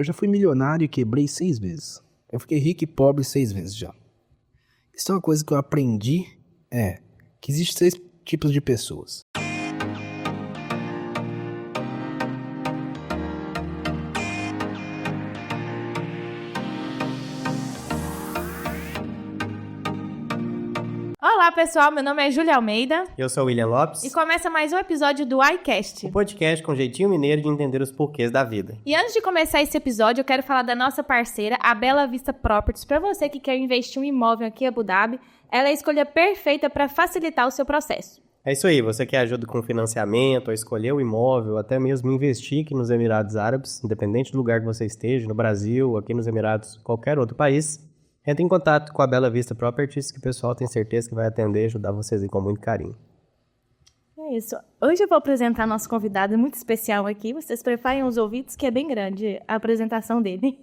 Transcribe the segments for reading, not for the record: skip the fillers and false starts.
Eu já fui milionário e quebrei 6 vezes. Eu fiquei rico e pobre 6 vezes já. Isso é uma coisa que eu aprendi, que existem 6 tipos de pessoas. Olá pessoal, meu nome é Júlia Almeida. Eu sou o William Lopes. E começa mais um episódio do iCast. O podcast com jeitinho mineiro de entender os porquês da vida. E antes de começar esse episódio, eu quero falar da nossa parceira, a Bela Vista Properties. Para você que quer investir um imóvel aqui em Abu Dhabi, ela é a escolha perfeita para facilitar o seu processo. É isso aí, você quer ajuda com financiamento, a escolher o imóvel, até mesmo investir aqui nos Emirados Árabes, independente do lugar que você esteja, no Brasil, aqui nos Emirados, qualquer outro país. Entre em contato com a Bela Vista Properties, que o pessoal tem certeza que vai atender e ajudar vocês aí com muito carinho. É isso. Hoje eu vou apresentar nosso convidado muito especial aqui. Vocês preparem os ouvidos, que é bem grande a apresentação dele.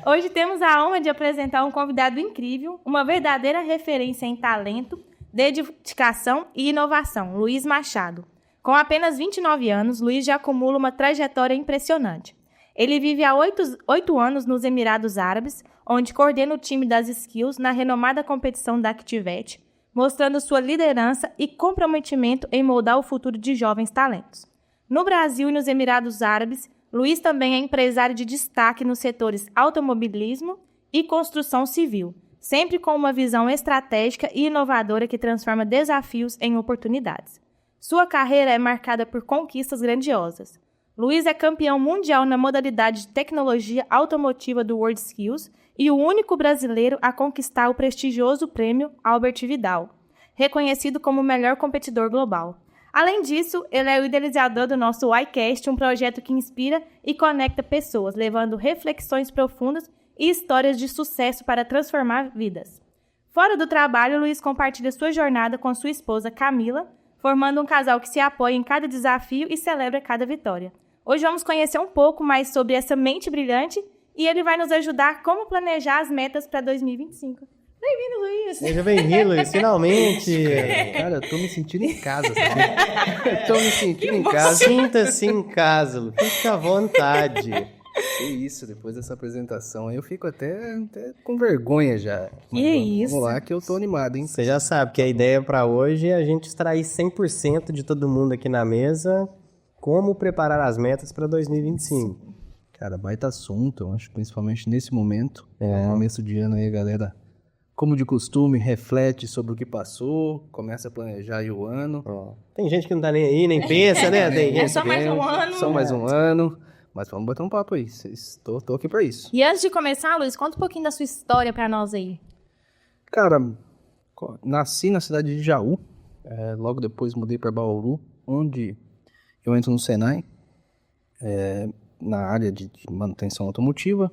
Hoje temos a honra de apresentar um convidado incrível, uma verdadeira referência em talento, dedicação e inovação, Luiz Machado. Com apenas 29 anos, Luiz já acumula uma trajetória impressionante. Ele vive há 8 anos nos Emirados Árabes, onde coordena o time das Skills na renomada competição da Activate, mostrando sua liderança e comprometimento em moldar o futuro de jovens talentos. No Brasil e nos Emirados Árabes, Luiz também é empresário de destaque nos setores automobilismo e construção civil, sempre com uma visão estratégica e inovadora que transforma desafios em oportunidades. Sua carreira é marcada por conquistas grandiosas. Luiz é campeão mundial na modalidade de tecnologia automotiva do World Skills e o único brasileiro a conquistar o prestigioso prêmio Albert Vidal, reconhecido como o melhor competidor global. Além disso, ele é o idealizador do nosso iCast, um projeto que inspira e conecta pessoas, levando reflexões profundas e histórias de sucesso para transformar vidas. Fora do trabalho, Luiz compartilha sua jornada com sua esposa Camila, formando um casal que se apoia em cada desafio e celebra cada vitória. Hoje vamos conhecer um pouco mais sobre essa mente brilhante e ele vai nos ajudar como planejar as metas para 2025. Bem-vindo, Luiz! Seja bem-vindo, Luiz, finalmente! Cara, eu tô me sentindo em casa, sabe? Eu tô me sentindo em casa. Sinta-se em casa, Lu. Fique à vontade. Que isso, depois dessa apresentação aí eu fico até com vergonha já. Mas isso? Vamos lá que eu tô animado, hein? Você já sabe que a ideia para hoje é a gente extrair 100% de todo mundo aqui na mesa, como preparar as metas para 2025. Cara, baita assunto, eu acho, principalmente nesse momento. Começo de ano aí, galera. Como de costume, reflete sobre o que passou, começa a planejar aí o ano. Tem gente que não tá nem aí, nem pensa, né? Tem gente só mais um ano. Só mais um ano. Mas vamos bater um papo aí. Tô aqui pra isso. E antes de começar, Luiz, conta um pouquinho da sua história pra nós aí. Cara, nasci na cidade de Jaú. Logo depois mudei pra Bauru, onde eu entro no Senai, na área de manutenção automotiva.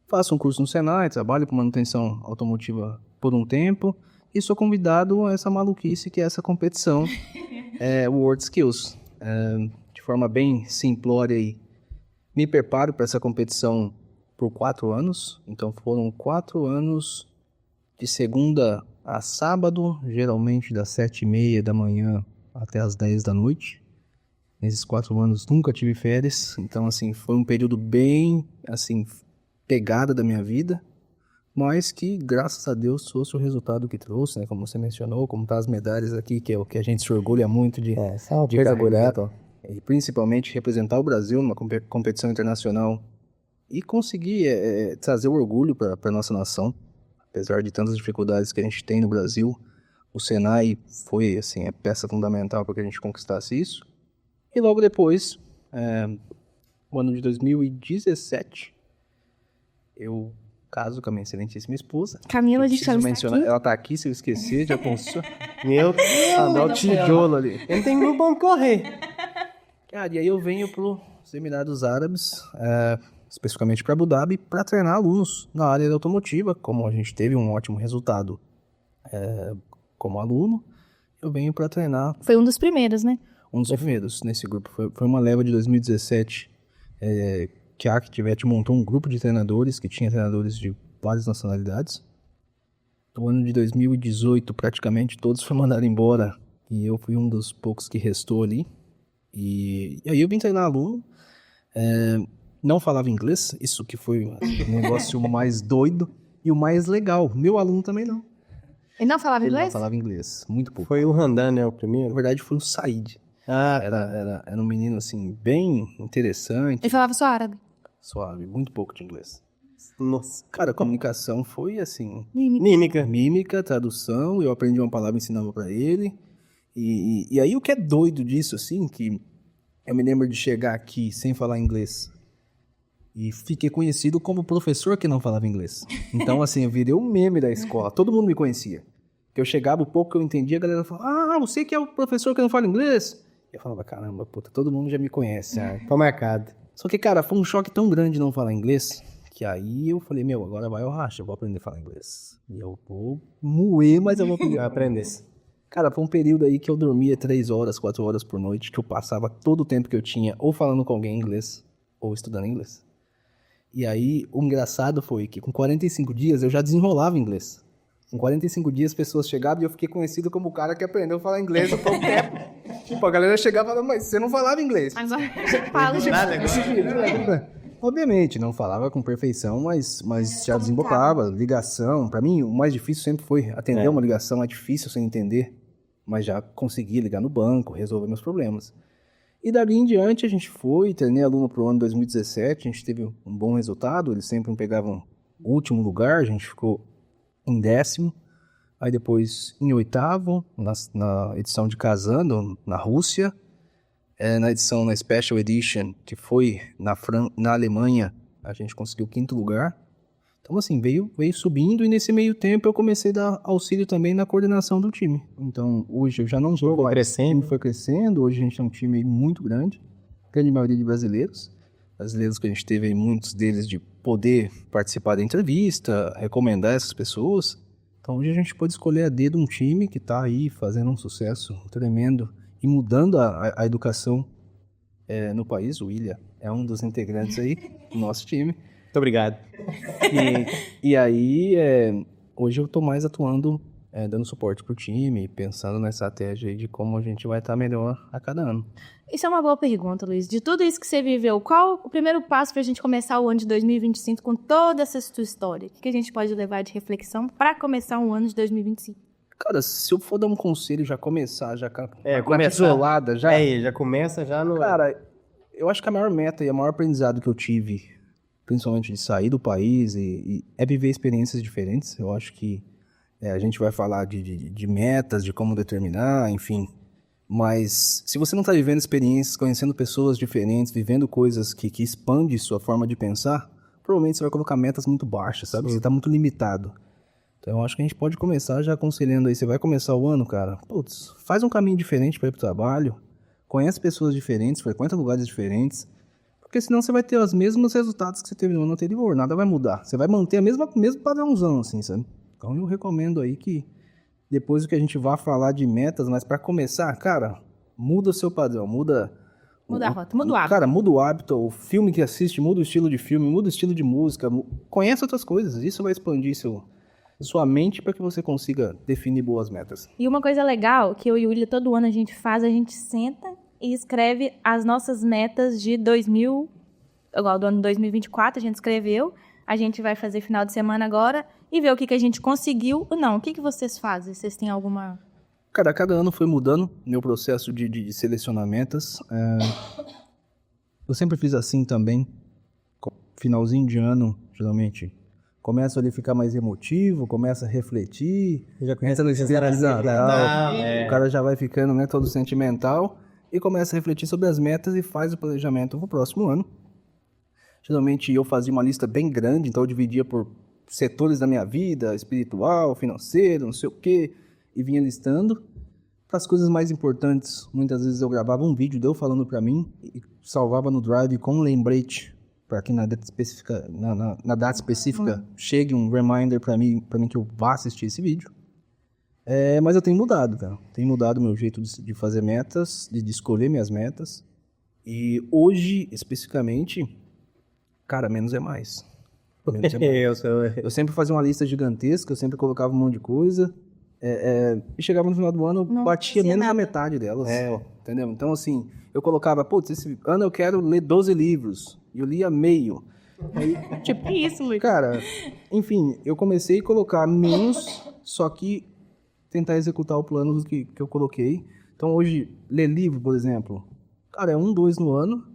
Faço um curso no Senai, trabalho com manutenção automotiva por um tempo e sou convidado a essa maluquice que é essa competição, o World Skills. De forma bem simplória e me preparo para essa competição por 4 anos. Então foram 4 anos de segunda a sábado, geralmente das 7h30 da manhã até as 10 da noite. Nesses 4 anos nunca tive férias, então assim, foi um período bem assim, pegada da minha vida, mas que graças a Deus trouxe o resultado que trouxe, né? Como você mencionou, como tá as medalhas aqui, que é o que a gente se orgulha muito de carregar. E principalmente representar o Brasil numa competição internacional e conseguir trazer o orgulho para a nossa nação. Apesar de tantas dificuldades que a gente tem no Brasil, o Senai foi assim, peça fundamental para que a gente conquistasse isso. E logo depois, no ano de 2017, eu caso com a minha excelentíssima esposa. Camila de Chaves mencionar, ela tá aqui, se eu esquecer, já pensou. Meu Deus! Dá o tijolo ali. Ele tem muito bom correr. Cara, e aí eu venho para os Emirados Árabes, especificamente para Abu Dhabi, para treinar alunos na área da automotiva. Como a gente teve um ótimo resultado como aluno, eu venho para treinar. Foi um dos primeiros, né? Um dos primeiros nesse grupo. Foi uma leva de 2017 que a Activate montou um grupo de treinadores, que tinha treinadores de várias nacionalidades. No ano de 2018, praticamente todos foram mandados embora, e eu fui um dos poucos que restou ali. E aí eu vim treinar aluno, não falava inglês, isso que foi o negócio mais doido e o mais legal. Meu aluno também não. Ele não falava Ele não inglês? falava inglês, muito pouco. Foi o Randan, né, o Na primeiro? verdade, foi o Said. Ah, Era um menino, assim, bem interessante, Ele falava só árabe. suave, muito pouco de inglês. nossa. Cara, a comunicação foi, assim, Mímica. mímica, tradução, eu aprendi uma palavra e ensinava pra ele. E aí o que é doido disso, assim, que eu me lembro de chegar aqui sem falar inglês e fiquei conhecido como professor que não falava inglês. Então, assim, eu virei um meme da escola, todo mundo me conhecia. Que eu chegava, o pouco que eu entendia, a galera falava, ah, você que é o professor que não fala inglês? E eu falava, caramba, puta, todo mundo já me conhece. Tô marcado. Só que, cara, foi um choque tão grande não falar inglês, que aí eu falei, meu, agora vai o racha, eu vou aprender a falar inglês. E eu vou moer, mas eu vou aprender. Eu aprendesse. Cara, foi um período aí que eu dormia 3 horas, 4 horas por noite, que eu passava todo o tempo que eu tinha ou falando com alguém em inglês, ou estudando inglês. E aí, o engraçado foi que com 45 dias eu já desenrolava inglês. Com 45 dias, as pessoas chegavam e eu fiquei conhecido como o cara que aprendeu a falar inglês há pouco tempo. Tipo, a galera chegava e falava, mas você não falava inglês. Agora você fala de Nada agora. Obviamente, não falava com perfeição, mas já desembocava. Ligação, pra mim, o mais difícil sempre foi atender uma ligação. É difícil sem entender, mas já consegui ligar no banco, resolver meus problemas. E dali em diante a gente foi, treinei aluno pro ano 2017, a gente teve um bom resultado, eles sempre me pegavam o último lugar, a gente ficou em 10º, aí depois em 8º, na edição de Casando, na Rússia, na Special Edition, que foi na Alemanha, a gente conseguiu o 5º lugar. Então, assim, veio subindo e nesse meio tempo eu comecei a dar auxílio também na coordenação do time. Então, hoje eu já não sou mais. Crescendo. O time foi crescendo, hoje a gente tem um time muito grande, grande maioria de brasileiros. Brasileiros que a gente teve aí, muitos deles de poder participar da entrevista, recomendar essas pessoas. Então, hoje a gente pode escolher a dedo um time que está aí fazendo um sucesso tremendo e mudando a educação no país. O William é um dos integrantes aí do nosso time. Muito obrigado. E aí, hoje eu tô mais atuando, dando suporte pro time, pensando na estratégia aí de como a gente vai estar melhor a cada ano. Isso é uma boa pergunta, Luiz. De tudo isso que você viveu, qual o primeiro passo para a gente começar o ano de 2025 com toda essa sua história? O que a gente pode levar de reflexão para começar o ano de 2025? Cara, se eu for dar um conselho, já começar, já começar. isolada, já... Já começa já no... Cara, eu acho que a maior meta e o maior aprendizado que eu tive, principalmente de sair do país, é viver experiências diferentes. Eu acho que a gente vai falar de metas, de como determinar, enfim. Mas se você não está vivendo experiências, conhecendo pessoas diferentes, vivendo coisas que expandem sua forma de pensar, provavelmente você vai colocar metas muito baixas, sabe? Você está muito limitado. Então eu acho que a gente pode começar já aconselhando aí. Você vai começar o ano, cara, putz, faz um caminho diferente para ir pro trabalho, conhece pessoas diferentes, frequenta lugares diferentes, porque senão você vai ter os mesmos resultados que você teve no ano anterior, nada vai mudar. Você vai manter mesmo padrãozão, assim, sabe? Então eu recomendo aí que depois do que a gente vai falar de metas, mas para começar, cara, muda o seu padrão, muda a rota, muda o hábito. Cara, muda o hábito, o filme que assiste, muda o estilo de filme, muda o estilo de música, conhece outras coisas, isso vai expandir sua mente para que você consiga definir boas metas. E uma coisa legal que eu e o William todo ano a gente senta e escreve as nossas metas de igual do ano 2024, a gente escreveu, a gente vai fazer final de semana agora e ver o que a gente conseguiu ou não. O que vocês fazem? Vocês têm alguma... Cara, cada ano foi mudando meu processo de selecionar metas. Eu sempre fiz assim também, finalzinho de ano, geralmente. Começa ali a ficar mais emotivo, começa a refletir, já começa no o cara já vai ficando, né, todo sentimental e começa a refletir sobre as metas e faz o planejamento pro próximo ano. Geralmente eu fazia uma lista bem grande, então eu dividia por setores da minha vida, espiritual, financeiro, não sei o quê, e vinha listando. Para as coisas mais importantes, muitas vezes eu gravava um vídeo de eu falando para mim e salvava no Drive com um lembrete para que na data específica chegue um reminder para mim que eu vá assistir esse vídeo. Mas eu tenho mudado, cara. Tenho mudado o meu jeito de fazer metas, de escolher minhas metas. E hoje, especificamente, cara, menos é mais. Eu sempre fazia uma lista gigantesca, eu sempre colocava um monte de coisa. E chegava no final do ano, eu batia menos da metade delas. entendeu? Então, assim, eu colocava, putz, esse ano eu quero ler 12 livros, e eu lia meio. Aí, Tipo isso, Luiz. cara, enfim, eu comecei a colocar menos, só que tentar executar o plano que eu coloquei. Então, hoje, ler livro, por exemplo, cara, é 1, 2 no ano,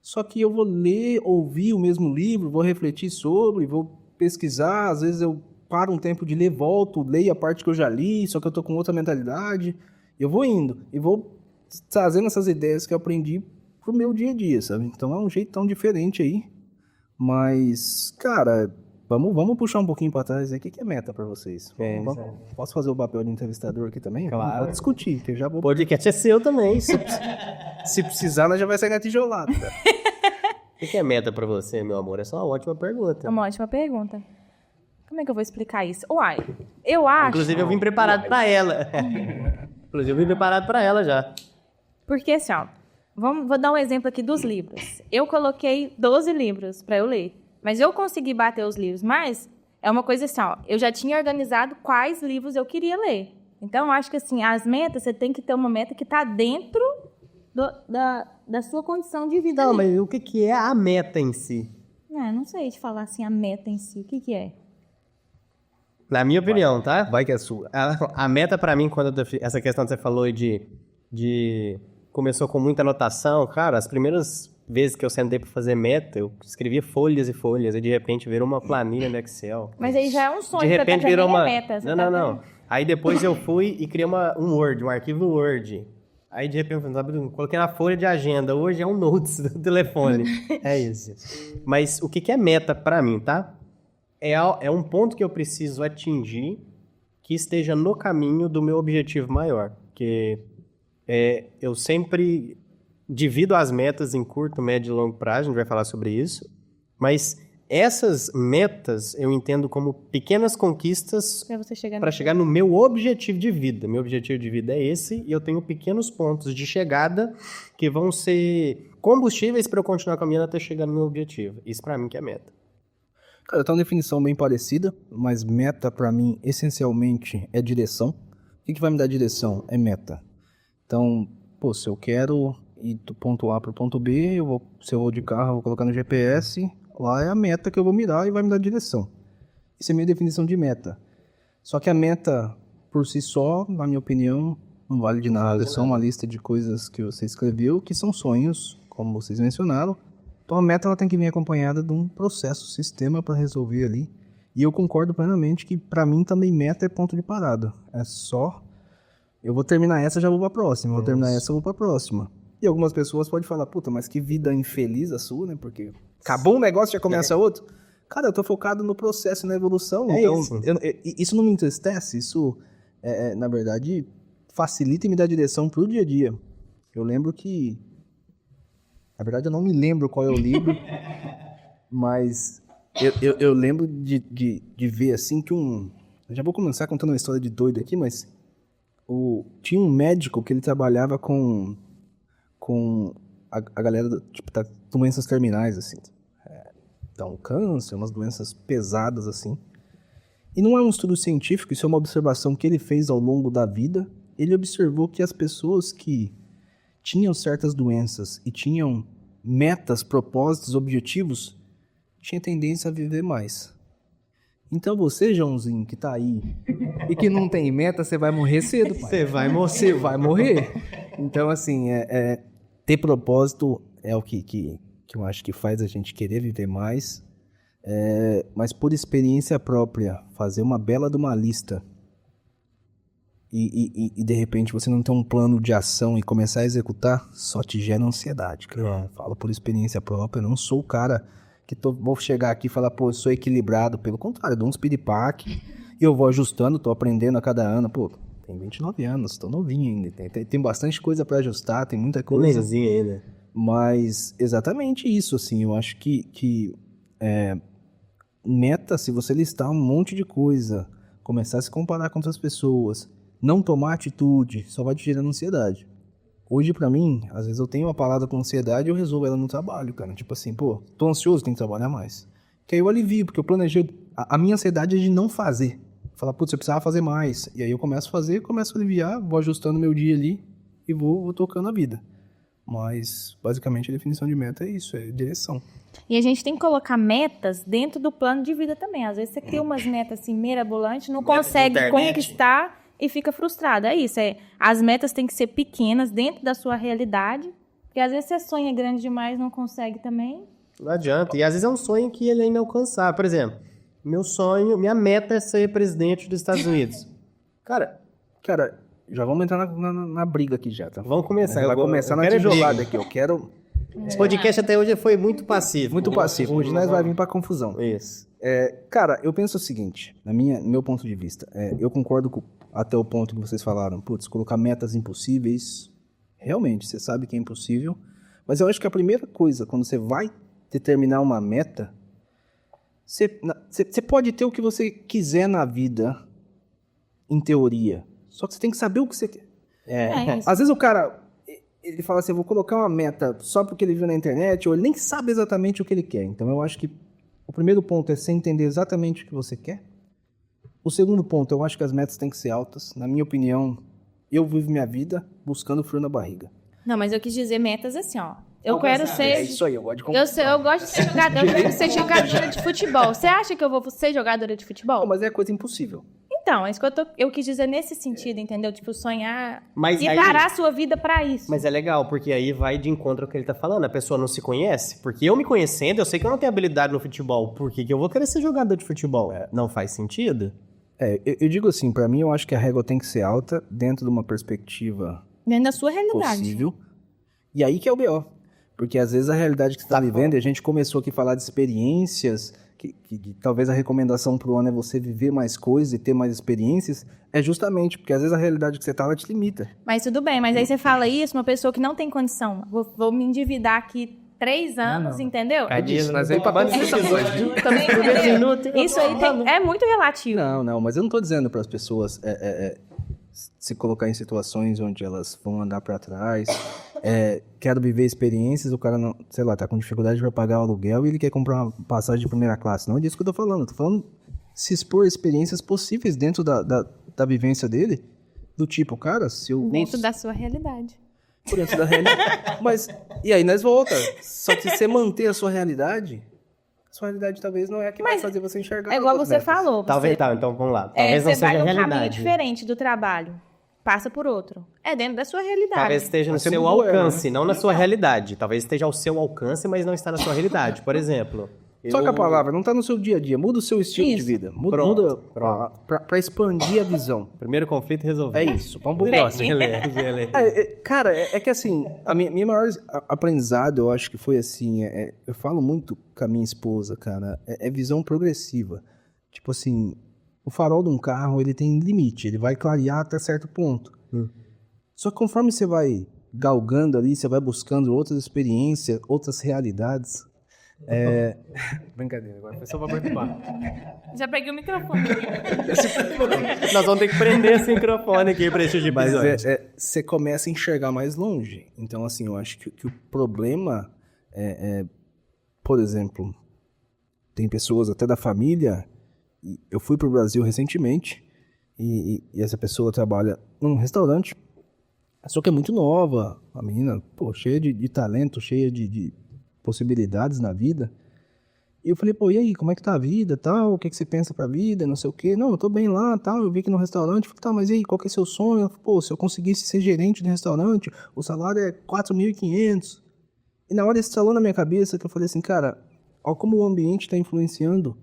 só que eu vou ler, ouvir o mesmo livro, vou refletir sobre, vou pesquisar, às vezes eu paro um tempo de ler, volto, leio a parte que eu já li, só que eu tô com outra mentalidade, eu vou indo, e vou trazendo essas ideias que eu aprendi pro meu dia a dia, sabe? Então, é um jeito tão diferente aí, mas, cara... Vamos puxar um pouquinho para trás aí. O que é meta para vocês? Posso fazer o papel de entrevistador aqui também? Claro. Vou discutir, que eu já vou... O podcast é seu também. Se precisar, nós já vai sair na tijolada. O que é meta pra você, meu amor? Essa é uma ótima pergunta. É uma ótima pergunta. Como é que eu vou explicar isso? Uai, eu acho... Inclusive, eu vim preparado pra ela. Já. Porque, assim, ó, vou dar um exemplo aqui dos livros. Eu coloquei 12 livros para eu ler, mas eu consegui bater os livros. Mas é uma coisa assim, ó, eu já tinha organizado quais livros eu queria ler. Então, eu acho que, assim, as metas, você tem que ter uma meta que está dentro da sua condição de vida. Não, mas o que é a meta em si? Não sei te falar, assim, a meta em si. O que é? Na minha opinião, tá? Vai que é sua. A meta pra mim, essa questão que você falou de começou com muita anotação, cara, as primeiras vezes que eu sentei pra fazer meta, eu escrevia folhas e folhas, e de repente virou uma planilha no Excel. Mas aí já é um sonho. De repente virou uma... meta. Não. Aí depois eu fui e criei um arquivo no Word. Aí de repente eu coloquei na folha de agenda. Hoje é um notes do telefone. É isso. Mas o que é meta pra mim, tá? É um ponto que eu preciso atingir que esteja no caminho do meu objetivo maior. Que eu sempre divido as metas em curto, médio e longo prazo, a gente vai falar sobre isso. Mas essas metas eu entendo como pequenas conquistas para chegar no meu objetivo de vida. Meu objetivo de vida é esse e eu tenho pequenos pontos de chegada que vão ser combustíveis para eu continuar caminhando até chegar no meu objetivo. Isso para mim que é meta. Cara, tem uma definição bem parecida, mas meta para mim essencialmente é direção. O que vai me dar direção? É meta. Então, se eu quero ir do ponto A para o ponto B, se eu vou de carro, eu vou colocar no GPS, lá é a meta que eu vou mirar e vai me dar direção. Isso é a minha definição de meta. Só que a meta, por si só, na minha opinião, não vale de nada. É só uma lista de coisas que você escreveu, que são sonhos, como vocês mencionaram. Então a meta ela tem que vir acompanhada de um processo, sistema para resolver ali. E eu concordo plenamente que para mim também meta é ponto de parada. É só... Eu vou terminar essa, já vou para a próxima. Vou terminar essa, eu vou para a próxima. E algumas pessoas podem falar, puta, mas que vida infeliz a sua, né? Porque acabou um negócio, já começa outro. Cara, eu tô focado no processo e na evolução. Então, isso não me entristece. Isso, na verdade, facilita e me dá direção pro dia a dia. Eu lembro que... Na verdade, eu não me lembro qual é o livro, mas eu lembro de ver, assim, que eu já vou começar contando uma história de doido aqui, mas tinha um médico que ele trabalhava com a galera, tipo, das doenças terminais, assim. Então, câncer, umas doenças pesadas, assim. E não é um estudo científico, isso é uma observação que ele fez ao longo da vida. Ele observou que as pessoas que tinham certas doenças e tinham metas, propósitos, objetivos, tinham tendência a viver mais. Então você, Joãozinho, que tá aí e que não tem meta, você vai morrer cedo, pai. Você vai morrer. Então, assim, ter propósito é o que eu acho que faz a gente querer viver mais, mas por experiência própria, fazer uma bela de uma lista e de repente você não tem um plano de ação e começar a executar, só te gera ansiedade, cara. Falo por experiência própria, eu não sou o cara que vou chegar aqui e falar, pô, eu sou equilibrado. Pelo contrário, eu dou uns piripaque e eu vou ajustando, tô aprendendo a cada ano. Pô, tem 29 anos, tô novinho ainda, tem bastante coisa pra ajustar, tem muita coisa. Comezinho ainda. Mas exatamente isso, assim, eu acho que meta, se você listar um monte de coisa, começar a se comparar com outras pessoas, não tomar atitude, só vai te gerando ansiedade. Hoje, pra mim, às vezes eu tenho uma parada com ansiedade e eu resolvo ela no trabalho, cara. Tipo assim, pô, tô ansioso, tenho que trabalhar mais. Que aí eu alivio, porque eu planejei... A minha ansiedade é de não fazer. Falar, putz, eu precisava fazer mais. E aí eu começo a fazer, começo a aliviar, vou ajustando meu dia ali e vou tocando a vida. Mas, basicamente, a definição de meta é isso, é direção. E a gente tem que colocar metas dentro do plano de vida também. Às vezes você cria umas metas assim, mirabolantes, não consegue conquistar e fica frustrado. É isso, as metas têm que ser pequenas dentro da sua realidade, porque às vezes você sonha grande demais, não consegue também. Não adianta. E às vezes é um sonho que ele é inalcançável. Por exemplo, minha meta é ser presidente dos Estados Unidos. Cara, já vamos entrar na briga aqui já, tá? vamos começar. Vai começar na tijolada aqui, eu quero... Esse podcast até hoje foi muito passivo. Muito passivo, hoje nós vai vir pra confusão. Isso. Cara, eu penso o seguinte, no meu ponto de vista, eu concordo até o ponto que vocês falaram, putz, colocar metas impossíveis, realmente, você sabe que é impossível, mas eu acho que a primeira coisa, quando você vai determinar uma meta, você pode ter o que você quiser na vida, em teoria, só que você tem que saber o que você quer. Às vezes o cara, ele fala assim, eu vou colocar uma meta só porque ele viu na internet, ou ele nem sabe exatamente o que ele quer. Então eu acho que o primeiro ponto é você entender exatamente o que você quer. O segundo ponto, eu acho que as metas têm que ser altas. Na minha opinião, eu vivo minha vida buscando frio na barriga. Não, mas eu quis dizer metas assim, ó. Eu quero ser... É isso aí, eu gosto de competição. Eu gosto de ser jogadora, eu quero ser jogadora de futebol. Você acha que eu vou ser jogadora de futebol? Não, mas é coisa impossível. Então, é isso que eu quis dizer nesse sentido, entendeu? Tipo, sonhar e aí, parar a sua vida pra isso. Mas é legal, porque aí vai de encontro ao que ele tá falando. A pessoa não se conhece. Porque eu me conhecendo, eu sei que eu não tenho habilidade no futebol. Por que eu vou querer ser jogador de futebol? Não faz sentido? Eu digo assim, pra mim eu acho que a régua tem que ser alta dentro de uma perspectiva dentro da sua realidade. Possível. E aí que é o B.O. Porque às vezes a realidade que você tá vivendo, e a gente começou aqui a falar de experiências... Que talvez a recomendação pro ano é você viver mais coisas e ter mais experiências, é justamente porque às vezes a realidade que você tá, ela te limita. Mas tudo bem, mas aí você fala isso, uma pessoa que não tem condição, vou me endividar aqui 3 anos, entendeu? Nós vamos pra Isso aí é muito relativo. Não, mas eu não tô dizendo para as pessoas se colocar em situações onde elas vão andar para trás. Quero viver experiências, o cara não, sei lá, tá com dificuldade para pagar o aluguel e ele quer comprar uma passagem de primeira classe. Não é disso que eu tô falando. Eu tô falando se expor experiências possíveis dentro da vivência dele. Do tipo, cara, se eu... Dentro da sua realidade. Dentro da realidade. Mas, e aí nós volta. Só que se você manter a sua realidade talvez não é a que vai fazer você enxergar. É igual você metas. falou. Talvez, então vamos lá. Talvez não seja a realidade. Você vai num caminho diferente do trabalho. Passa por outro. É dentro da sua realidade. Talvez esteja no seu alcance, não na sua realidade. Talvez esteja ao seu alcance, mas não está na sua realidade. Por exemplo... Só que a palavra não está no seu dia a dia. Muda o seu estilo de vida. Muda para expandir a visão. Primeiro conflito resolvido. É isso. Vamos pro próximo. Cara, é que assim, a minha maior aprendizado, eu acho que foi assim, eu falo muito com a minha esposa, cara, é visão progressiva. Tipo assim, o farol de um carro, ele tem limite, ele vai clarear até certo ponto. Só que conforme você vai galgando ali, você vai buscando outras experiências, outras realidades... Brincadeira, agora foi só pra perturbar. Já peguei o microfone. Nós vamos ter que prender esse microfone aqui pra esse tipo de episódio. Mas você começa a enxergar mais longe. Então, assim, eu acho que o problema por exemplo, tem pessoas até da família. Eu fui pro Brasil recentemente e essa pessoa trabalha num restaurante, só que é muito nova, a menina, cheia de talento, cheia de possibilidades na vida. E eu falei, e aí, como é que tá a vida, tal? O que você pensa pra vida, não sei o quê. Não, eu tô bem lá, tal. Eu vi aqui no restaurante. Falei, tá, mas e aí, qual que é seu sonho? Ela falou, se eu conseguisse ser gerente de restaurante, o salário é 4.500. E na hora esse salão na minha cabeça, que eu falei assim, cara, olha como o ambiente tá influenciando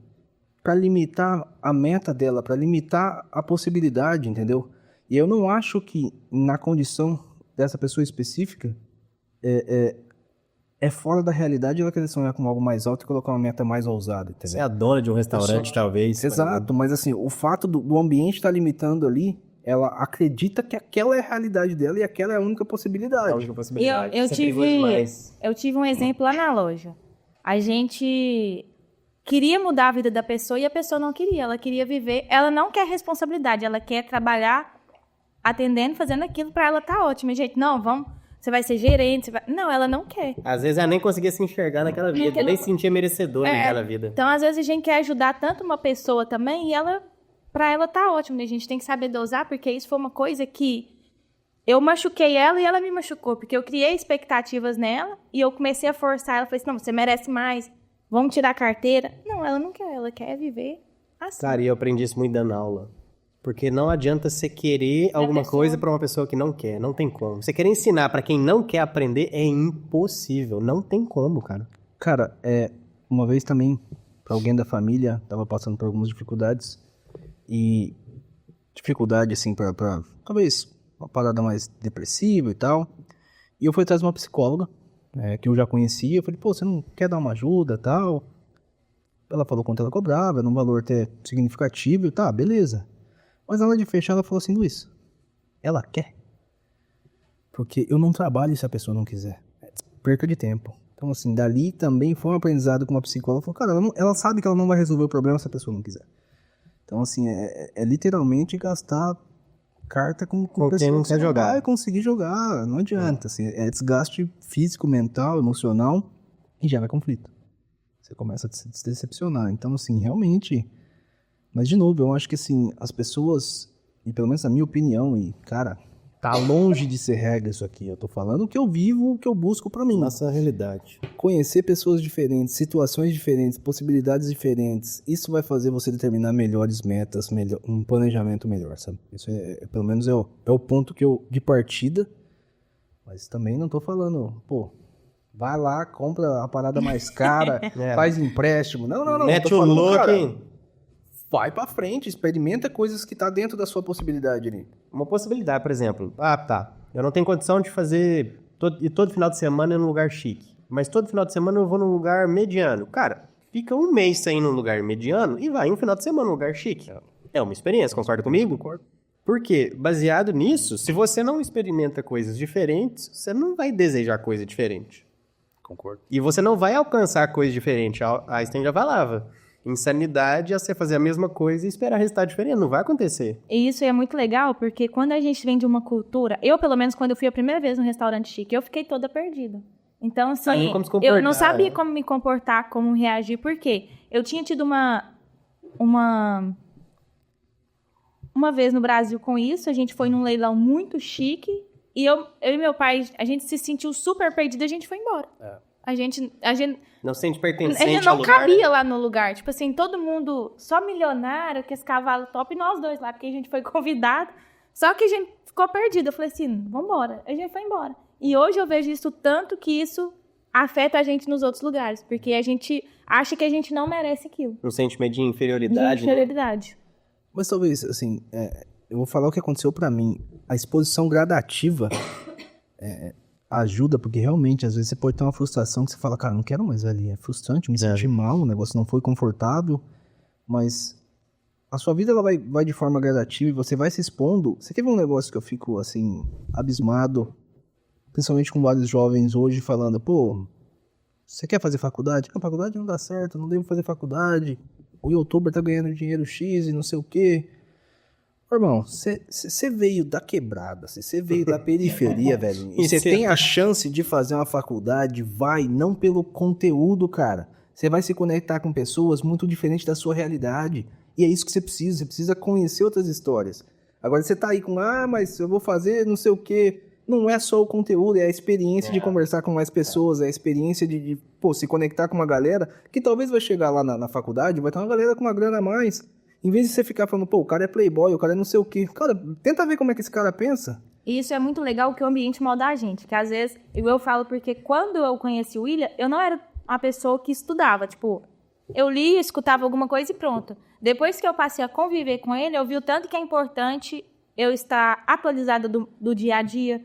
pra limitar a meta dela, pra limitar a possibilidade, entendeu? E eu não acho que, na condição dessa pessoa específica, é fora da realidade ela querer sonhar com algo mais alto e colocar uma meta mais ousada, entendeu? Você é a dona de um restaurante, talvez. Exato, mas assim, o fato do ambiente estar limitando ali, ela acredita que aquela é a realidade dela e aquela é a única possibilidade. A única possibilidade. Eu tive um exemplo lá na loja. A gente queria mudar a vida da pessoa e a pessoa não queria. Ela queria viver, ela não quer responsabilidade, ela quer trabalhar atendendo, fazendo aquilo pra ela tá ótimo. Gente, não, vamos... Você vai ser gerente, Não, ela não quer. Às vezes ela nem conseguia se enxergar naquela vida, nem se sentia merecedora naquela vida. Então, às vezes, a gente quer ajudar tanto uma pessoa também e pra ela tá ótimo, né? A gente tem que saber dosar, porque isso foi uma coisa que eu machuquei ela e ela me machucou, porque eu criei expectativas nela e eu comecei a forçar ela. Falei assim, não, você merece mais, vamos tirar a carteira. Não, ela não quer, ela quer viver assim. Cara, e eu aprendi isso muito dando aula. Porque não adianta você querer alguma coisa pra uma pessoa que não quer, não tem como. Você querer ensinar pra quem não quer aprender é impossível, não tem como, cara. Cara, uma vez também, pra alguém da família, tava passando por algumas dificuldades. E dificuldade, assim, pra talvez uma parada mais depressiva e tal. E eu fui atrás de uma psicóloga, que eu já conhecia. Eu falei, pô, você não quer dar uma ajuda e tal? Ela falou quanto ela cobrava, num valor até significativo. E tá, beleza. Mas na hora de fechar, ela falou assim, Luiz, ela quer? Porque eu não trabalho se a pessoa não quiser. É perca de tempo. Então, assim, dali também foi um aprendizado com uma psicóloga. Ela falou, cara, ela sabe que ela não vai resolver o problema se a pessoa não quiser. Então, assim, é literalmente gastar carta com quem não quer jogar. Vai conseguir jogar, não adianta. Assim, é desgaste físico, mental, emocional e gera conflito. Você começa a se decepcionar. Então, assim, realmente... Mas, de novo, eu acho que, assim, as pessoas, e pelo menos na minha opinião, e, cara, tá longe de ser regra isso aqui. Eu tô falando o que eu vivo, o que eu busco pra mim. Nossa realidade. Conhecer pessoas diferentes, situações diferentes, possibilidades diferentes, isso vai fazer você determinar melhores metas, um planejamento melhor, sabe? Isso pelo menos é o ponto de partida, mas também não tô falando, pô, vai lá, compra a parada mais cara, faz empréstimo. Não. Mete o louco, hein? Vai pra frente, experimenta coisas que tá dentro da sua possibilidade ali. Uma possibilidade, por exemplo. Eu não tenho condição de fazer todo final de semana num lugar chique. Mas todo final de semana eu vou num lugar mediano. Cara, fica um mês sem ir num lugar mediano e vai um final de semana num lugar chique. É uma experiência, concorda comigo? Concordo. Porque, baseado nisso, se você não experimenta coisas diferentes, você não vai desejar coisa diferente. Concordo. E você não vai alcançar coisa diferente. A Einstein já falava. Insanidade é você fazer a mesma coisa e esperar resultado diferente. Não vai acontecer. E isso é muito legal, porque quando a gente vem de uma cultura... Eu, pelo menos, quando eu fui a primeira vez num restaurante chique, eu fiquei toda perdida. Então, assim, eu não sabia como me comportar, como reagir, porque eu tinha tido uma vez no Brasil com isso, a gente foi num leilão muito chique, e eu e meu pai, a gente se sentiu super perdido e a gente foi embora. A gente não sente pertencente a gente não lugar, cabia né? lá no lugar. Tipo assim, todo mundo só milionário, com esse cavalo top, e nós dois lá, porque a gente foi convidado. Só que a gente ficou perdido. Eu falei assim, vambora. A gente foi embora. E hoje eu vejo isso tanto que isso afeta a gente nos outros lugares. Porque a gente acha que a gente não merece aquilo. Um sentimento de inferioridade. Né? Mas talvez, assim, eu vou falar o que aconteceu pra mim. A exposição gradativa ajuda, porque realmente, às vezes, você pode ter uma frustração que você fala, cara, não quero mais ali. É frustrante, me senti mal, o negócio não foi confortável. Mas a sua vida ela vai de forma gradativa e você vai se expondo. Você quer ver um negócio que eu fico, assim, abismado, principalmente com vários jovens hoje falando, pô, você quer fazer faculdade? A faculdade não dá certo, não devo fazer faculdade. O youtuber tá ganhando dinheiro X e não sei o quê. Irmão, você veio da quebrada, você veio da periferia, velho, e você tem a chance de fazer uma faculdade, vai, não pelo conteúdo, cara. Você vai se conectar com pessoas muito diferentes da sua realidade. E é isso que você precisa conhecer outras histórias. Agora você tá aí com, mas eu vou fazer não sei o quê. Não é só o conteúdo, é a experiência de conversar com mais pessoas, é a experiência de se conectar com uma galera que talvez vai chegar lá na faculdade, vai ter uma galera com uma grana a mais. Em vez de você ficar falando, o cara é playboy, o cara é não sei o quê. Cara, tenta ver como é que esse cara pensa. E isso é muito legal, que o ambiente molda a gente. Que às vezes, eu falo porque quando eu conheci o William, eu não era uma pessoa que estudava. Tipo, eu lia, escutava alguma coisa e pronto. Depois que eu passei a conviver com ele, eu vi o tanto que é importante eu estar atualizada do dia a dia.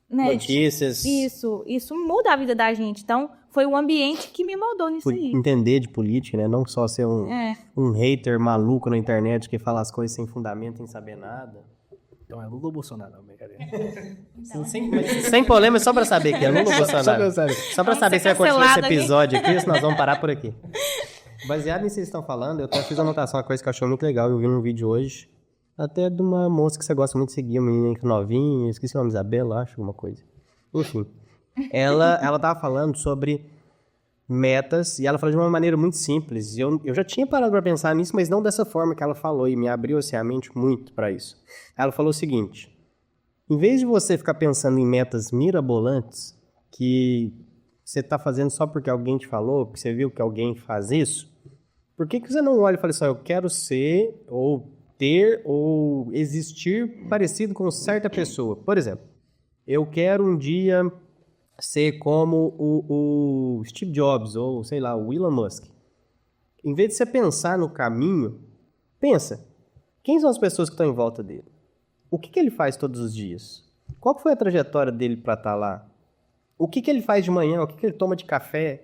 Né? Notícias. Isso muda a vida da gente. Então, foi o ambiente que me moldou nisso aí. Entender de política, né? Não só ser um hater maluco na internet que fala as coisas sem fundamento, sem saber nada. Então é Lula ou Bolsonaro, não, brincadeira. Sem polêmica, só pra saber que é Lula ou Bolsonaro. Só pra saber se vai continuar esse episódio aqui, se nós vamos parar por aqui. Baseado nisso que vocês estão falando, eu até fiz uma anotação, uma coisa que eu achei muito legal, eu vi num vídeo hoje, até de uma moça que você gosta muito de seguir, uma menina novinha, esqueci o nome, Isabela, acho, alguma coisa. Enfim, ela tava falando sobre metas, e ela falou de uma maneira muito simples, e eu já tinha parado pra pensar nisso, mas não dessa forma que ela falou, e me abriu assim, a mente muito pra isso. Ela falou o seguinte, Em vez de você ficar pensando em metas mirabolantes, que você está fazendo só porque alguém te falou, porque você viu que alguém faz isso, por que você não olha e fala assim, eu quero ser, ou ter, ou existir parecido com certa pessoa? Por exemplo, eu quero um dia ser como o Steve Jobs, ou sei lá, o Elon Musk. Em vez de você pensar no caminho, pensa, quem são as pessoas que estão em volta dele? O que ele faz todos os dias? Qual foi a trajetória dele para estar lá? O que ele faz de manhã? O que ele toma de café?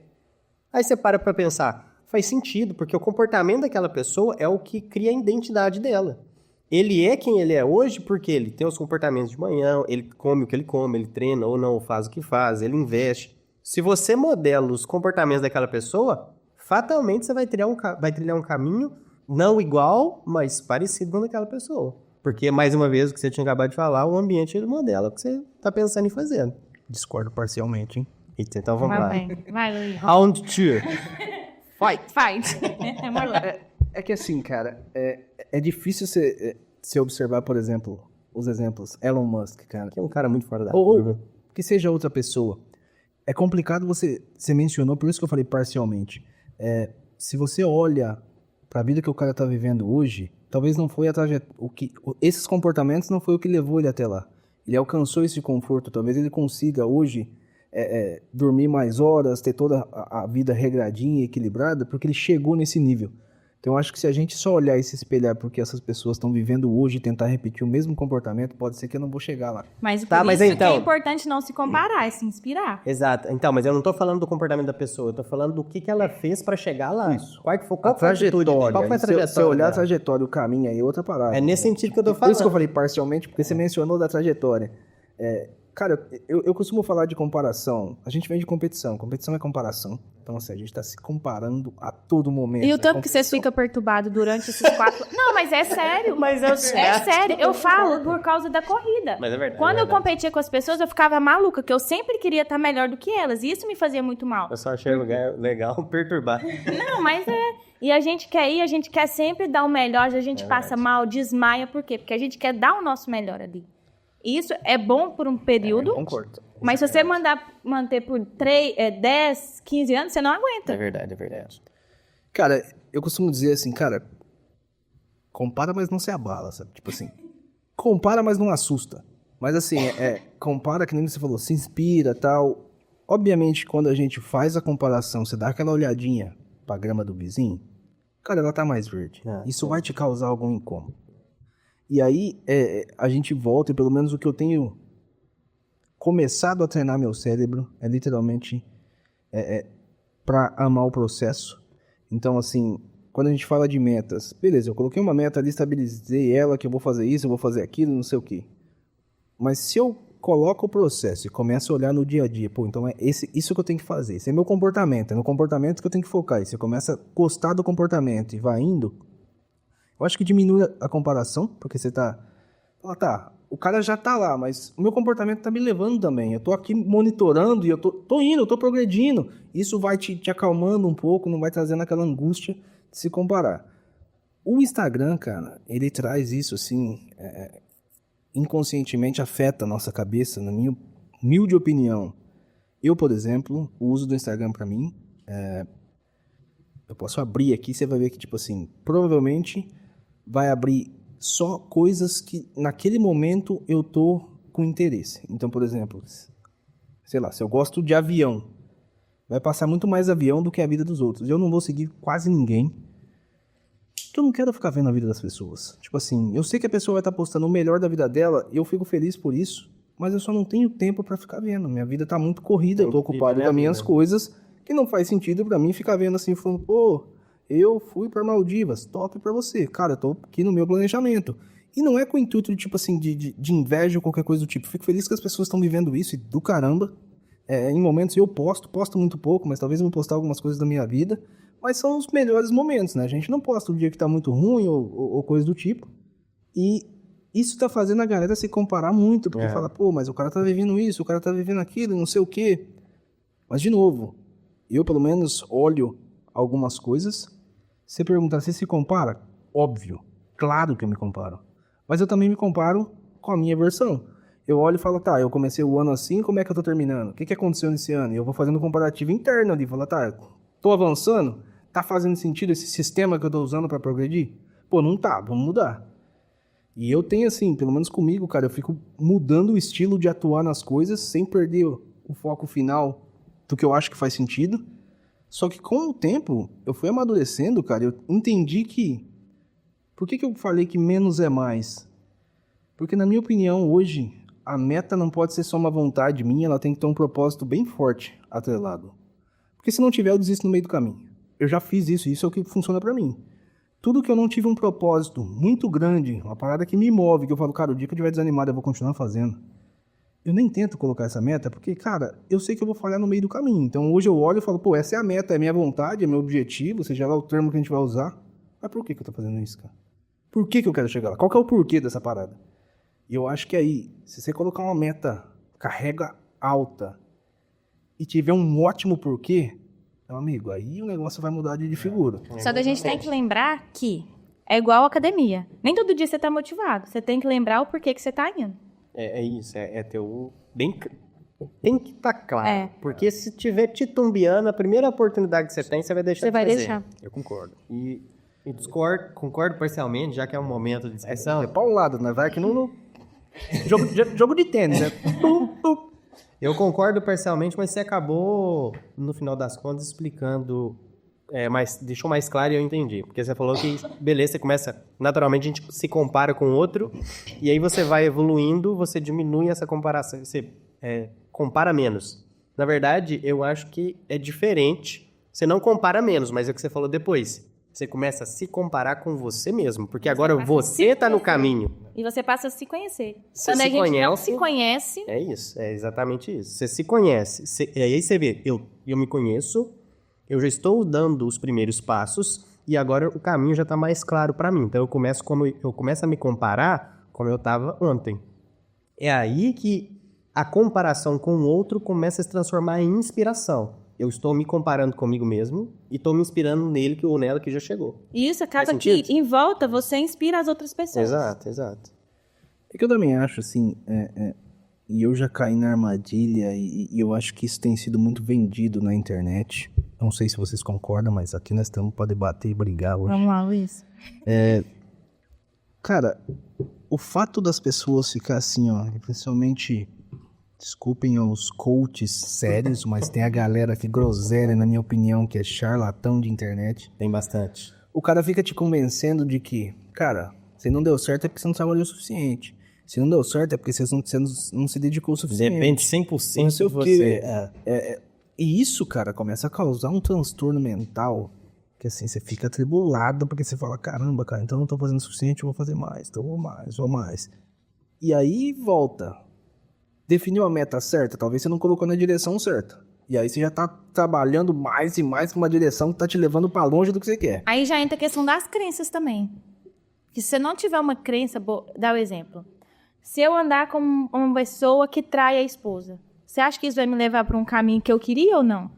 Aí você para pensar, faz sentido, porque o comportamento daquela pessoa é o que cria a identidade dela. Ele é quem ele é hoje porque ele tem os comportamentos de manhã, ele come o que ele come, ele treina ou não, faz o que faz, ele investe. Se você modela os comportamentos daquela pessoa, fatalmente você vai trilhar um caminho não igual, mas parecido com aquela pessoa. Porque, mais uma vez, o que você tinha acabado de falar, o ambiente ele modela o que você está pensando em fazer. Discordo parcialmente, hein? Então vamos lá. Vai, Luiz. Round 2. Fight. É que assim, cara, é difícil você observar, por exemplo, os exemplos. Elon Musk, cara. Que é um cara muito fora da curva. Ou que seja outra pessoa. É complicado você mencionou, por isso que eu falei parcialmente. Se você olha para a vida que o cara tá vivendo hoje, talvez não foi a trajetória. Esses comportamentos não foi o que levou ele até lá. Ele alcançou esse conforto. Talvez ele consiga hoje dormir mais horas, ter toda a vida regradinha e equilibrada, porque ele chegou nesse nível. Então, eu acho que se a gente só olhar e se espelhar porque essas pessoas estão vivendo hoje e tentar repetir o mesmo comportamento, pode ser que eu não vou chegar lá. Mas por isso que é importante não se comparar, é se inspirar. Exato. Então, mas eu não tô falando do comportamento da pessoa, eu tô falando do que ela fez para chegar lá. Isso. Qual foi a trajetória? Qual foi a trajetória? Se eu olhar a trajetória, o caminho aí é outra parada. É nesse sentido que eu tô falando. Por isso que eu falei parcialmente, porque você mencionou da trajetória. Cara, eu costumo falar de comparação. A gente vem de competição. Competição é comparação. Então, assim, a gente tá se comparando a todo momento. E o tanto que você fica perturbado durante esses 4... Não, mas é sério. Mas é sério. Eu falo por causa da corrida. Mas é verdade. Quando eu competia com as pessoas, eu ficava maluca, que eu sempre queria estar melhor do que elas. E isso me fazia muito mal. Eu só achei legal perturbar. Não, mas E a gente quer ir, a gente quer sempre dar o melhor. A gente passa mal, desmaia. Por quê? Porque a gente quer dar o nosso melhor ali. Isso é bom por um período, concordo. Mas se você manter por 10, 15 anos, você não aguenta. É verdade. Cara, eu costumo dizer assim, cara, compara, mas não se abala, sabe? Tipo assim, compara, mas não assusta. Mas assim, compara, que nem você falou, se inspira e tal. Obviamente, quando a gente faz a comparação, você dá aquela olhadinha pra grama do vizinho, cara, ela tá mais verde. Isso vai te causar algum incômodo. E aí, a gente volta, e pelo menos o que eu tenho começado a treinar meu cérebro é literalmente para amar o processo. Então, assim, quando a gente fala de metas, beleza, eu coloquei uma meta ali, estabilizei ela, que eu vou fazer isso, eu vou fazer aquilo, não sei o quê. Mas se eu coloco o processo e começo a olhar no dia a dia, pô, então isso que eu tenho que fazer, esse é meu comportamento, é no comportamento que eu tenho que focar. E você começa a gostar do comportamento e vai indo, eu acho que diminui a comparação, porque você o cara já tá lá, mas o meu comportamento tá me levando também. Eu tô aqui monitorando e eu tô indo, eu tô progredindo. Isso vai te acalmando um pouco, não vai trazendo aquela angústia de se comparar. O Instagram, cara, ele traz isso, assim, inconscientemente afeta a nossa cabeça, na minha humilde opinião. Eu, por exemplo, o uso do Instagram pra mim, eu posso abrir aqui, você vai ver que, tipo assim, provavelmente vai abrir só coisas que naquele momento eu tô com interesse. Então, por exemplo, sei lá, se eu gosto de avião, vai passar muito mais avião do que a vida dos outros. Eu não vou seguir quase ninguém, porque eu não quero ficar vendo a vida das pessoas. Tipo assim, eu sei que a pessoa vai estar postando o melhor da vida dela, e eu fico feliz por isso, mas eu só não tenho tempo pra ficar vendo. Minha vida tá muito corrida, eu tô ocupado com as minhas coisas, que não faz sentido pra mim ficar vendo assim, falando, pô, eu fui para Maldivas, top pra você. Cara, eu tô aqui no meu planejamento. E não é com o intuito de, tipo assim, de inveja ou qualquer coisa do tipo. Fico feliz que as pessoas estão vivendo isso e do caramba. Em momentos eu posto muito pouco, mas talvez eu vou postar algumas coisas da minha vida. Mas são os melhores momentos, né? A gente não posta o dia que tá muito ruim ou coisa do tipo. E isso tá fazendo a galera se comparar muito. Porque fala, pô, mas o cara tá vivendo isso, o cara tá vivendo aquilo, não sei o quê. Mas, de novo, eu pelo menos olho algumas coisas. Se perguntar se compara, óbvio, claro que eu me comparo. Mas eu também me comparo com a minha versão. eu olho e falo, tá, eu comecei o ano assim, como é que eu tô terminando? O que aconteceu nesse ano? E eu vou fazendo um comparativo interno ali, falo, tá, tô avançando? Tá fazendo sentido esse sistema que eu tô usando pra progredir? Pô, não tá, vamos mudar. E eu tenho assim, pelo menos comigo, cara, eu fico mudando o estilo de atuar nas coisas sem perder o foco final do que eu acho que faz sentido. Só que com o tempo, eu fui amadurecendo, cara, eu entendi que... Por que eu falei que menos é mais? Porque, na minha opinião, hoje, a meta não pode ser só uma vontade minha, ela tem que ter um propósito bem forte atrelado. Porque se não tiver, eu desisto no meio do caminho. Eu já fiz isso é o que funciona pra mim. Tudo que eu não tive um propósito muito grande, uma parada que me move, que eu falo, cara, o dia que eu estiver desanimado eu vou continuar fazendo. Eu nem tento colocar essa meta, porque, cara, eu sei que eu vou falhar no meio do caminho. Então hoje eu olho e falo, pô, essa é a meta, é minha vontade, é meu objetivo, seja lá o termo que a gente vai usar. Mas por que eu tô fazendo isso, cara? Por que eu quero chegar lá? Qual que é o porquê dessa parada? E eu acho que aí, se você colocar uma meta carrega alta e tiver um ótimo porquê, meu amigo, aí o negócio vai mudar de figura. Só que a gente tem que lembrar que é igual à academia. Nem todo dia você tá motivado. Você tem que lembrar o porquê que você tá indo. É isso, é ter o... Tem que estar claro. É. Porque se tiver titubeando, a primeira oportunidade que você tem, você vai deixar Você de vai fazer. deixar. Eu concordo. E concordo parcialmente, já que é um momento de discussão. É paulado, né? Vai aqui no jogo de tênis, né? Eu concordo parcialmente, mas você acabou, no final das contas, explicando, deixou mais claro e eu entendi. Porque você falou que, beleza, você começa, naturalmente a gente se compara com o outro, e aí você vai evoluindo, você diminui essa comparação, você compara menos. Na verdade, eu acho que é diferente, você não compara menos, mas é o que você falou depois. Você começa a se comparar com você mesmo, porque agora você está no caminho. E você passa a se conhecer. Você Quando a se gente não conhece. se conhece... É isso, é exatamente isso. Você se conhece, e aí você vê, eu me conheço, eu já estou dando os primeiros passos, e agora o caminho já está mais claro para mim. Então eu começo a me comparar como eu estava ontem. É aí que a comparação com o outro começa a se transformar em inspiração. Eu estou me comparando comigo mesmo e estou me inspirando nele ou nela que já chegou. E isso acaba Faz que, sentido? em volta, você inspira as outras pessoas. Exato. É que eu também acho, assim, e eu já caí na armadilha e eu acho que isso tem sido muito vendido na internet. Não sei se vocês concordam, mas aqui nós estamos para debater e brigar hoje. Vamos lá, Luiz. Cara, o fato das pessoas ficar assim, ó, principalmente, desculpem os coaches sérios, mas tem a galera aqui groselha, na minha opinião, que é charlatão de internet. Tem bastante. O cara fica te convencendo de que, cara, se não deu certo é porque você não trabalhou o suficiente. Se não deu certo é porque você não se dedicou o suficiente. Depende 100% Não sei de o quê. você. E isso, cara, começa a causar um transtorno mental que, assim, você fica atribulado porque você fala, caramba, cara, então eu não tô fazendo o suficiente, eu vou fazer mais, então eu vou mais. E aí volta. Definiu a meta certa, talvez você não colocou na direção certa. E aí você já tá trabalhando mais e mais com uma direção que tá te levando pra longe do que você quer. Aí já entra a questão das crenças também. Que se você não tiver uma crença, dá o exemplo. Se eu andar com uma pessoa que trai a esposa, você acha que isso vai me levar para um caminho que eu queria ou não?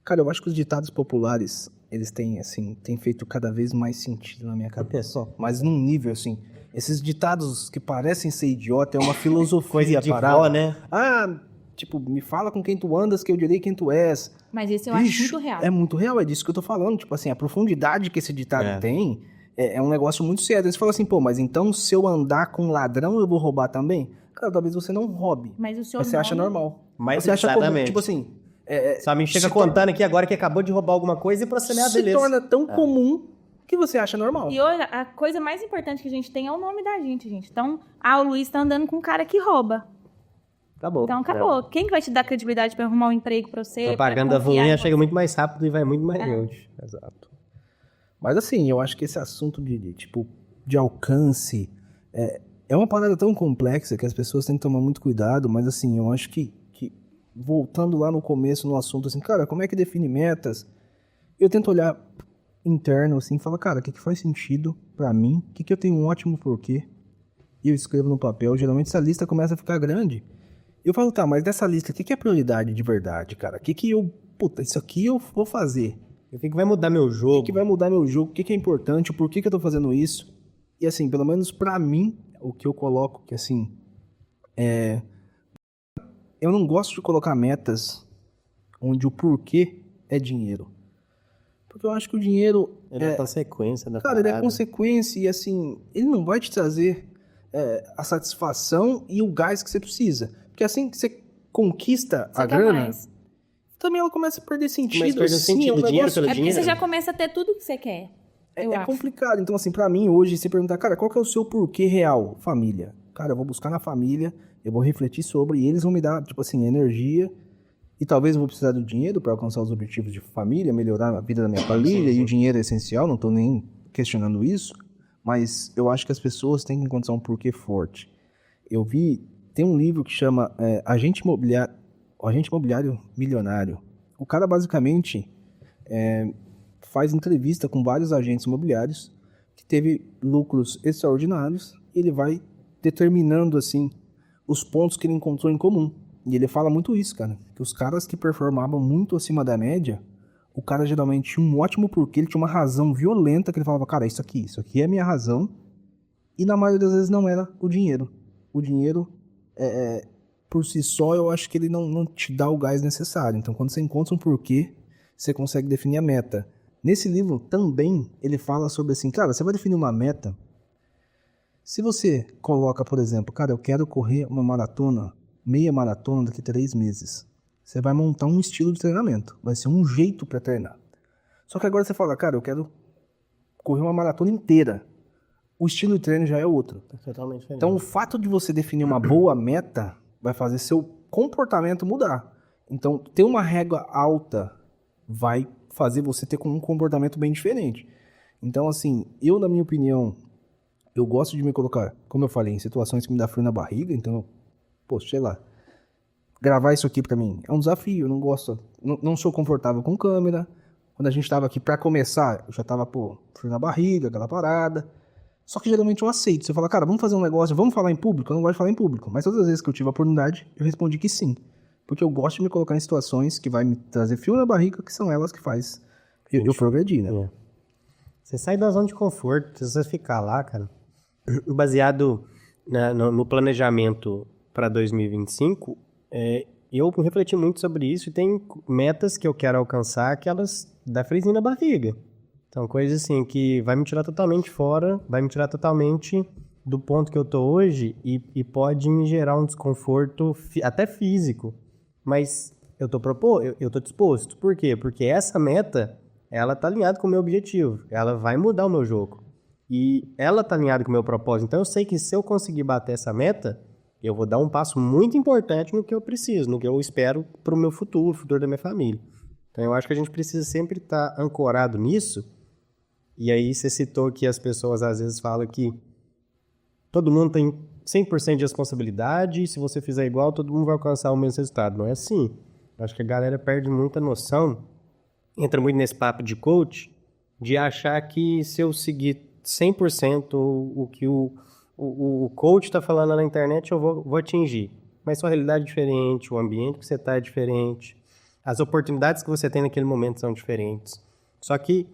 Cara, eu acho que os ditados populares, eles têm, assim, têm feito cada vez mais sentido na minha cabeça. Mas num nível, assim, esses ditados que parecem ser idiota, é uma filosofia. Coisa de parada. vó, né? Ah, tipo, me fala com quem tu andas que eu direi quem tu és. Mas isso eu Bicho, acho muito real. É muito real, é disso que eu tô falando. Tipo assim, a profundidade que esse ditado tem é um negócio muito sério. Você fala assim, pô, mas então se eu andar com um ladrão, eu vou roubar também? Cara, talvez você não roube. Mas o seu Você acha normal. Mas você acha comum. exatamente. Tipo assim... Só me chega contando aqui agora que acabou de roubar alguma coisa e pra você, se beleza. torna tão comum que você acha normal. E hoje, a coisa mais importante que a gente tem é o nome da gente, gente. Então, o Luiz tá andando com um cara que rouba. Acabou. Então, acabou. Quem que vai te dar credibilidade pra arrumar um emprego pra você? Propaganda pra confiar ruim em chega você? muito mais rápido e vai muito mais longe. Exato. Mas assim, eu acho que esse assunto de alcance é uma parada tão complexa que as pessoas têm que tomar muito cuidado, mas assim, eu acho que voltando lá no começo no assunto, assim, cara, como é que define metas? Eu tento olhar interno, assim, e falar, cara, o que faz sentido pra mim? O que eu tenho um ótimo porquê? E eu escrevo no papel, geralmente essa lista começa a ficar grande. Eu falo, tá, mas dessa lista, o que é prioridade de verdade, cara? Isso aqui eu vou fazer. O que vai mudar meu jogo? O que vai mudar meu jogo? O que é importante? Por que eu tô fazendo isso? E assim, pelo menos pra mim, o que eu coloco, que assim, Eu não gosto de colocar metas onde o porquê é dinheiro. Porque eu acho que o dinheiro Ele é consequência da Cara, ele é parada. consequência e assim, ele não vai te trazer a satisfação e o gás que você precisa. Porque assim que você conquista Você a quer grana, mais. também ela começa a perder sentido. Começa a perder assim, sentido, é um dinheiro negócio pelo É porque você dinheiro. já começa a ter tudo que você quer. Eu é acho. complicado. Então, assim, pra mim hoje, se perguntar, cara, qual que é o seu porquê real? Família. Cara, eu vou buscar na família, eu vou refletir sobre, e eles vão me dar, tipo assim, energia. E talvez eu vou precisar do dinheiro para alcançar os objetivos de família, melhorar a vida da minha família, e o dinheiro é essencial, não tô nem questionando isso. Mas eu acho que as pessoas têm que encontrar um porquê forte. Tem um livro que chama Agente Imobiliário Milionário. O cara basicamente faz entrevista com vários agentes imobiliários que teve lucros extraordinários e ele vai determinando assim os pontos que ele encontrou em comum. E ele fala muito isso, cara, que os caras que performavam muito acima da média, o cara geralmente tinha um ótimo porquê, ele tinha uma razão violenta que ele falava, cara, isso aqui é a minha razão. E na maioria das vezes não era o dinheiro. O dinheiro, por si só, eu acho que ele não te dá o gás necessário. Então, quando você encontra um porquê, você consegue definir a meta. Nesse livro também, ele fala sobre assim, cara, você vai definir uma meta. Se você coloca, por exemplo, cara, eu quero correr uma maratona, meia maratona daqui a 3 meses. Você vai montar um estilo de treinamento. Vai ser um jeito para treinar. Só que agora você fala, cara, eu quero correr uma maratona inteira. O estilo de treino já é outro. Totalmente diferente. Então, o fato de você definir uma boa meta vai fazer seu comportamento mudar. Então, ter uma régua alta vai fazer você ter um comportamento bem diferente. Então, assim, eu, na minha opinião, eu gosto de me colocar, como eu falei, em situações que me dá frio na barriga. Então, sei lá, gravar isso aqui pra mim é um desafio. Eu não gosto, não sou confortável com câmera. Quando a gente tava aqui pra começar, eu já tava, frio na barriga, aquela parada. Só que geralmente eu aceito. Você fala, cara, vamos fazer um negócio, vamos falar em público? Eu não gosto de falar em público. Mas todas as vezes que eu tive a oportunidade, eu respondi que sim. Porque eu gosto de me colocar em situações que vai me trazer frio na barriga, que são elas que faz eu progredir, né? Você sai da zona de conforto, se você ficar lá, cara, baseado no planejamento para 2025, eu refleti muito sobre isso e tem metas que eu quero alcançar que elas dá friozinho na barriga. Então, coisa assim que vai me tirar totalmente fora, vai me tirar totalmente do ponto que eu tô hoje e pode me gerar um desconforto até físico. Mas eu tô disposto. Por quê? Porque essa meta, ela tá alinhada com o meu objetivo. Ela vai mudar o meu jogo. E ela tá alinhada com o meu propósito. Então, eu sei que se eu conseguir bater essa meta, eu vou dar um passo muito importante no que eu preciso, no que eu espero pro meu futuro da minha família. Então, eu acho que a gente precisa sempre estar ancorado nisso. E aí você citou que as pessoas às vezes falam que todo mundo tem 100% de responsabilidade e se você fizer igual, todo mundo vai alcançar o mesmo resultado. Não é assim. Eu acho que a galera perde muita noção, entra muito nesse papo de coach, de achar que se eu seguir 100% o que o coach está falando na internet, eu vou atingir. Mas sua realidade é diferente, o ambiente que você está é diferente, as oportunidades que você tem naquele momento são diferentes. Só que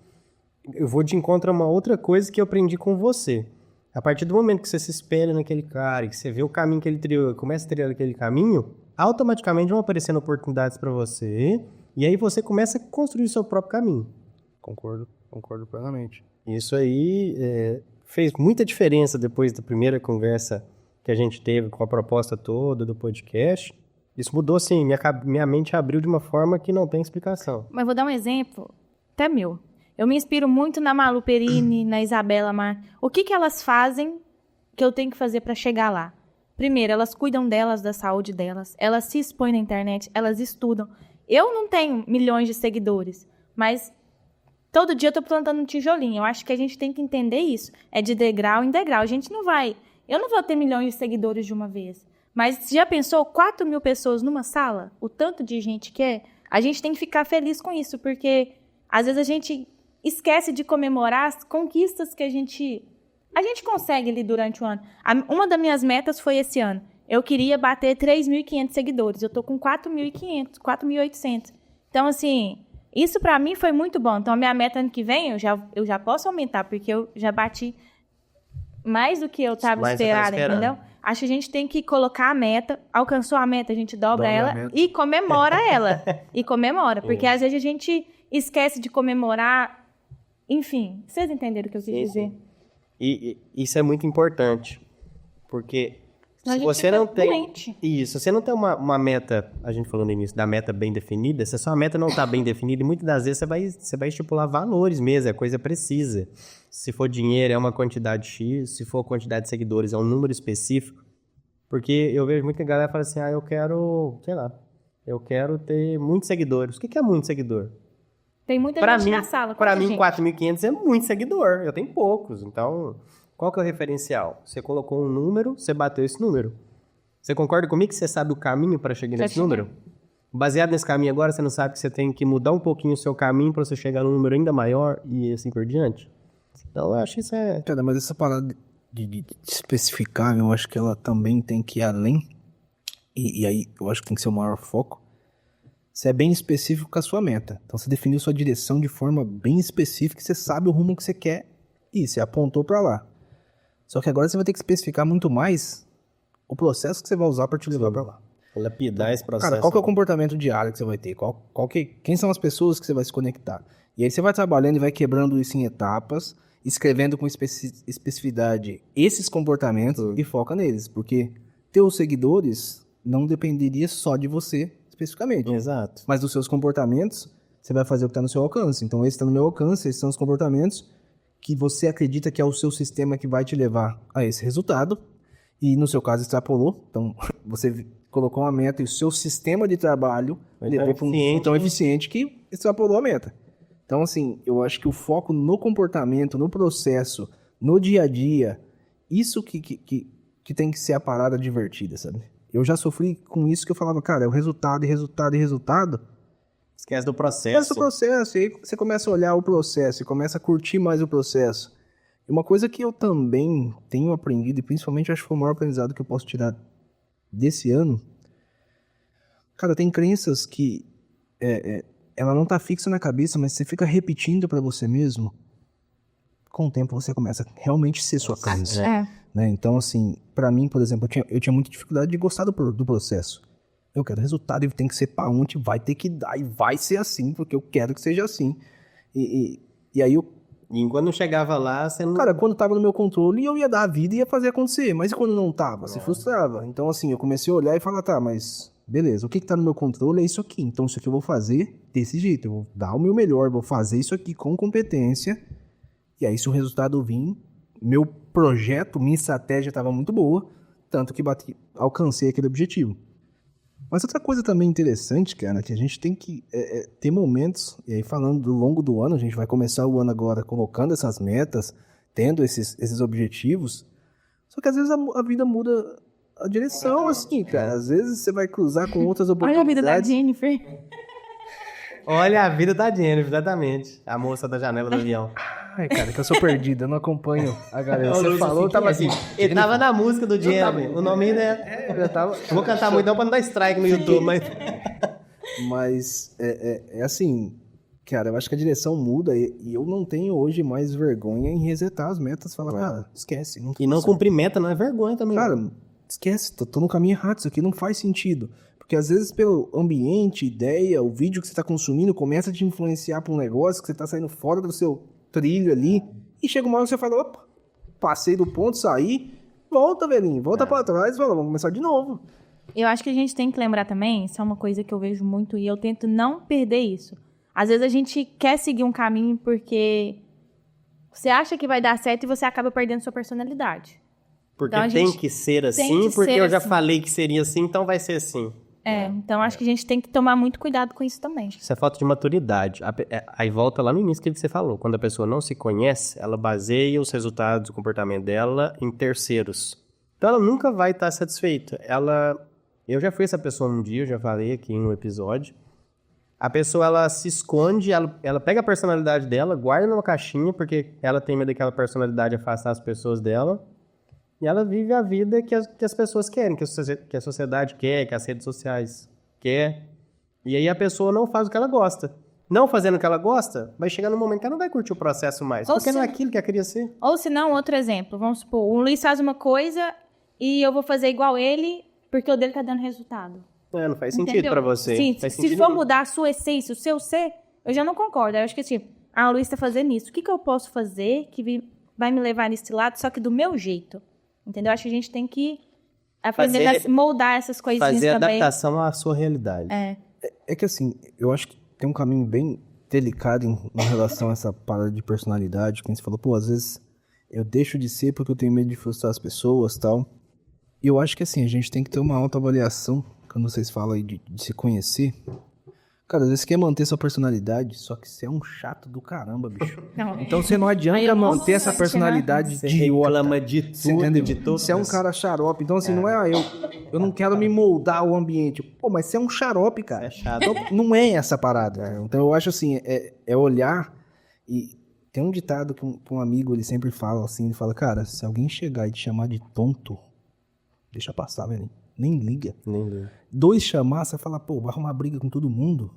eu vou de encontro a uma outra coisa que eu aprendi com você. A partir do momento que você se espelha naquele cara, que você vê o caminho que ele trilhou, começa a trilhar aquele caminho, automaticamente vão aparecendo oportunidades para você, e aí você começa a construir o seu próprio caminho. Concordo plenamente. Isso aí fez muita diferença depois da primeira conversa que a gente teve com a proposta toda do podcast. Isso mudou, assim, minha mente abriu de uma forma que não tem explicação. Mas vou dar um exemplo, até meu. Eu me inspiro muito na Malu Perini, na Isabela Mar. O que elas fazem que eu tenho que fazer para chegar lá? Primeiro, elas cuidam delas, da saúde delas. Elas se expõem na internet, elas estudam. Eu não tenho milhões de seguidores, mas todo dia eu tô plantando um tijolinho. Eu acho que a gente tem que entender isso. É de degrau em degrau. Eu não vou ter milhões de seguidores de uma vez. Mas já pensou 4 mil pessoas numa sala? O tanto de gente que é? A gente tem que ficar feliz com isso, porque às vezes a gente esquece de comemorar as conquistas que a gente consegue ali durante o ano. Uma das minhas metas foi esse ano. Eu queria bater 3.500 seguidores. Eu tô com 4.500, 4.800. Então, assim, isso pra mim foi muito bom. Então, a minha meta ano que vem, eu já posso aumentar, porque eu já bati mais do que eu estava esperando, entendeu? Acho que a gente tem que colocar a meta, alcançou a meta, a gente dobra Dobra a ela meta. e comemora ela. E comemora, porque às vezes a gente esquece de comemorar. Enfim, vocês entenderam o que eu quis dizer? E isso é muito importante, porque Senão a se gente você fica não tem... doente. Isso, se você não tem uma meta, a gente falou no início, da meta bem definida, se a sua meta não está bem definida, e muitas das vezes você vai estipular valores mesmo, é coisa precisa. Se for dinheiro, é uma quantidade X, se for quantidade de seguidores, é um número específico. Porque eu vejo muita galera fala assim, eu quero, sei lá, eu quero ter muitos seguidores. O que é muito seguidor? Tem muita Pra gente mim, na sala. Pra quanta mim, gente? 4.500 é muito seguidor. Eu tenho poucos. Então, qual que é o referencial? Você colocou um número, você bateu esse número. Você concorda comigo que você sabe o caminho para chegar nesse número? Baseado nesse caminho agora, você não sabe que você tem que mudar um pouquinho o seu caminho para você chegar num número ainda maior e assim por diante? Então, eu acho que isso é... Cara, mas essa parada de especificar, eu acho que ela também tem que ir além. E aí, eu acho que tem que ser o maior foco. Você é bem específico com a sua meta. Então, você definiu sua direção de forma bem específica e você sabe o rumo que você quer ir. Você apontou pra lá. Só que agora você vai ter que especificar muito mais o processo que você vai usar pra te levar pra lá. lapidar esse processo. Cara, qual que é o comportamento diário que você vai ter? Quem são as pessoas que você vai se conectar? E aí você vai trabalhando e vai quebrando isso em etapas, escrevendo com especificidade esses comportamentos e foca neles. Porque teus seguidores não dependeria só de você especificamente. Exato. Mas dos seus comportamentos, você vai fazer o que está no seu alcance. Então, esse está no meu alcance, esses são os comportamentos que você acredita que é o seu sistema que vai te levar a esse resultado. E no seu caso, extrapolou. Então, você colocou uma meta e o seu sistema de trabalho levou para tão eficiente que extrapolou a meta. Então, assim, eu acho que o foco no comportamento, no processo, no dia a dia, isso que tem que ser a parada divertida, sabe? Eu já sofri com isso que eu falava, cara, é o resultado, e resultado, e resultado. Esquece do processo. Esquece do processo, e aí você começa a olhar o processo, e começa a curtir mais o processo. E uma coisa que eu também tenho aprendido, e principalmente acho que foi o maior aprendizado que eu posso tirar desse ano, cara, tem crenças que ela não tá fixa na cabeça, mas você fica repetindo pra você mesmo, com o tempo você começa a realmente ser sua crença. Né? Então, assim, pra mim, por exemplo, eu tinha muita dificuldade de gostar do processo. Eu quero resultado e tem que ser pra onde vai ter que dar e vai ser assim, porque eu quero que seja assim. E aí eu... E quando não chegava lá, você não... Cara, quando tava no meu controle, eu ia dar a vida e ia fazer acontecer. Mas e quando não tava? Se frustrava. Então, assim, eu comecei a olhar e falar, tá, mas beleza, o que tá no meu controle é isso aqui. Então, isso aqui eu vou fazer desse jeito. Eu vou dar o meu melhor, vou fazer isso aqui com competência. E aí, se o resultado vir, meu projeto, minha estratégia estava muito boa, tanto que alcancei aquele objetivo. Mas outra coisa também interessante, cara, que a gente tem que ter momentos, e aí falando do longo do ano, a gente vai começar o ano agora colocando essas metas, tendo esses objetivos, só que às vezes a vida muda a direção, assim, cara. Às vezes você vai cruzar com outras oportunidades. Olha a vida da Jennifer. Olha a vida da Jennifer, exatamente. A moça da janela do avião. Ai, cara, que eu sou perdido, eu não acompanho a galera. Você Lúcio, falou, eu tava assim. Ele tava na música do Jennifer. O nome é... Eu tava... Vou cantar muito não pra não dar strike no YouTube, mas... Mas é assim, cara, eu acho que a direção muda e eu não tenho hoje mais vergonha em resetar as metas. Falar, esquece. E não cumprir meta não é vergonha também. Cara, esquece, tô no caminho errado, isso aqui não faz sentido. Porque às vezes pelo ambiente, ideia, o vídeo que você tá consumindo começa a te influenciar pra um negócio que você tá saindo fora do seu trilho ali. E chega uma hora que você fala, opa, passei do ponto, saí, volta, velhinho, volta pra trás e fala, vamos começar de novo. Eu acho que a gente tem que lembrar também, isso é uma coisa que eu vejo muito e eu tento não perder isso. Às vezes a gente quer seguir um caminho porque você acha que vai dar certo e você acaba perdendo sua personalidade. Porque então, tem que ser assim, porque eu já falei que seria assim, então vai ser assim. Então acho que a gente tem que tomar muito cuidado com isso também. Isso é falta de maturidade. Aí volta lá no início que você falou. Quando a pessoa não se conhece, ela baseia os resultados do comportamento dela em terceiros. Então ela nunca vai estar satisfeita. Eu já fui essa pessoa um dia, eu já falei aqui em um episódio. A pessoa, ela se esconde, ela pega a personalidade dela, guarda numa caixinha, porque ela tem medo daquela personalidade afastar as pessoas dela. E ela vive a vida que as pessoas querem, que a sociedade quer, que as redes sociais quer. E aí a pessoa não faz o que ela gosta. Não fazendo o que ela gosta, vai chegar num momento que ela não vai curtir o processo mais. Porque não é aquilo que ela queria ser. Ou se não, outro exemplo. Vamos supor, o Luiz faz uma coisa e eu vou fazer igual ele porque o dele tá dando resultado. Não faz sentido Entendeu? pra você. Sim, faz se sentido for nenhum. mudar a sua essência, o seu ser, eu já não concordo. Eu acho que assim, o Luiz tá fazendo isso. O que eu posso fazer que vai me levar nesse lado, só que do meu jeito? Entendeu? Acho que a gente tem que aprender a moldar essas coisinhas Fazer também. adaptação à sua realidade. É que assim, eu acho que tem um caminho bem delicado em relação a essa parada de personalidade, que você falou, pô, às vezes eu deixo de ser porque eu tenho medo de frustrar as pessoas e tal. E eu acho que assim, a gente tem que ter uma autoavaliação, quando vocês falam aí de se conhecer. Cara, às vezes você quer manter sua personalidade, só que você é um chato do caramba, bicho. Não. Então você não adianta manter essa personalidade Você de reclama de Você tudo, entendeu? de tudo. Você é um cara xarope. Então, assim, não é eu não quero me moldar o ambiente. Pô, mas você é um xarope, cara. É chato. Então, não é essa parada. Então, eu acho assim, é olhar e... Tem um ditado que um amigo, ele sempre fala assim, ele fala, cara, se alguém chegar e te chamar de tonto, deixa passar, velho. Nem liga. Nem ligo. 2 chamar, você fala, pô, vai arrumar briga com todo mundo.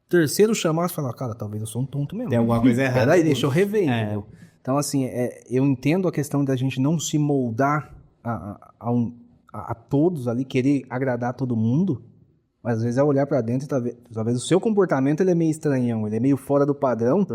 3º chamar, você fala, cara, talvez eu sou um tonto mesmo. Tem alguma coisa errada. Peraí, deixa eu rever. Entendeu? Então, assim, eu entendo a questão da gente não se moldar a todos ali, querer agradar todo mundo, mas às vezes é olhar pra dentro e talvez o seu comportamento ele é meio estranhão, ele é meio fora do padrão,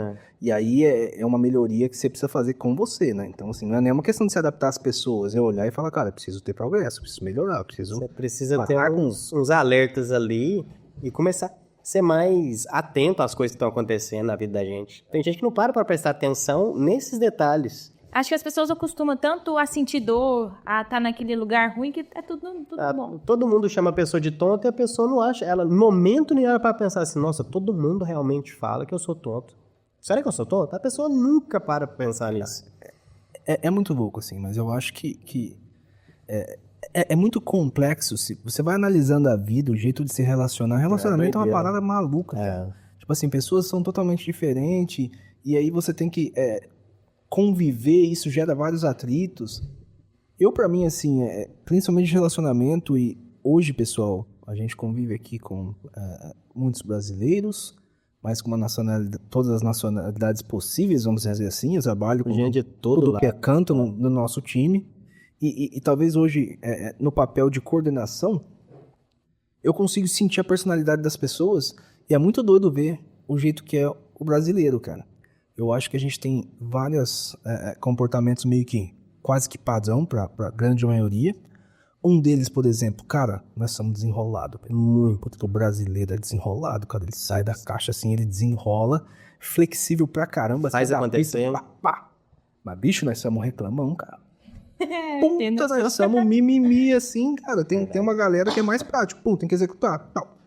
e aí é uma melhoria que você precisa fazer com você, né? Então, assim, não é nenhuma questão de se adaptar às pessoas, é olhar e falar, cara, preciso ter progresso, preciso melhorar, preciso... Você precisa ter uns alertas ali e começar a ser mais atento às coisas que estão acontecendo na vida da gente. Tem gente que não para pra prestar atenção nesses detalhes. Acho que as pessoas acostumam tanto a sentir dor, a estar naquele lugar ruim, que é tudo bom. Todo mundo chama a pessoa de tonta e a pessoa não acha. Ela, no momento nenhum, era pra pensar assim, nossa, todo mundo realmente fala que eu sou tonto. Será que eu sou tonto? A pessoa nunca para pra pensar nisso. É muito louco, assim, mas eu acho que é muito complexo. Se você vai analisando a vida, o jeito de se relacionar, relacionamento é uma parada maluca. Tipo assim, pessoas são totalmente diferentes, e aí você tem que conviver, isso gera vários atritos. Pra mim, assim, principalmente relacionamento, e hoje, pessoal, a gente convive aqui com muitos brasileiros, mas com uma nacionalidade, todas as nacionalidades possíveis, vamos dizer assim. Eu trabalho com gente de todo que é canto no nosso time. E talvez hoje, no papel de coordenação, eu consigo sentir a personalidade das pessoas, e é muito doido ver o jeito que é o brasileiro, cara. Eu acho que a gente tem vários comportamentos meio que quase que padrão para a grande maioria. Um deles, por exemplo, cara, nós somos desenrolados. Muito. O brasileiro é desenrolado, cara. Ele sai da caixa assim, ele desenrola, flexível pra caramba. Faz acontecer. Mas, bicho, nós somos reclamão, cara. Puta, nós somos mimimi, assim, cara. Tem uma galera que é mais prático. Pô, tem que executar, tal.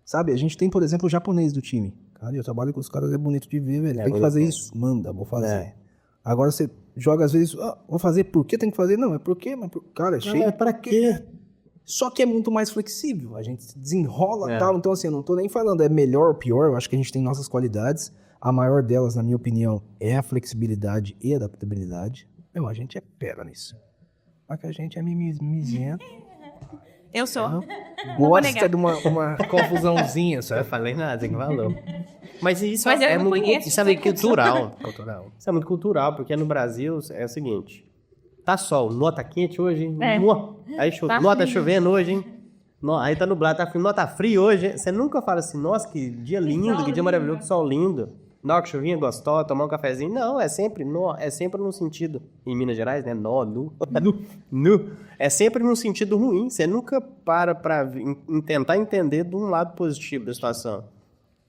Sabe, a gente tem, por exemplo, o japonês do time. Cara, eu trabalho com os caras, é bonito de ver, velho. Tem que fazer isso? Manda, vou fazer. Agora você joga às vezes, vou fazer por que tem que fazer? Não, é por quê? Mas, cara, é cheio. É pra quê? Só que é muito mais flexível. A gente se desenrola e tal. Então, assim, eu não tô nem falando é melhor ou pior. Eu acho que a gente tem nossas qualidades. A maior delas, na minha opinião, é a flexibilidade e a adaptabilidade. A gente é pera nisso. Mas que a gente é mimizento. Eu sou. Gosta de uma confusãozinha, só. Eu falei nada, você que falou. Mas isso Mas eu é não muito, conheço, isso é muito cultural. Isso é muito cultural, porque no Brasil é o seguinte. Tá sol, nota quente hoje, hein? Aí Tá nota frio. chovendo hoje, hein? Aí tá nublado, tá frio, nota frio hoje. Hein? Você nunca fala assim, nossa, que dia lindo, que dia maravilhoso, que sol lindo. Não, que chuvinha gostosa, tomar um cafezinho. Não, é sempre num sentido. Em Minas Gerais, né? Nu. É sempre num sentido ruim. Você nunca para pra tentar entender de um lado positivo da situação.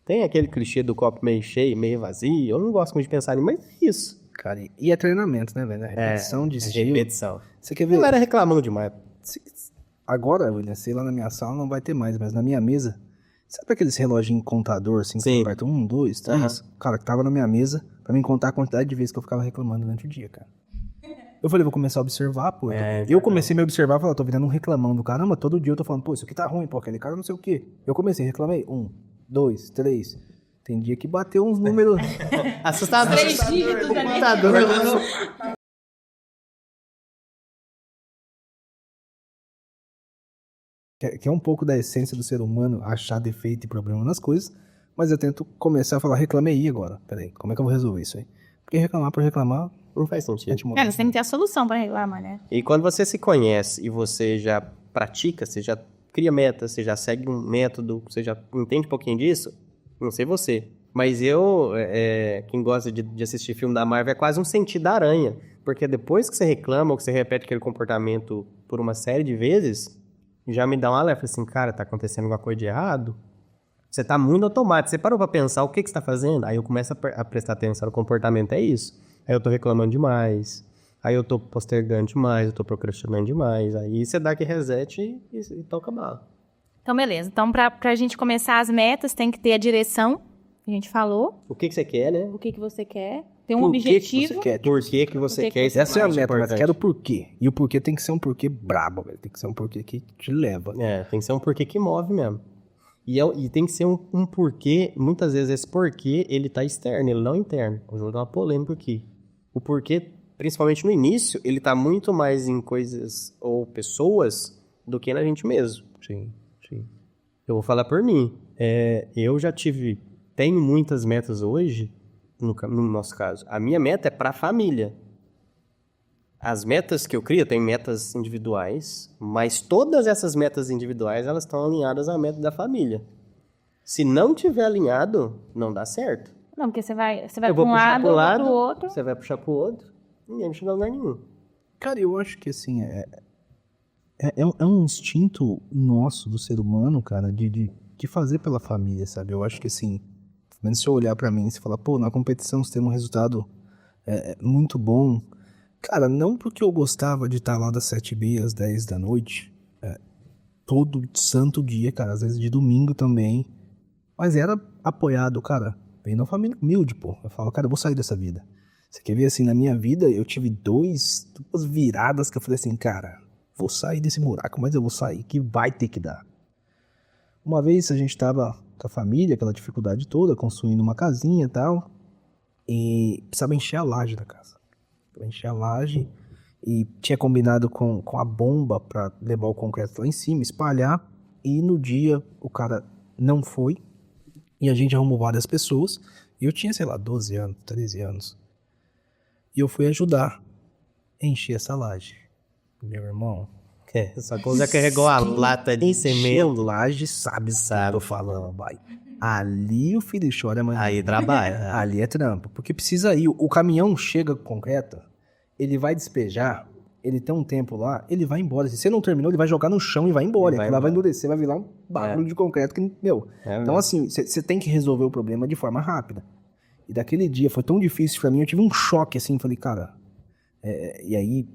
Tem aquele clichê do copo meio cheio, meio vazio. Eu não gosto muito de pensar nisso, mas é isso. Cara, e é treinamento, né, velho? A repetição de estilo. Repetição. Você quer ver? Eu era reclamando demais. Agora, William, sei lá na minha sala não vai ter mais, mas na minha mesa, sabe aqueles reloginhos contador, assim, que Sim. você aperta 1, 2, 3? Cara, que tava na minha mesa pra me contar a quantidade de vezes que eu ficava reclamando durante o dia, cara. Eu falei, vou começar a observar, pô. Eu comecei a me observar e falei, tô virando um reclamão do caramba, todo dia eu tô falando, pô, isso aqui tá ruim, pô, aquele cara não sei o quê. Eu comecei, reclamei, 1, 2, 3. Tem dia que bateu uns números. Assustador. 3 dígitos ali. Assustador. Que é um pouco da essência do ser humano, achar defeito e problema nas coisas, mas eu tento começar a falar, reclamei agora. Peraí, como é que eu vou resolver isso aí? Porque reclamar por reclamar, Não faz sentido. Você tem que ter a solução pra reclamar, né? E quando você se conhece e você já pratica, você já cria metas, você já segue um método, você já entende um pouquinho disso, não sei você, mas eu, quem gosta de assistir filme da Marvel, é quase um sentir da aranha, porque depois que você reclama ou que você repete aquele comportamento por uma série de vezes, já me dá um alerta, assim, cara, tá acontecendo alguma coisa de errado? Você tá muito automático, você parou pra pensar o que você tá fazendo? Aí eu começo a prestar atenção no comportamento, é isso. Aí eu tô reclamando demais, aí eu tô postergando demais, eu tô procrastinando demais, aí você dá aquele reset e toca bala. Então, beleza. Então, pra gente começar as metas, tem que ter a direção, que a gente falou. O que você quer, né? O que você quer. Tem um Por que objetivo. que você quer? Por que você Por que quer isso? Essa é a mais meta, mas importante. quero o porquê. E o porquê tem que ser um porquê brabo, velho. Tem que ser um porquê que te leva. Tem que ser um porquê que move mesmo. E tem que ser um porquê, muitas vezes esse porquê, ele tá externo, ele não interno. Eu vou dar uma polêmica aqui. O porquê, principalmente no início, ele tá muito mais em coisas ou pessoas do que na gente mesmo. Sim. Eu vou falar por mim. Eu já tenho muitas metas hoje, no nosso caso. A minha meta é pra família. As metas que eu crio, eu tenho metas individuais, mas todas essas metas individuais, elas estão alinhadas à meta da família. Se não tiver alinhado, não dá certo. Não, porque você vai Eu pra vou um puxar lado, pro eu vou lado, pro outro. você vai puxar pro outro, e a gente não dá lugar nenhum. Cara, eu acho que assim, é um instinto nosso do ser humano, cara, de fazer pela família, sabe? Eu acho que assim, pelo menos se eu olhar pra mim e falar, pô, na competição você tem um resultado muito bom. Cara, não porque eu gostava de estar lá das 7h30 às 10 da noite, todo santo dia, cara, às vezes de domingo também, mas era apoiado, cara, bem na família humilde, pô. Eu falo, cara, eu vou sair dessa vida. Você quer ver, assim, na minha vida, eu tive duas viradas que eu falei assim, cara, vou sair desse buraco, mas eu vou sair, que vai ter que dar. Uma vez a gente tava com a família, aquela dificuldade toda, construindo uma casinha e tal, e precisava encher a laje da casa. Encher a laje e tinha combinado com a bomba pra levar o concreto lá em cima, espalhar, e no dia o cara não foi e a gente arrumou várias pessoas e eu tinha, sei lá, 12 anos, 13 anos e eu fui ajudar a encher essa laje. Meu irmão, Só que você já carregou a lata de cimento. laje sabe o que eu tô falando, vai. Ali o filho chora, mas Aí trabalha. ali é trampo, porque precisa ir, o caminhão chega com concreto, ele vai despejar, ele tem um tempo lá, ele vai embora. Se você não terminou, ele vai jogar no chão e vai embora. Lá vai endurecer, vai virar um bagulho de concreto que, então assim, você tem que resolver o problema de forma rápida. E daquele dia foi tão difícil pra mim, eu tive um choque assim, falei, cara, e aí,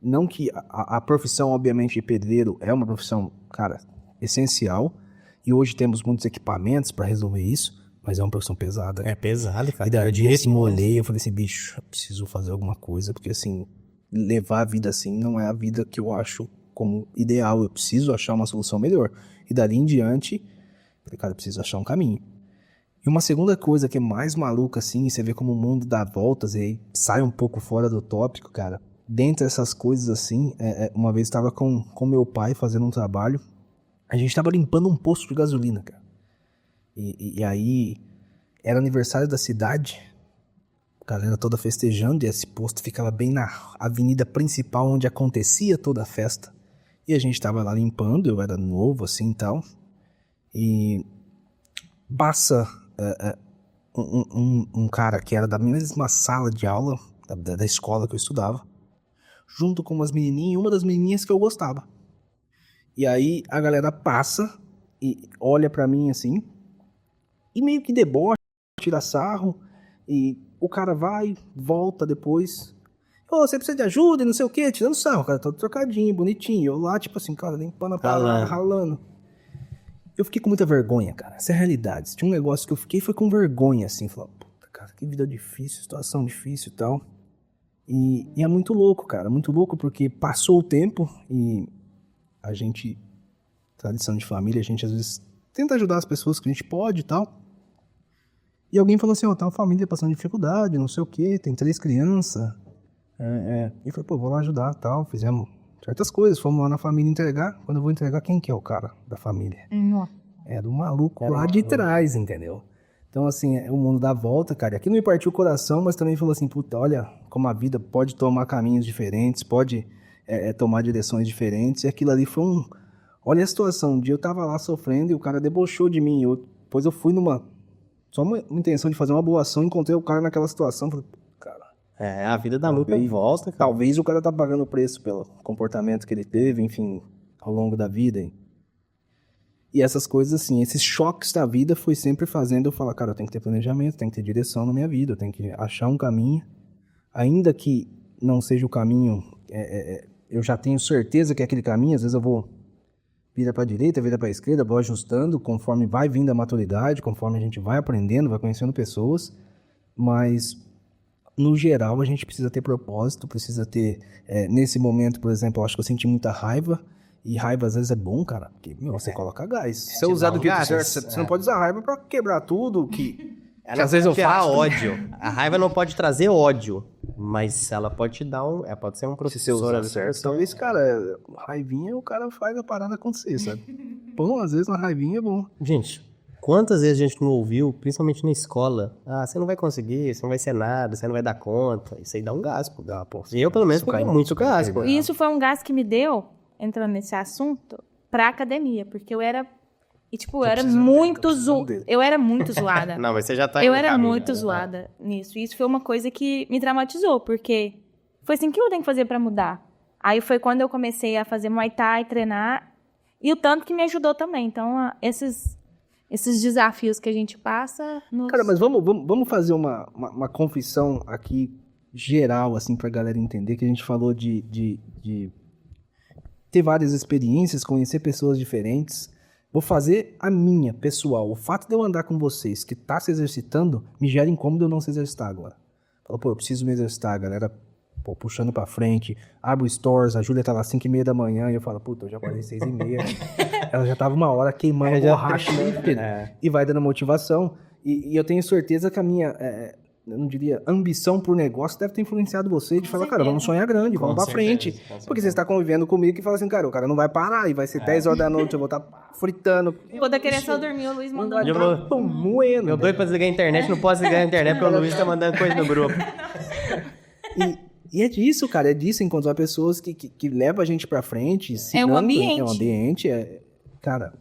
não que a profissão, obviamente, de pedreiro é uma profissão, cara, essencial, e hoje temos muitos equipamentos pra resolver isso, mas é uma profissão pesada. É pesado, cara. E daí assim, eu olhei, eu falei assim, bicho, eu preciso fazer alguma coisa, porque assim, levar a vida assim não é a vida que eu acho como ideal, eu preciso achar uma solução melhor. E dali em diante, falei, cara, eu preciso achar um caminho. E uma segunda coisa que é mais maluca assim, você vê como o mundo dá voltas e aí sai um pouco fora do tópico, cara. Dentre essas coisas assim, uma vez estava com meu pai fazendo um trabalho, a gente estava limpando um posto de gasolina, cara. E aí, era aniversário da cidade, a galera toda festejando, e esse posto ficava bem na avenida principal, onde acontecia toda a festa. E a gente tava lá limpando, eu era novo assim e tal, e passa um cara que era da mesma sala de aula, da escola que eu estudava, junto com umas menininhas, e uma das menininhas que eu gostava. E aí, a galera passa e olha pra mim assim, e meio que debocha, tira sarro, e o cara vai, volta depois. Ô, você precisa de ajuda e não sei o que, tirando sarro, o cara todo trocadinho, bonitinho. Eu lá, tipo assim, cara, limpando a parada, ralando. Eu fiquei com muita vergonha, cara, essa é a realidade. Tinha um negócio que eu fiquei, foi com vergonha, assim, falar, puta, cara, que vida difícil, situação difícil e tal. E é muito louco, cara, muito louco, porque passou o tempo e a gente, tradição de família, a gente às vezes tenta ajudar as pessoas que a gente pode e tal. E alguém falou assim, tá uma família passando dificuldade, não sei o que, tem 3 crianças. E eu falei, pô, vou lá ajudar e tal. Fizemos certas coisas, fomos lá na família entregar. Quando eu vou entregar, quem que é o cara da família? É do maluco lá de trás, entendeu? Então, assim, o mundo dá volta, cara. Aqui não me partiu o coração, mas também falou assim, puta, olha como a vida pode tomar caminhos diferentes, pode tomar direções diferentes. E aquilo ali foi um... Olha a situação, um dia eu tava lá sofrendo e o cara debochou de mim. Depois eu fui só uma intenção de fazer uma boa ação, encontrei o cara naquela situação. Falei, cara... a vida dá muita volta, cara. Talvez o cara tá pagando o preço pelo comportamento que ele teve, enfim, ao longo da vida. E essas coisas assim, esses choques da vida foi sempre fazendo eu falar, cara, eu tenho que ter planejamento, tenho que ter direção na minha vida, eu tenho que achar um caminho, ainda que não seja o caminho, eu já tenho certeza que é aquele caminho, às vezes eu vou vira para a direita, vira para a esquerda, vou ajustando conforme vai vindo a maturidade, conforme a gente vai aprendendo, vai conhecendo pessoas, mas no geral a gente precisa ter propósito, precisa ter, nesse momento, por exemplo, eu acho que eu senti muita raiva. E raiva às vezes é bom, cara, porque você coloca gás. Se você usar do jeito certo, você não pode usar raiva pra quebrar tudo, que às vezes eu faço. Ódio. A raiva não pode trazer ódio, mas ela pode te dar pode ser um professor. Se você usar certo, talvez, cara, raivinha o cara faz a parada acontecer, sabe? Bom, às vezes uma raivinha é bom. Gente, quantas vezes a gente não ouviu, principalmente na escola, você não vai conseguir, você não vai ser nada, você não vai dar conta. Isso aí dá um gás, pô. E eu, pelo menos, fiquei muito gás, pô. E isso foi um gás que me deu, entrando nesse assunto, pra academia, porque eu era... E, tipo, eu era muito zoada. Não, mas você já tá... Eu era muito zoada nisso. E isso foi uma coisa que me traumatizou, porque foi assim, o que eu tenho que fazer pra mudar? Aí foi quando eu comecei a fazer Muay Thai, treinar, e o tanto que me ajudou também. Então, esses desafios que a gente passa... Cara, mas vamos fazer uma confissão aqui, geral, assim, pra galera entender, que a gente falou de ter várias experiências, conhecer pessoas diferentes. Vou fazer a minha, pessoal. O fato de eu andar com vocês, que tá se exercitando, me gera incômodo eu não se exercitar agora. Falo, eu preciso me exercitar, a galera, puxando pra frente. Abro stories, a Júlia tá lá 5h30 da manhã, e eu falo, eu já acordei 6h30. Ela já tava uma hora queimando borracha, e vai dando motivação. E eu tenho certeza que a minha... eu não diria, ambição por negócio deve ter influenciado você de falar, cara, vamos sonhar grande, vamos pra frente. Porque você está convivendo comigo e fala assim, cara, o cara não vai parar, e vai ser 10 horas da noite, eu vou estar fritando. Quando eu queria só dormir, o Luiz mandando. Eu doido pra desligar a internet, não posso desligar a internet porque o Luiz tá mandando coisa no grupo. E é disso, cara, é disso, encontrar pessoas que levam a gente pra frente. É um ambiente. É um ambiente, cara...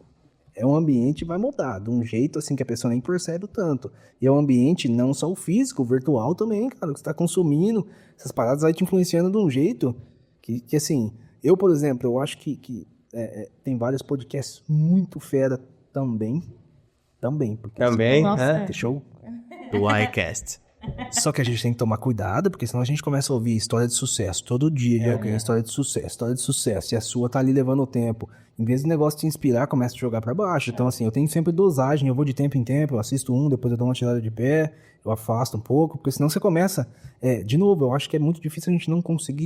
É um ambiente que vai mudar, de um jeito assim que a pessoa nem percebe o tanto. E é um ambiente não só o físico, o virtual também, cara, que você tá consumindo, essas paradas vai te influenciando de um jeito que assim, eu, por exemplo, eu acho que tem vários podcasts muito fera também. Porque também, show do iCast. Só que a gente tem que tomar cuidado, porque senão a gente começa a ouvir história de sucesso. Todo dia de alguém, história de sucesso. E a sua tá ali levando o tempo. Em vez do negócio te inspirar, começa a jogar pra baixo. Então, assim, eu tenho sempre dosagem. Eu vou de tempo em tempo, eu assisto depois eu dou uma tirada de pé, eu afasto um pouco. Porque senão você começa... de novo, eu acho que é muito difícil a gente não conseguir...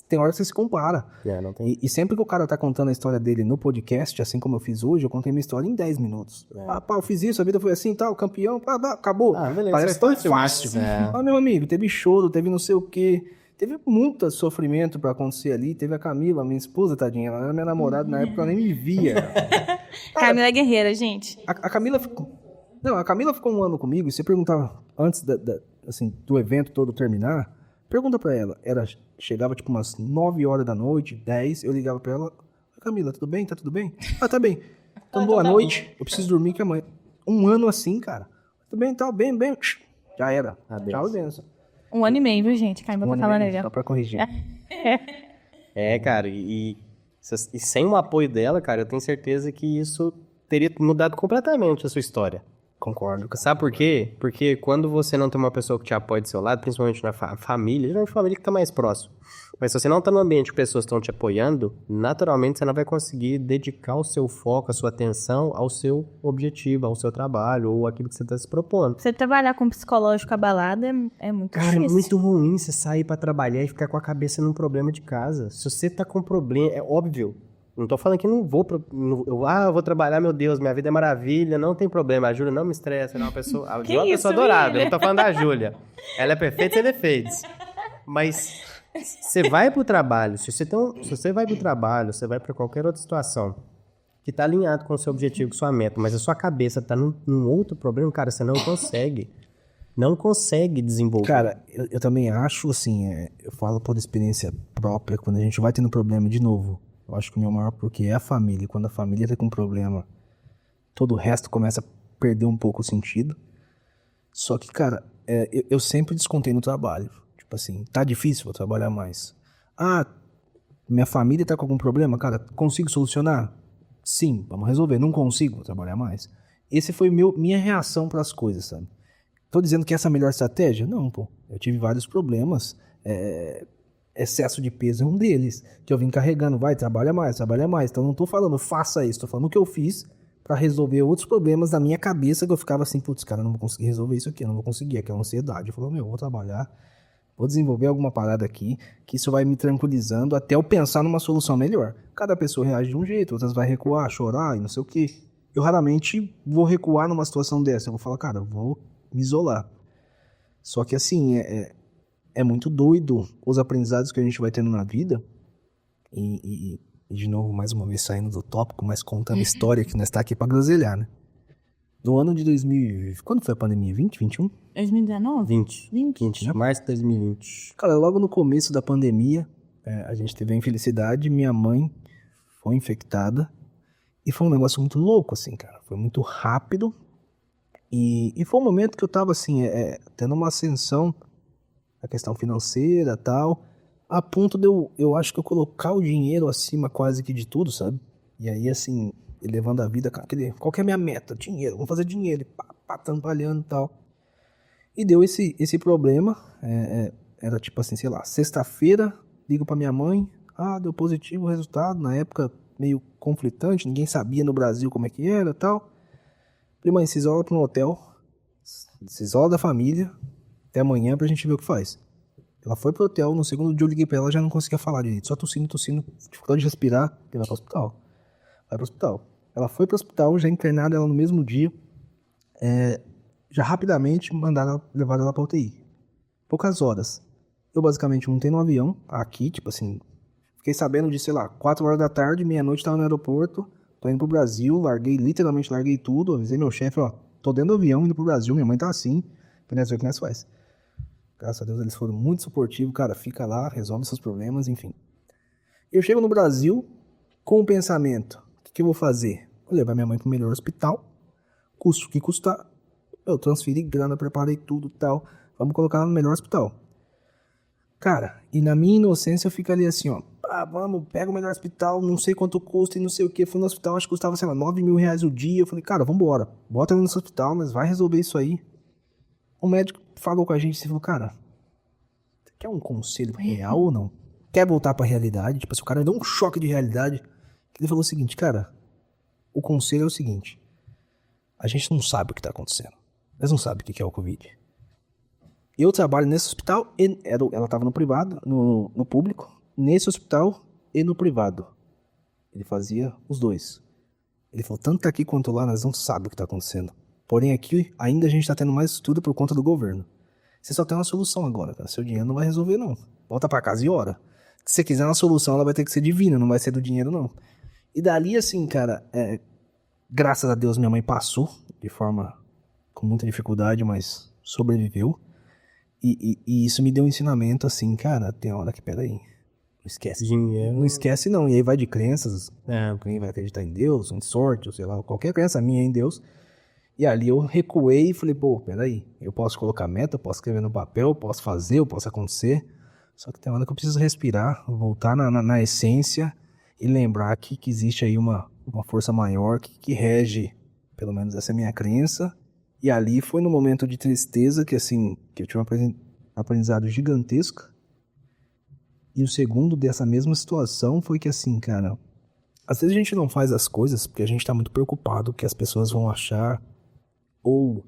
Tem hora que você se compara. Não tem... E sempre que o cara tá contando a história dele no podcast, assim como eu fiz hoje, eu contei minha história em 10 minutos. Eu fiz isso, a vida foi assim, tal, campeão, acabou. Beleza. Parece tão fácil. Meu amigo, teve choro, teve não sei o quê. Teve muito sofrimento pra acontecer ali. Teve a Camila, minha esposa, tadinha. Ela era minha namorada na época, ela nem me via. Camila é guerreira, gente. A Camila ficou... Não, a Camila ficou 1 ano comigo. E você perguntava, antes assim, do evento todo terminar, pergunta pra ela. Ela chegava tipo umas 9 horas da noite, 10. Eu ligava pra ela. Camila, tudo bem? Tá tudo bem? Tá bem. Então, boa noite. Eu preciso dormir que amanhã... 1 ano assim, cara. Tudo bem, tá bem. Já era. Tchau e benção. 1 ano e meio, viu, gente? Camila tá falando ali. Só pra corrigir. Cara, e sem o apoio dela, cara, eu tenho certeza que isso teria mudado completamente a sua história. Concordo. Sabe por quê? Porque quando você não tem uma pessoa que te apoia do seu lado, principalmente na família, geralmente a família que tá mais próximo. Mas se você não tá no ambiente que pessoas estão te apoiando, naturalmente você não vai conseguir dedicar o seu foco, a sua atenção ao seu objetivo, ao seu trabalho ou aquilo que você tá se propondo. Você trabalhar com psicológico abalado é muito difícil. Cara, é muito ruim você sair pra trabalhar e ficar com a cabeça num problema de casa. Se você tá com problema, é óbvio. Não tô falando que eu vou trabalhar, meu Deus, minha vida é maravilha, não tem problema. A Júlia não me estressa, ela é uma pessoa, a Júlia é uma pessoa adorável. Eu não tô falando da Júlia. Ela é perfeita sem defeitos. Mas você vai pro trabalho, se você vai pro trabalho, você vai pra qualquer outra situação que tá alinhado com o seu objetivo, com sua meta, mas a sua cabeça tá num outro problema, cara, você não consegue. Não consegue desenvolver. Cara, eu também acho, assim, eu falo por experiência própria, quando a gente vai tendo problema de novo, eu acho que o meu maior porquê é a família. Quando a família tá com problema, todo o resto começa a perder um pouco o sentido. Só que, cara, eu sempre descontei no trabalho. Tipo assim, tá difícil, vou trabalhar mais. Ah, minha família tá com algum problema, cara, consigo solucionar? Sim, vamos resolver. Não consigo, vou trabalhar mais. Esse foi minha reação para as coisas, sabe? Tô dizendo que essa é a melhor estratégia? Não, pô. Eu tive vários problemas. Excesso de peso é um deles. Que eu vim carregando. Vai, trabalha mais, trabalha mais. Então não tô falando faça isso. Tô falando o que eu fiz pra resolver outros problemas da minha cabeça que eu ficava assim, putz, cara, eu não vou conseguir resolver isso aqui. Eu não vou conseguir. Aquela ansiedade. Eu falei, eu vou trabalhar. Vou desenvolver alguma parada aqui. Que isso vai me tranquilizando até eu pensar numa solução melhor. Cada pessoa reage de um jeito. Outras vai recuar, chorar e não sei o quê. Eu raramente vou recuar numa situação dessa. Eu vou falar, cara, eu vou me isolar. Só que assim, é muito doido os aprendizados que a gente vai tendo na vida. E de novo, mais uma vez saindo do tópico, mas contando a história que nós está aqui para groselhar, né? No ano de 2000, quando foi a pandemia? 20, 21? 2019? 20, né? Março de 2020. Cara, logo no começo da pandemia, a gente teve a infelicidade, minha mãe foi infectada. E foi um negócio muito louco, assim, cara. Foi muito rápido. E foi um momento que eu tava, assim, tendo uma ascensão na questão financeira e tal, a ponto de eu acho que eu colocar o dinheiro acima quase que de tudo, sabe? E aí, assim, levando a vida, qual que é a minha meta? Dinheiro, vamos fazer dinheiro, pá, trampalhando e tal. E deu esse problema, era tipo assim, sei lá, sexta-feira, ligo pra minha mãe, deu positivo o resultado, na época meio conflitante, ninguém sabia no Brasil como é que era e tal. Falei, mãe, se isola pra um hotel, se isola da família, até amanhã pra gente ver o que faz. Ela foi pro hotel, no segundo dia eu liguei pra ela, já não conseguia falar direito, só tossindo, dificuldade de respirar, e vai pro hospital. Vai pro hospital. Ela foi pro hospital, já internada ela no mesmo dia, já rapidamente levaram ela pra UTI. Poucas horas. Eu basicamente montei no avião, aqui, tipo assim, fiquei sabendo de, sei lá, 4 horas da tarde, meia-noite tava no aeroporto, tô indo pro Brasil, literalmente larguei tudo, avisei meu chefe, tô dentro do avião, indo pro Brasil, minha mãe tá assim, pra nós ver o que nós faz. Graças a Deus eles foram muito suportivos, cara, fica lá, resolve seus problemas, enfim. Eu chego no Brasil com o pensamento, o que eu vou fazer? Vou levar minha mãe pro melhor hospital, custo que custar, eu transferi grana, preparei tudo e tal, vamos colocar ela no melhor hospital. Cara, e na minha inocência eu fico ali assim, vamos, pega o melhor hospital, não sei quanto custa e não sei o que. Fui no hospital, acho que custava, sei lá, 9 mil reais o dia. Eu falei, cara, vambora, bota ele nesse hospital, mas vai resolver isso aí. O médico falou com a gente e falou, cara, você quer um conselho real ou não? Quer voltar pra realidade? Tipo assim, o cara deu um choque de realidade. Ele falou o seguinte, cara, o conselho é o seguinte, a gente não sabe o que tá acontecendo. Nós não sabemos o que é o Covid. Eu trabalho nesse hospital, ela estava no privado, no público, nesse hospital e no privado. Ele fazia os dois. Ele falou, tanto aqui quanto lá, nós não sabemos o que está acontecendo. Porém aqui, ainda a gente está tendo mais estudo por conta do governo. Você só tem uma solução agora, cara. Seu dinheiro não vai resolver, não. Volta para casa e ora. Se você quiser uma solução, ela vai ter que ser divina, não vai ser do dinheiro, não. E dali, assim, cara, graças a Deus minha mãe passou, de forma com muita dificuldade, mas sobreviveu. E isso me deu um ensinamento assim, cara, tem hora que, peraí, não esquece dinheiro. Não esquece não, e aí vai de crenças, quem vai acreditar em Deus, em sorte, ou sei lá, qualquer crença minha em Deus. E ali eu recuei e falei, peraí, eu posso colocar meta, eu posso escrever no papel, eu posso fazer, eu posso acontecer. Só que tem hora que eu preciso respirar, voltar na essência e lembrar que existe aí uma força maior que rege, pelo menos essa é a minha crença. E ali foi no momento de tristeza que, assim, que eu tive um aprendizado gigantesco. E o segundo dessa mesma situação foi que, assim, cara, às vezes a gente não faz as coisas porque a gente tá muito preocupado com o que as pessoas vão achar. Ou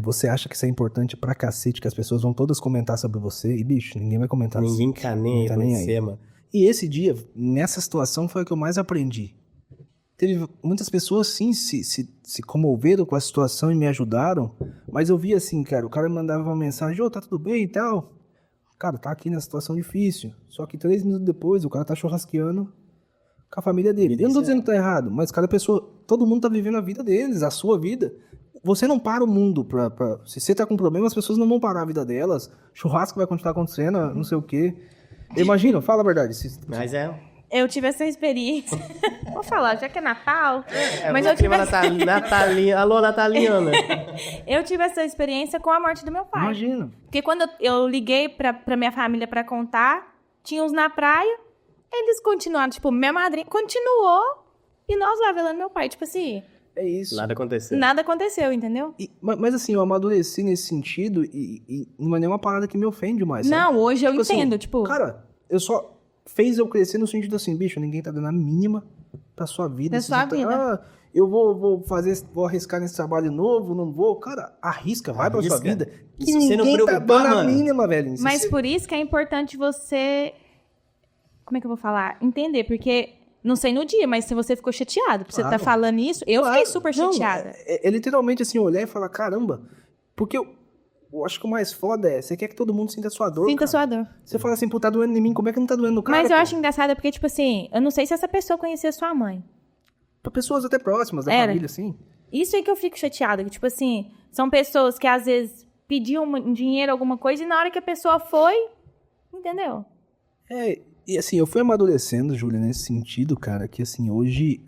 você acha que isso é importante pra cacete, que as pessoas vão todas comentar sobre você. E, bicho, ninguém vai comentar. Ninguém tá nem aí. E esse dia, nessa situação, foi o que eu mais aprendi. Teve muitas pessoas, sim, se comoveram com a situação e me ajudaram, mas eu vi assim, cara, o cara mandava uma mensagem, tá tudo bem e tal. Cara, tá aqui na situação difícil. Só que 3 minutos depois, o cara tá churrasqueando com a família dele. Eu não tô dizendo que tá errado, mas cada pessoa, todo mundo tá vivendo a vida deles, a sua vida. Você não para o mundo se você tá com problema, as pessoas não vão parar a vida delas. Churrasco vai continuar acontecendo, não sei o quê. Imagina, fala a verdade. Mas Eu tive essa experiência. Vou falar, já que é Natal. Mas eu eu tive Alô, Nataliana. Eu tive essa experiência com a morte do meu pai. Imagina. Porque quando eu liguei pra minha família pra contar, tinha uns na praia, eles continuaram, tipo, minha madrinha continuou e nós lá velando meu pai. Tipo assim, É isso. nada aconteceu, entendeu? Mas assim, eu amadureci nesse sentido e não é nenhuma parada que me ofende mais, sabe? Não, hoje eu Tipo assim, entendo, tipo... Cara, fez eu crescer no sentido assim, bicho, ninguém tá dando a mínima pra sua vida. Da sua vida. Eu vou arriscar nesse trabalho novo, não vou. Cara, arrisca, vai pra sua vida. E Que se você não ninguém tá preocupar, dando a mano? mínima, velho. Mas por isso que é importante você... Como é que eu vou falar? Entender, porque... Não sei no dia, mas se você ficou chateado por você Claro. tá falando isso, eu Claro. fiquei super Não, chateada. É literalmente assim, olhar e falar, caramba, porque eu acho que o mais foda você quer que todo mundo sinta a sua dor, Sinta cara. sua dor. Você fala assim, pô, tá doendo em mim, como é que não tá doendo no cara? Mas eu pô? acho engraçado porque, tipo assim, eu não sei se essa pessoa conhecia sua mãe. Pra pessoas até próximas da Era. família, assim. Isso é que eu fico chateada, que, tipo assim, são pessoas que às vezes pediam um dinheiro, alguma coisa, e na hora que a pessoa foi, entendeu? E assim, eu fui amadurecendo, Júlia, nesse sentido, cara, que assim, hoje,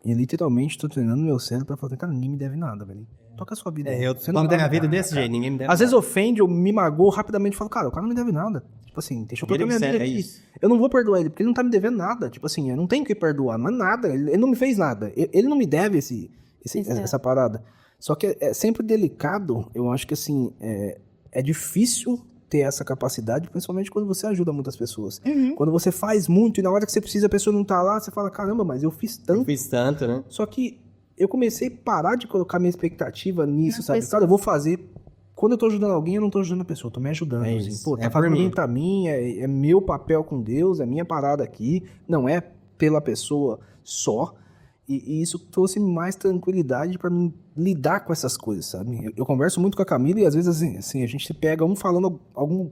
eu literalmente tô treinando meu cérebro pra falar, cara, ninguém me deve nada, velho. Toca a sua vida. Eu Você não vamos ter dá a vida nada, desse cara. jeito, ninguém me deve Às vezes nada. ofende, eu me magoo rapidamente e falo, cara, o cara não me deve nada. Tipo assim, deixa eu tocar minha vida É aqui. isso. Eu não vou perdoar ele, porque ele não tá me devendo nada. Tipo assim, eu não tenho que perdoar, não é nada. Ele não me fez nada. Ele não me deve essa parada. Só que é sempre delicado, eu acho que assim, é difícil ter essa capacidade, principalmente quando você ajuda muitas pessoas. Quando você faz muito e na hora que você precisa a pessoa não tá lá, você fala, caramba, mas eu fiz tanto. Fiz tanto, né? Só que eu comecei a parar de colocar minha expectativa nisso, sabe? pessoa. Cara, eu vou fazer... Quando eu tô ajudando alguém, eu não tô ajudando a pessoa, eu tô me ajudando. É assim. isso. Pô, É tá por fazendo mim. bem pra mim, é meu papel com Deus, é minha parada aqui, não é pela pessoa só. E isso trouxe mais tranquilidade pra mim lidar com essas coisas, sabe? Eu converso muito com a Camila e às vezes assim, a gente se pega um falando algum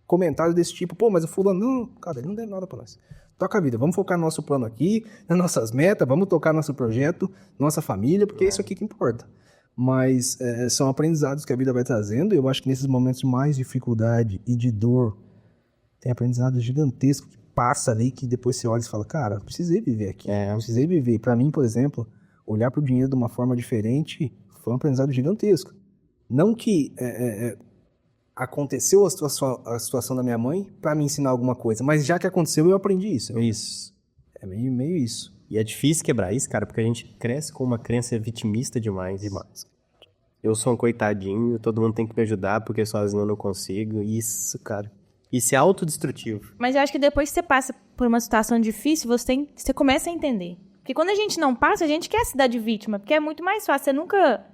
comentário desse tipo, pô, mas o fulano, não, cara, ele não deve nada pra nós. Toca a vida, vamos focar no nosso plano aqui, nas nossas metas, vamos tocar nosso projeto, nossa família, porque é isso aqui que importa. Mas são aprendizados que a vida vai trazendo, e eu acho que nesses momentos de mais dificuldade e de dor, tem aprendizado gigantesco que passa ali, que depois você olha e fala, cara, precisei viver aqui, precisei viver. Pra mim, por exemplo, olhar pro dinheiro de uma forma diferente foi um aprendizado gigantesco. Não que aconteceu a situação da minha mãe pra me ensinar alguma coisa, mas já que aconteceu, eu aprendi isso. Isso. É meio isso. E é difícil quebrar isso, cara, porque a gente cresce com uma crença vitimista demais. Eu sou um coitadinho, todo mundo tem que me ajudar porque sozinho eu não consigo. Isso, cara. Isso é autodestrutivo. Mas eu acho que depois que você passa por uma situação difícil, você começa a entender. Porque quando a gente não passa, a gente quer se dar de vítima, porque é muito mais fácil. Você nunca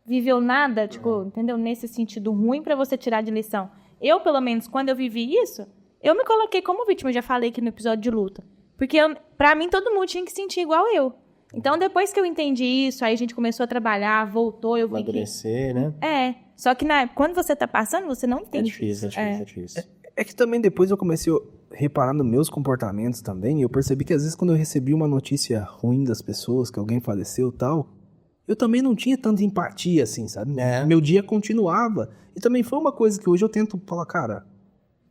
viveu nada, tipo, entendeu? Nesse sentido ruim pra você tirar de lição. Eu, pelo menos, quando eu vivi isso, eu me coloquei como vítima, eu já falei aqui no episódio de luta. Porque, pra mim, todo mundo tinha que sentir igual eu. Então, depois que eu entendi isso, aí a gente começou a trabalhar, voltou, eu vi que... Amadurecer, né? Só que quando você tá passando, você não entende. É difícil. É que também depois eu comecei a reparar nos meus comportamentos também, e eu percebi que às vezes quando eu recebi uma notícia ruim das pessoas, que alguém faleceu e tal, eu também não tinha tanta empatia assim, sabe? Meu dia continuava. E também foi uma coisa que hoje eu tento falar, cara,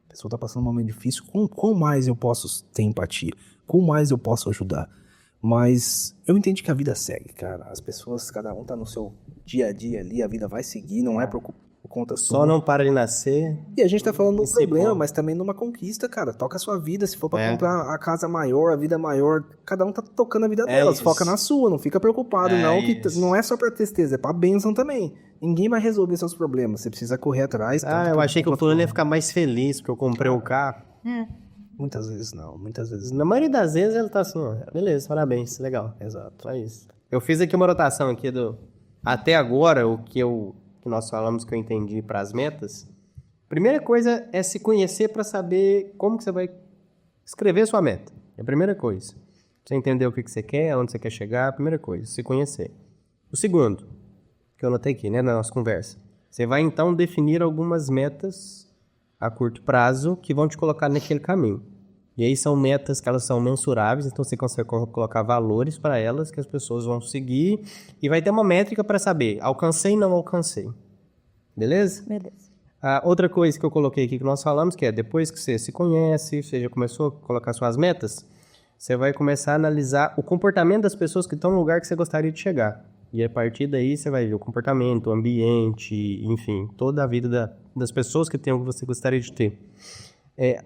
a pessoa tá passando um momento difícil, com mais eu posso ter empatia? Com mais eu posso ajudar? Mas eu entendi que a vida segue, cara. As pessoas, cada um tá no seu dia a dia ali, a vida vai seguir, não é por conta sua. Só não para de nascer. E a gente tá falando de um Esse problema, ponto. mas também numa conquista, cara. Toca a sua vida. Se for pra comprar a casa maior, a vida maior, cada um tá tocando a vida delas. isso. Foca na sua, não fica preocupado, não. Que não é só pra tristeza, é pra bênção também. Ninguém vai resolver seus problemas. Você precisa correr atrás. Eu achei que o fulano ia ficar mais feliz porque eu comprei o carro. Muitas vezes não, muitas vezes não. Na maioria das vezes ele tá assim, beleza, parabéns, legal. Exato. Só isso. Eu fiz aqui uma rotação aqui até agora, o que nós falamos que eu entendi para as metas. Primeira coisa é se conhecer para saber como que você vai escrever sua meta. É a primeira coisa. Você entender o que você quer, aonde você quer chegar, a primeira coisa, se conhecer. O segundo, que eu anotei aqui, né, na nossa conversa. Você vai então definir algumas metas a curto prazo que vão te colocar naquele caminho. E aí são metas que elas são mensuráveis, então você consegue colocar valores para elas que as pessoas vão seguir e vai ter uma métrica para saber, alcancei ou não alcancei. Beleza? Beleza. Outra coisa que eu coloquei aqui que nós falamos, que é depois que você se conhece, você já começou a colocar suas metas, você vai começar a analisar o comportamento das pessoas que estão no lugar que você gostaria de chegar. E a partir daí você vai ver o comportamento, o ambiente, enfim, toda a vida das pessoas que tem o que você gostaria de ter.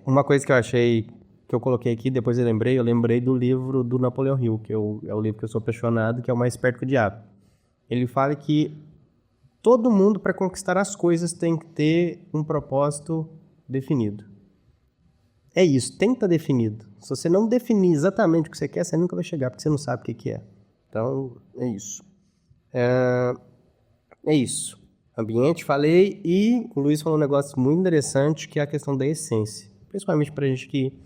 Uma coisa que eu achei, que eu coloquei aqui, depois eu lembrei do livro do Napoleão Hill, que é o livro que eu sou apaixonado, que é o Mais Perto que o Diabo. Ele fala que todo mundo, para conquistar as coisas, tem que ter um propósito definido. É isso, tem que estar definido. Se você não definir exatamente o que você quer, você nunca vai chegar, porque você não sabe o que é. Então, é isso. É isso. Ambiente, falei, e o Luiz falou um negócio muito interessante, que é a questão da essência. Principalmente pra gente que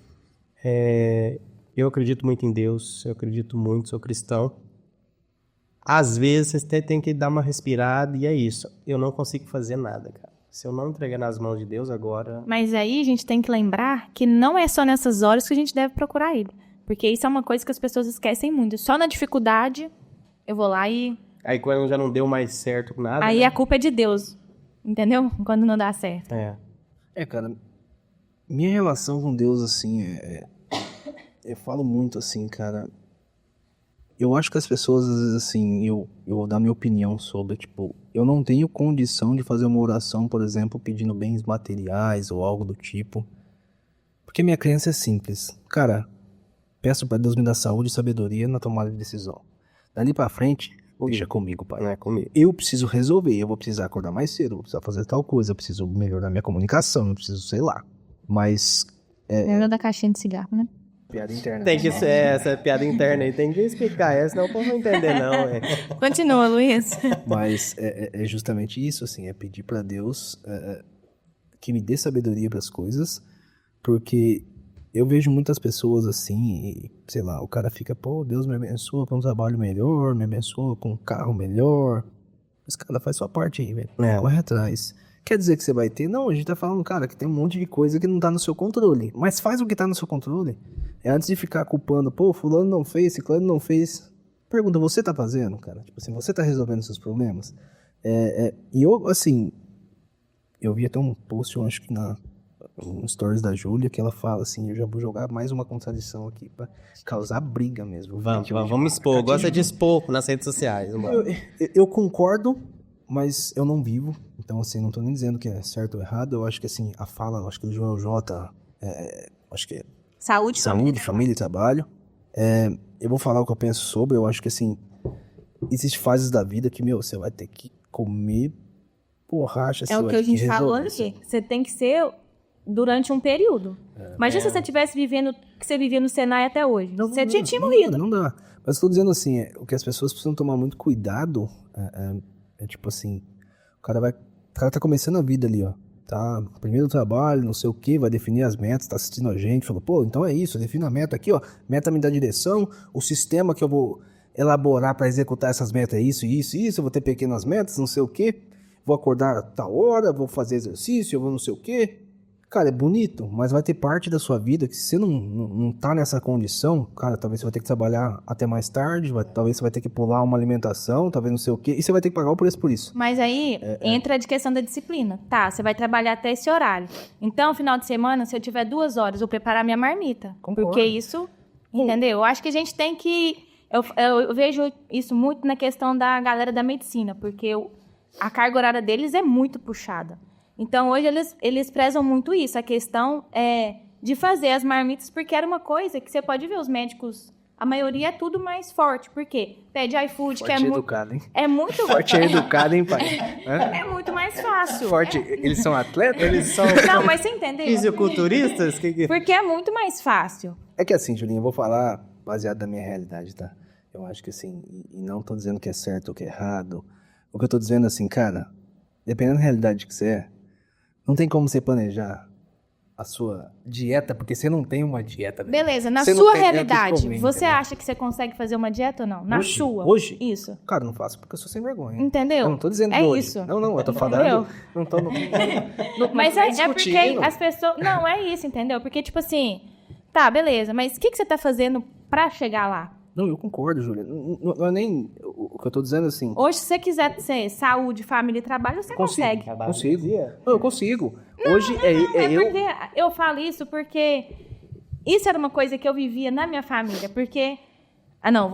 eu acredito muito em Deus, eu acredito muito, sou cristão. Às vezes você tem que dar uma respirada e é isso. Eu não consigo fazer nada, cara. Se eu não entregar nas mãos de Deus agora... Mas aí a gente tem que lembrar que não é só nessas horas que a gente deve procurar Ele. Porque isso é uma coisa que as pessoas esquecem muito. Só na dificuldade, eu vou lá e... Aí quando já não deu mais certo com nada... Aí né? a culpa é de Deus, entendeu? Quando não dá certo. Cara, minha relação com Deus, assim, eu falo muito assim, cara. Eu acho que as pessoas, às vezes, assim, eu vou dar minha opinião sobre, tipo, eu não tenho condição de fazer uma oração, por exemplo, pedindo bens materiais ou algo do tipo. Porque minha crença é simples. Cara, peço pra Deus me dar saúde e sabedoria na tomada de decisão. Dali pra frente, deixa comigo, pai. Não é comigo. Eu preciso resolver, eu vou precisar acordar mais cedo, eu vou precisar fazer tal coisa, eu preciso melhorar minha comunicação, eu preciso, sei lá. Mas... Lembra da caixinha de cigarro, né? Piada interna. Tem que ser essa piada interna aí, tem que explicar, senão o povo não entender, não. Continua, Luiz. Mas é justamente isso, assim, é pedir pra Deus que me dê sabedoria pras coisas, porque eu vejo muitas pessoas assim, e, sei lá, o cara fica, pô, Deus me abençoa com um trabalho melhor, me abençoa com um carro melhor. Mas, cara, faz sua parte aí, velho. Corre atrás. Quer dizer que você vai ter? Não, a gente tá falando, cara, que tem um monte de coisa que não tá no seu controle. Mas faz o que tá no seu controle. Antes de ficar culpando, pô, fulano não fez, ciclano não fez. Pergunta, você tá fazendo, cara? Tipo assim, você tá resolvendo seus problemas? E eu, assim, eu vi até um post, eu acho que no Stories da Júlia, que ela fala assim, eu já vou jogar mais uma contradição aqui pra causar briga mesmo. Vamos expor, gosta de expor nas redes sociais. Eu concordo, mas eu não vivo, então assim, não tô nem dizendo que é certo ou errado, eu acho que assim, a fala, acho que do Joel J, acho que é Saúde, família e trabalho. Eu vou falar o que eu penso sobre, eu acho que assim, existem fases da vida que, você vai ter que comer borracha. É o que a gente falou aqui, você tem que ser durante um período. Imagina se você estivesse vivendo o que você vivia no Senai até hoje, você tinha morrido. Não dá, mas eu tô dizendo assim, o que as pessoas precisam tomar muito cuidado, tipo assim, o cara tá começando a vida ali, ó. Tá, primeiro trabalho, não sei o que, vai definir as metas, tá assistindo a gente, falou, pô, então é isso, eu defino a meta aqui, ó, meta me dá direção, o sistema que eu vou elaborar para executar essas metas é isso, eu vou ter pequenas metas, não sei o que, vou acordar a tal hora, vou fazer exercício, eu vou não sei o que. Cara, é bonito, mas vai ter parte da sua vida que se você não tá nessa condição, cara, talvez você vai ter que trabalhar até mais tarde, talvez você vai ter que pular uma alimentação, talvez não sei o quê, e você vai ter que pagar o preço por isso. Mas aí entra a questão da disciplina. Tá, você vai trabalhar até esse horário. Então, final de semana, se eu tiver 2 horas, eu preparar minha marmita. Concordo. Porque isso, entendeu? Eu acho que a gente tem que... Eu vejo isso muito na questão da galera da medicina, porque a carga horária deles é muito puxada. Então, hoje, eles prezam muito isso, a questão de fazer as marmitas, porque era uma coisa que você pode ver, os médicos, a maioria é tudo mais forte, por quê? Pede iFood, que é muito... educado, hein? É muito... Forte e educado, hein, pai? É muito mais fácil. Forte, eles são atletas? Eles são Não, mas você entendeu? fisiculturistas? Porque é muito mais fácil. É que assim, Julinha, eu vou falar baseado na minha realidade, tá? Eu acho que assim, e não tô dizendo que é certo ou que é errado. O que eu tô dizendo assim, cara, dependendo da realidade que você não tem como você planejar a sua dieta, porque você não tem uma dieta. Né? Beleza, na você sua tem, realidade, comer, você entendeu? acha que você consegue fazer uma dieta ou não? Na Hoje? sua. Hoje? Isso. Cara, não faço porque eu sou sem vergonha. Entendeu? Eu não tô dizendo é hoje. isso. Não, eu tô falando. Entendeu? Não tô... Mas não é porque discutindo. as pessoas... Não, é isso, entendeu? Porque, tipo assim... Tá, beleza, mas o que você tá fazendo pra chegar lá? Não, eu concordo, Júlia. Não é nem o que eu tô dizendo assim. Hoje, se você quiser ser saúde, família e trabalho, você consegue. Consigo. Não, eu consigo. Hoje eu... Porque eu falo isso porque isso era uma coisa que eu vivia na minha família. Porque,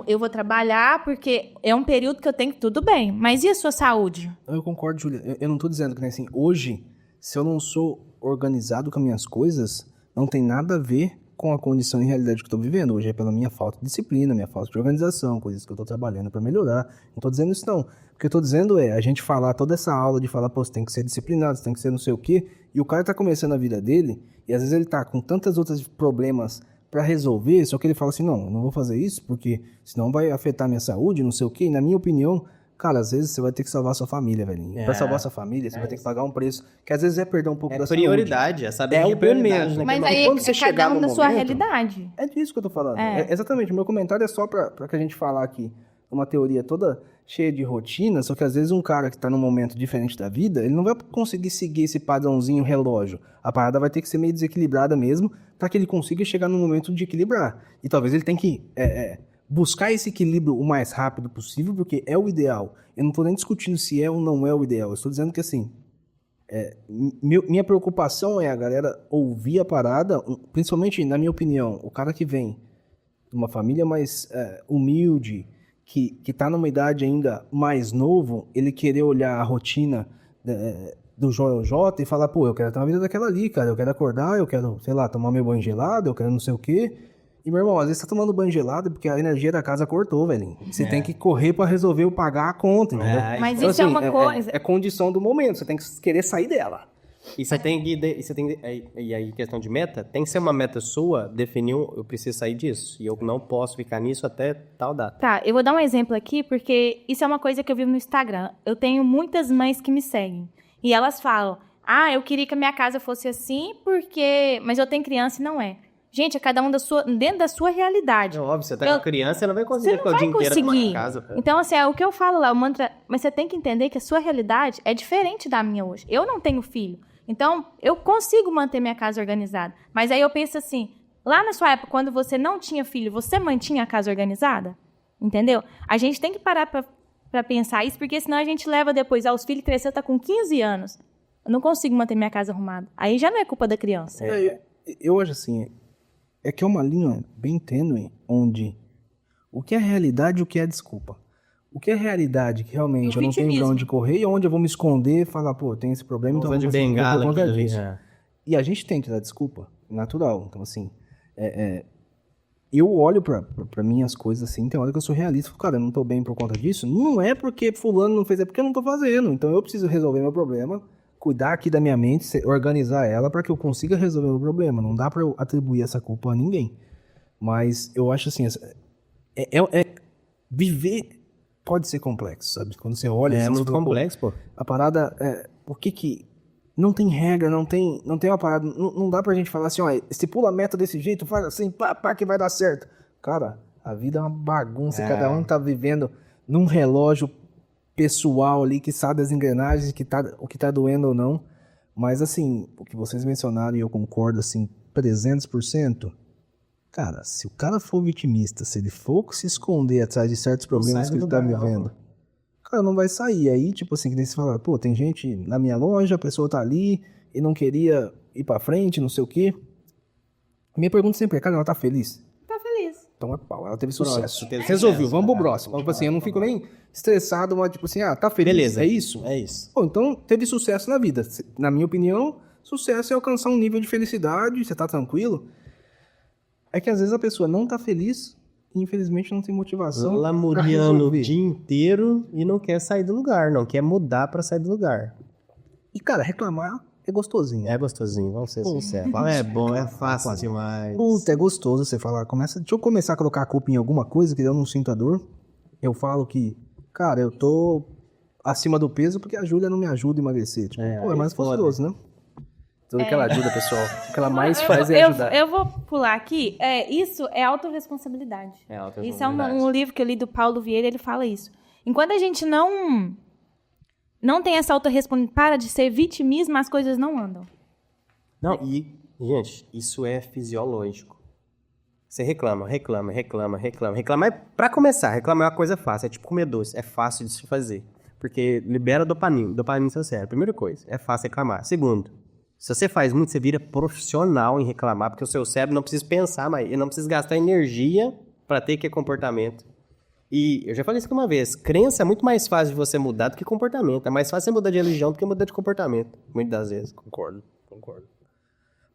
eu vou trabalhar porque é um período que eu tenho que tudo bem. Mas e a sua saúde? Eu concordo, Júlia. Eu não tô dizendo que nem assim, hoje, se eu não sou organizado com as minhas coisas, não tem nada a ver com a condição e realidade que eu tô vivendo. Hoje é pela minha falta de disciplina, minha falta de organização, coisas que eu tô trabalhando para melhorar. Não tô dizendo isso não. O que eu tô dizendo é a gente falar toda essa aula de falar, pô, você tem que ser disciplinado, você tem que ser não sei o quê, e o cara tá começando a vida dele, e às vezes ele tá com tantas outras problemas para resolver, só que ele fala assim, não, eu não vou fazer isso, porque senão vai afetar minha saúde, não sei o quê, e na minha opinião, cara, às vezes você vai ter que salvar sua família, velhinho. Pra salvar sua família, você vai ter que pagar um preço, que às vezes é perder um pouco da prioridade, saúde. É saber que é prioridade. Mas aí quando você é chegar cada um no da sua momento, realidade. É disso que eu tô falando. Exatamente, o meu comentário é só pra que a gente falar aqui uma teoria toda cheia de rotina, só que às vezes um cara que tá num momento diferente da vida, ele não vai conseguir seguir esse padrãozinho relógio. A parada vai ter que ser meio desequilibrada mesmo, para que ele consiga chegar no momento de equilibrar. E talvez ele tenha que buscar esse equilíbrio o mais rápido possível, porque é o ideal. Eu não tô nem discutindo se é ou não é o ideal. Eu estou dizendo que, assim, minha preocupação é a galera ouvir a parada, principalmente, na minha opinião, o cara que vem de uma família mais humilde, que tá numa idade ainda mais novo, ele querer olhar a rotina do Joel J e falar, pô, eu quero ter uma vida daquela ali, cara, eu quero acordar, eu quero, sei lá, tomar meu banho gelado, eu quero não sei o quê. E, meu irmão, às vezes você tá tomando banho gelado porque a energia da casa cortou, velho. Você tem que correr pra resolver pagar a conta, entendeu? Mas então, isso é uma coisa... É condição do momento, você tem que querer sair dela. E você tem que... E aí, questão de meta, tem que ser uma meta sua, definir, eu preciso sair disso. E eu não posso ficar nisso até tal data. Tá, eu vou dar um exemplo aqui, porque isso é uma coisa que eu vivo no Instagram. Eu tenho muitas mães que me seguem. E elas falam, eu queria que a minha casa fosse assim, mas eu tenho criança e não é. Gente, é cada um dentro da sua realidade. É óbvio, você tá com criança, você não vai conseguir ficar o dia inteiro na casa. Pô. Então, assim, é o que eu falo lá, o mantra... Mas você tem que entender que a sua realidade é diferente da minha hoje. Eu não tenho filho. Então, eu consigo manter minha casa organizada. Mas aí eu penso assim, lá na sua época, quando você não tinha filho, você mantinha a casa organizada? Entendeu? A gente tem que parar pra pensar isso, porque senão a gente leva depois, os filhos cresceram, tá com 15 anos. Eu não consigo manter minha casa arrumada. Aí já não é culpa da criança. Eu acho assim... É que é uma linha bem tênue, onde o que é realidade e o que é desculpa. O que é realidade, que realmente eu não tenho pra onde correr, e onde eu vou me esconder e falar, pô, tem esse problema, então eu vou bengala por conta disso. E a gente tem que dar desculpa, natural. Então, assim, eu olho pra minhas coisas assim, tem hora que eu sou realista, falo, cara, eu não tô bem por conta disso, não é porque fulano não fez, é porque eu não tô fazendo. Então eu preciso resolver meu problema, cuidar aqui da minha mente, organizar ela para que eu consiga resolver o problema. Não dá para eu atribuir essa culpa a ninguém. Mas eu acho assim, viver pode ser complexo, sabe? Quando você olha... É muito complexo, pô. A parada por que não tem regra, não tem uma parada... Não dá pra gente falar assim, estipula a meta desse jeito, faz assim, pá, que vai dar certo. Cara, a vida é uma bagunça, cada um tá vivendo num relógio pessoal ali, que sabe as engrenagens, o que tá doendo ou não. Mas assim, o que vocês mencionaram, e eu concordo assim, 300%, cara, se o cara for vitimista, se ele for se esconder atrás de certos problemas que ele tá vivendo, cara, não vai sair. Aí, tipo assim, que nem se fala, pô, tem gente na minha loja, a pessoa tá ali e não queria ir pra frente, não sei o quê. Minha pergunta sempre é, cara, ela tá feliz? Tá feliz. Então é pau, ela teve sucesso. Resolveu, vamos pro próximo. Tipo assim, eu não fico nem estressado, mas tipo assim, tá feliz. Beleza. É isso? É isso. Pô, então teve sucesso na vida. Na minha opinião, sucesso é alcançar um nível de felicidade, você tá tranquilo. É que às vezes a pessoa não tá feliz e infelizmente não tem motivação. Lamuriando o dia inteiro e não quer sair do lugar, não quer mudar pra sair do lugar. E cara, reclamar é gostosinho. É gostosinho, vamos ser sinceros. É bom, é fácil demais. Puta, é gostoso você falar. Deixa eu começar a colocar a culpa em alguma coisa que eu não sinto a dor. Eu falo que, cara, eu tô acima do peso porque a Júlia não me ajuda a emagrecer. Tipo, é mais gostoso, né? Tudo que ela ajuda, pessoal. O que ela mais faz é ajudar. Eu vou pular aqui. Isso é autorresponsabilidade. Isso é um livro que eu li do Paulo Vieira, ele fala isso. Enquanto a gente não tem essa autorresponsabilidade, para de ser vitimismo, as coisas não andam. Não, e, gente, isso é fisiológico. Você reclama. Pra começar, reclamar é uma coisa fácil. É tipo comer doce. É fácil de se fazer. Porque libera dopamina no seu cérebro. Primeira coisa, é fácil reclamar. Segundo, se você faz muito, você vira profissional em reclamar, porque o seu cérebro não precisa pensar mais, ele não precisa gastar energia pra ter que comportamento. E eu já falei isso aqui uma vez, crença é muito mais fácil de você mudar do que comportamento. É mais fácil você mudar de religião do que mudar de comportamento, muitas das vezes. Concordo.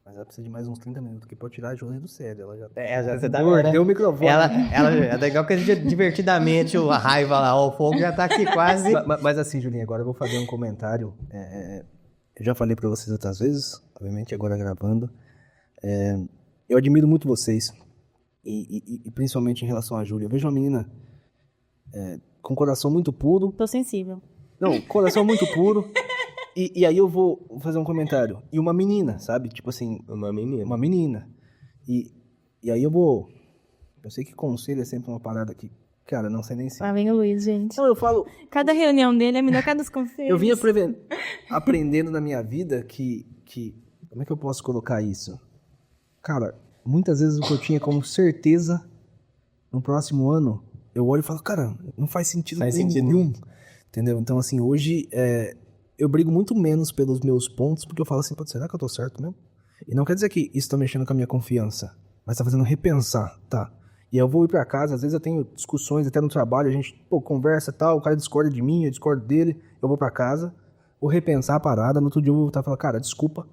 Mas ela precisa de mais uns 30 minutos aqui pra eu tirar a Júlia do sério. Ela já Você tá mordeu o microfone. Ela é legal que a gente divertidamente, a raiva lá, o fogo já tá aqui quase. Mas assim, Julinha, agora eu vou fazer um comentário. Eu já falei pra vocês outras vezes, obviamente agora gravando. Eu admiro muito vocês. E principalmente em relação à Júlia. Eu vejo uma menina com coração muito puro. Tô sensível. Não, coração muito puro. E aí eu vou fazer um comentário. E uma menina, sabe? Tipo assim, uma menina. E aí eu sei que conselho é sempre uma parada que, cara, não sei nem se... Lá vem o Luiz, gente. Então eu falo... Cada reunião dele é melhor que a dos conselhos. Eu vim aprendendo na minha vida que... Como é que eu posso colocar isso? Cara, muitas vezes o que eu tinha como certeza no próximo ano, eu olho e falo, cara, não faz sentido nenhum. Entendeu? Então, assim, hoje... eu brigo muito menos pelos meus pontos, porque eu falo assim, será que eu tô certo mesmo? E não quer dizer que isso tá mexendo com a minha confiança, mas tá fazendo repensar, tá? E eu vou ir pra casa, às vezes eu tenho discussões até no trabalho, a gente, conversa e tal, o cara discorda de mim, eu discordo dele, eu vou pra casa, vou repensar a parada, no outro dia eu vou voltar e falar, cara, desculpa,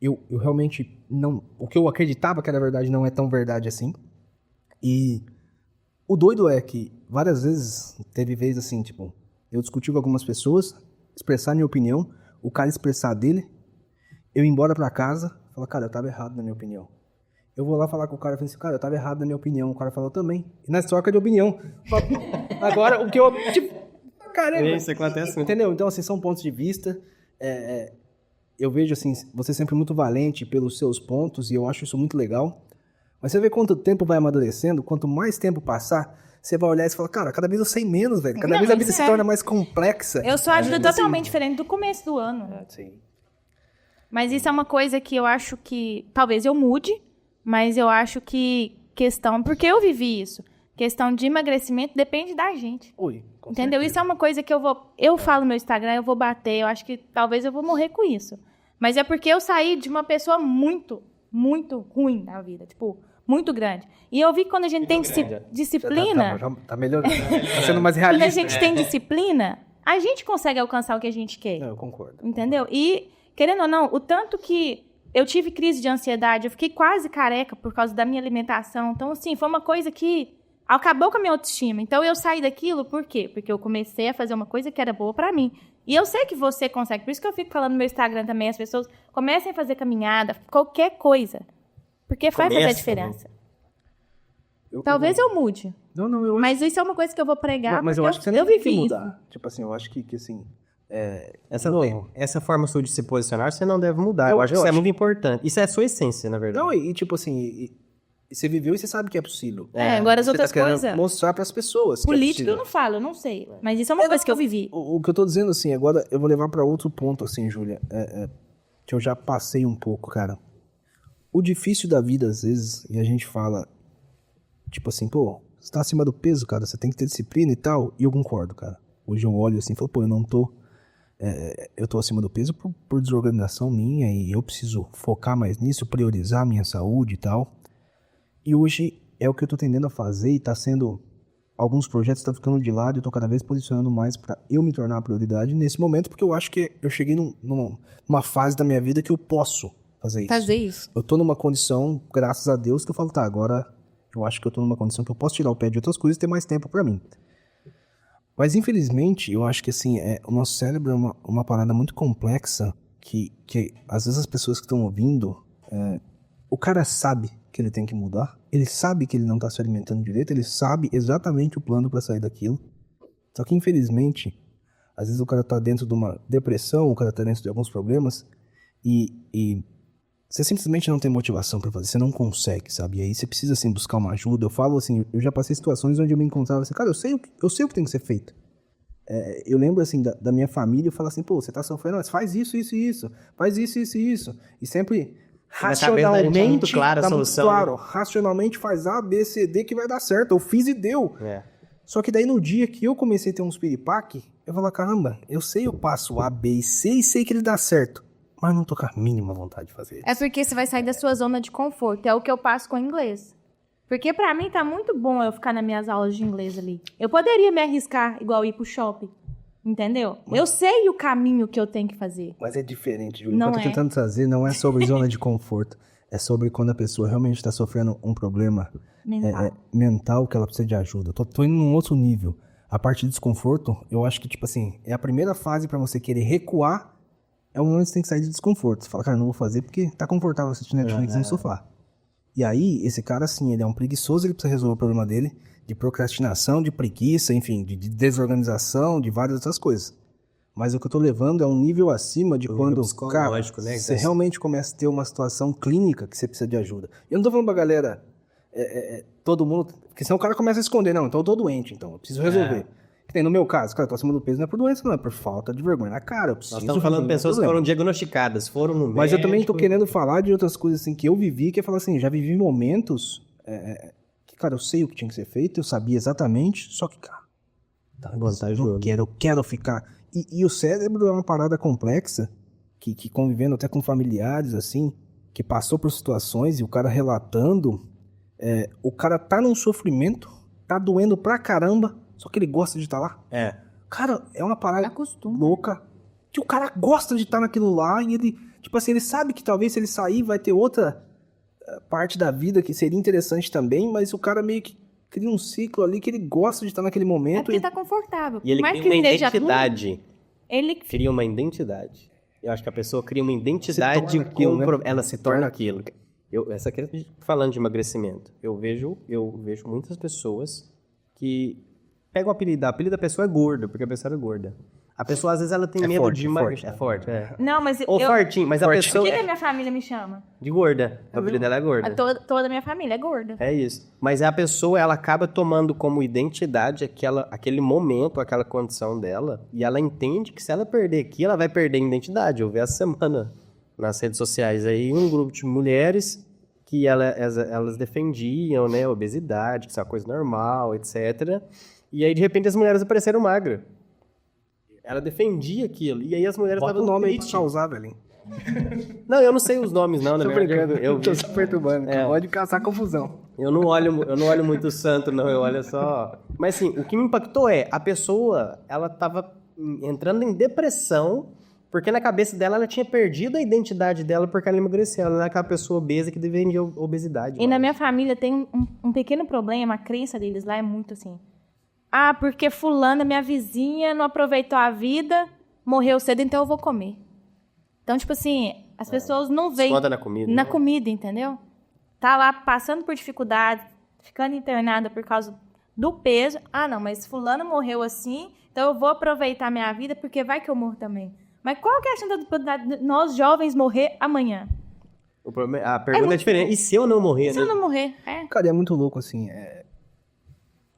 eu realmente não... O que eu acreditava que era verdade não é tão verdade assim. E o doido é que várias vezes, teve vezes assim, tipo, eu discuti com algumas pessoas... expressar minha opinião, o cara expressar dele, eu ir embora pra casa, falar, cara, eu tava errado na minha opinião. Eu vou lá falar com o cara e falei assim, cara, eu tava errado na minha opinião. O cara falou também. E nós troca de opinião. Agora, o que eu... Tipo, caramba. Isso acontece muito. Entendeu? Então, assim, são pontos de vista. Eu vejo, assim, você sempre muito valente pelos seus pontos, e eu acho isso muito legal. Mas você vê quanto tempo vai amadurecendo, quanto mais tempo passar... Você vai olhar e fala, cara, cada vez eu sei menos, velho. Cada vez a vida se torna mais complexa. Eu sou a Júlia totalmente diferente do começo do ano. Sim. Mas isso é uma coisa que eu acho que... Talvez eu mude, mas eu acho que questão... Porque eu vivi isso. Questão de emagrecimento depende da gente. Ui, com entendeu? certeza. Isso é uma coisa que eu vou... Eu falo no meu Instagram, eu vou bater. Eu acho que talvez eu vou morrer com isso. Mas é porque eu saí de uma pessoa muito, muito ruim na vida. Tipo... muito grande. E eu vi que quando a gente tem disciplina... Tá melhorando. Tá sendo mais realista. Quando a gente tem disciplina, a gente consegue alcançar o que a gente quer. Eu concordo. Entendeu? E, querendo ou não, o tanto que eu tive crise de ansiedade, eu fiquei quase careca por causa da minha alimentação. Então, assim, foi uma coisa que acabou com a minha autoestima. Então, eu saí daquilo, por quê? Porque eu comecei a fazer uma coisa que era boa pra mim. E eu sei que você consegue. Por isso que eu fico falando no meu Instagram também, as pessoas comecem a fazer caminhada, qualquer coisa. Porque faz fazer a diferença. Talvez eu mude. Não, eu... Mas isso é uma coisa que eu vou pregar. Mas eu acho que você não tem que mudar. Tipo assim, eu acho que assim... Essa forma sua de se posicionar, você não deve mudar. Eu acho que isso é muito importante. Isso é a sua essência, na verdade. Não, e tipo assim... E você viveu e você sabe que é possível. Agora as outras coisas... mostrar pras pessoas que política eu não falo, eu não sei. Mas isso é uma coisa que eu vivi. O que eu tô dizendo, assim, agora eu vou levar pra outro ponto, assim, Júlia. Que eu já passei um pouco, cara. O difícil da vida, às vezes, e a gente fala, tipo assim, você tá acima do peso, cara, você tem que ter disciplina e tal, e eu concordo, cara. Hoje eu olho assim e falo, eu não tô, eu tô acima do peso por desorganização minha, e eu preciso focar mais nisso, priorizar a minha saúde e tal. E hoje é o que eu tô tendendo a fazer, e tá sendo, alguns projetos estão ficando de lado, e eu tô cada vez posicionando mais pra eu me tornar a prioridade nesse momento, porque eu acho que eu cheguei numa fase da minha vida que eu posso fazer isso. Eu tô numa condição, graças a Deus, que eu falo, agora eu acho que eu tô numa condição que eu posso tirar o pé de outras coisas e ter mais tempo pra mim. Mas, infelizmente, eu acho que, assim, o nosso cérebro é uma parada muito complexa que às vezes, as pessoas que estão ouvindo, o cara sabe que ele tem que mudar, ele sabe que ele não tá se alimentando direito, ele sabe exatamente o plano pra sair daquilo. Só que, infelizmente, às vezes o cara tá dentro de uma depressão, o cara tá dentro de alguns problemas e você simplesmente não tem motivação pra fazer, você não consegue, sabe? E aí você precisa, assim, buscar uma ajuda. Eu falo, assim, eu já passei situações onde eu me encontrava assim, cara, eu sei o que tem que ser feito. Eu lembro, assim, da minha família, eu falo assim, você tá sofrendo, mas faz isso, isso e isso, faz isso, isso e isso. E sempre racionalmente, muito clara a tá muito solução. claro, racionalmente faz A, B, C, D que vai dar certo. Eu fiz e deu. Só que daí no dia que eu comecei a ter uns piripaque, eu falei, caramba, eu sei o passo A, B e C e sei que ele dá certo. Mas não tô com a mínima vontade de fazer isso. É porque você vai sair da sua zona de conforto. É o que eu passo com o inglês. Porque pra mim tá muito bom eu ficar nas minhas aulas de inglês ali. Eu poderia me arriscar igual ir pro shopping. Entendeu? Eu sei o caminho que eu tenho que fazer. Mas é diferente, Júlio. Não O que eu tô tentando trazer não é sobre zona de conforto. É sobre quando a pessoa realmente tá sofrendo um problema mental que ela precisa de ajuda. Tô indo num outro nível. A parte de desconforto, eu acho que, tipo assim, é a primeira fase pra você querer recuar. É o momento que você tem que sair de desconforto. Você fala, cara, não vou fazer porque tá confortável assistir Netflix no sofá. E aí, esse cara, assim, ele é um preguiçoso, ele precisa resolver o problema dele de procrastinação, de preguiça, enfim, de desorganização, de várias outras coisas. Mas o que eu tô levando é um nível acima de quando, cara, né? você realmente começa a ter uma situação clínica que você precisa de ajuda. Eu não tô falando pra galera, todo mundo, porque senão o cara começa a esconder, não, então eu tô doente, então eu preciso resolver. Que nem no meu caso, cara, eu tô acima do peso não é por doença, não, é por falta de vergonha na cara, eu preciso. Nós estamos falando de pessoas que foram diagnosticadas, foram no médico. Mas eu também tô querendo falar de outras coisas assim que eu vivi, que é falar assim, já vivi momentos que, cara, eu sei o que tinha que ser feito, eu sabia exatamente, só que, cara, eu quero ficar. E o cérebro é uma parada complexa, que convivendo até com familiares, assim, que passou por situações e o cara relatando, o cara tá num sofrimento, tá doendo pra caramba, só que ele gosta de estar lá. Cara, é uma parada louca. Que o cara gosta de estar naquilo lá e ele, tipo assim, ele sabe que talvez se ele sair vai ter outra parte da vida que seria interessante também, mas o cara meio que cria um ciclo ali que ele gosta de estar naquele momento. Porque tá confortável. E ele mais cria uma que identidade. Ele cria uma identidade. Eu acho que a pessoa cria uma identidade aquilo, né? Ela se torna aquilo. Essa aqui falando de emagrecimento. Eu vejo muitas pessoas que pega o apelido. O apelido da pessoa é gorda, porque a pessoa era gorda. A pessoa, às vezes, ela tem medo de emagrecer. É forte. Não, mas Ou fortinho, mas a pessoa... O que a minha família me chama? De gorda. O apelido dela é gorda. Toda a minha família é gorda. É isso. Mas a pessoa, ela acaba tomando como identidade aquele momento, aquela condição dela, e ela entende que se ela perder aqui, ela vai perder a identidade. Eu vi essa semana nas redes sociais aí um grupo de mulheres que elas defendiam, né, obesidade, que isso é uma coisa normal, etc. E aí, de repente, as mulheres apareceram magras. Ela defendia aquilo. E aí as mulheres estavam no nome aí pra causar, velho. Não, eu não sei os nomes, não, né? Tô brincando. Eu tô se perturbando. Pode causar confusão. Eu não olho muito santo, não. Eu olho só... Mas, assim, o que me impactou a pessoa, ela tava entrando em depressão, porque na cabeça dela, ela tinha perdido a identidade dela porque ela emagreceu. Ela não é aquela pessoa obesa que vendia obesidade. E na minha família tem um pequeno problema, a crença deles lá é muito assim... Ah, porque fulana, minha vizinha, não aproveitou a vida, morreu cedo, então eu vou comer. Então, tipo assim, as pessoas não veem... Esconda na comida. Na comida, entendeu? Tá lá passando por dificuldade, ficando internada por causa do peso. Ah, não, mas fulana morreu assim, então eu vou aproveitar minha vida, porque vai que eu morro também. Mas qual que é a chance de nós jovens morrer amanhã? A pergunta é diferente. E se eu não morrer? Se eu não morrer, Cara, é muito louco, assim,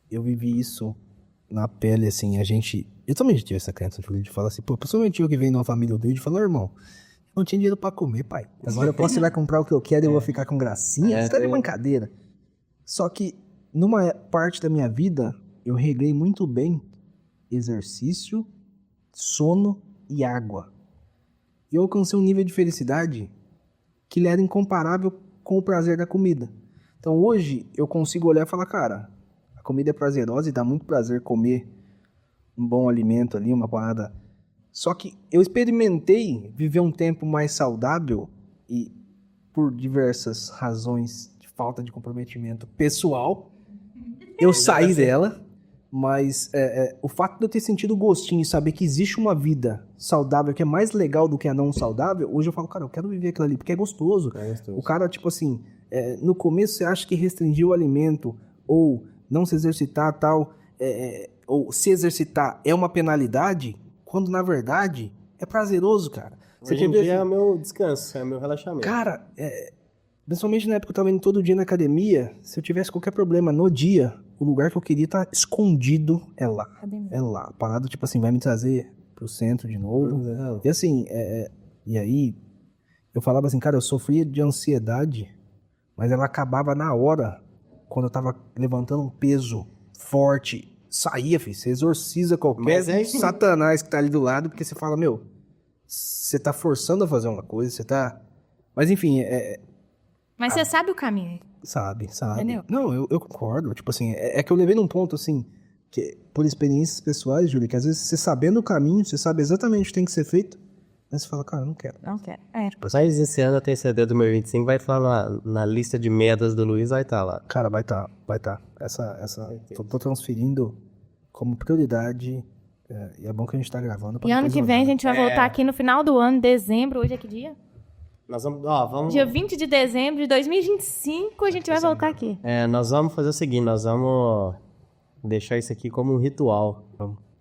eu vivi isso na pele, assim, eu também tive essa crença, de falar assim, pô, principalmente eu que venho de uma família humilde, falou, irmão, eu não tinha dinheiro pra comer, pai, agora eu posso ir lá comprar o que eu quero e eu vou ficar com gracinha, isso tá de brincadeira. Só que, numa parte da minha vida, eu regrei muito bem exercício, sono e água. E eu alcancei um nível de felicidade que ele era incomparável com o prazer da comida. Então hoje, eu consigo olhar e falar, cara... A comida é prazerosa e dá muito prazer comer um bom alimento ali, uma parada. Só que eu experimentei viver um tempo mais saudável e por diversas razões de falta de comprometimento pessoal, eu saí dela, mas o fato de eu ter sentido o gostinho e saber que existe uma vida saudável que é mais legal do que a não saudável, hoje eu falo, cara, eu quero viver aquilo ali porque é gostoso. O cara, tipo assim, no começo você acha que restringir o alimento ou não se exercitar tal, ou se exercitar é uma penalidade, quando na verdade é prazeroso, cara. Hoje em dia é o meu descanso, é o meu relaxamento. Cara, principalmente na época que eu tava indo todo dia na academia, se eu tivesse qualquer problema no dia, o lugar que eu queria estar escondido é lá. É lá. A parada, tipo assim, vai me trazer pro centro de novo. E assim, e aí, Eu falava assim, cara, eu sofria de ansiedade, mas ela acabava na hora, quando eu tava levantando um peso forte. Saía, filho, você exorciza qualquer Mas é isso. satanás que tá ali do lado, porque você fala, meu, você tá forçando a fazer uma coisa, você tá... Mas enfim, Mas você sabe o caminho. sabe. Entendeu? Não, eu concordo. Tipo assim, é que eu levei num ponto assim, que por experiências pessoais, Júlia, que às vezes você sabendo o caminho, você sabe exatamente o que tem que ser feito, mas você fala, cara, eu não quero. Não quero. É. Mas esse ano a TCD 2025 vai estar na lista de metas do Luiz, vai estar lá. Cara, vai tá. Tô transferindo como prioridade, e é bom que a gente tá gravando. pra E ano depois que vem a olhar. gente vai voltar aqui no final do ano, dezembro. Hoje é que dia? Nós vamos, Dia 20 de dezembro de 2025 a gente vai voltar aqui. nós vamos fazer o seguinte, nós vamos deixar isso aqui como um ritual.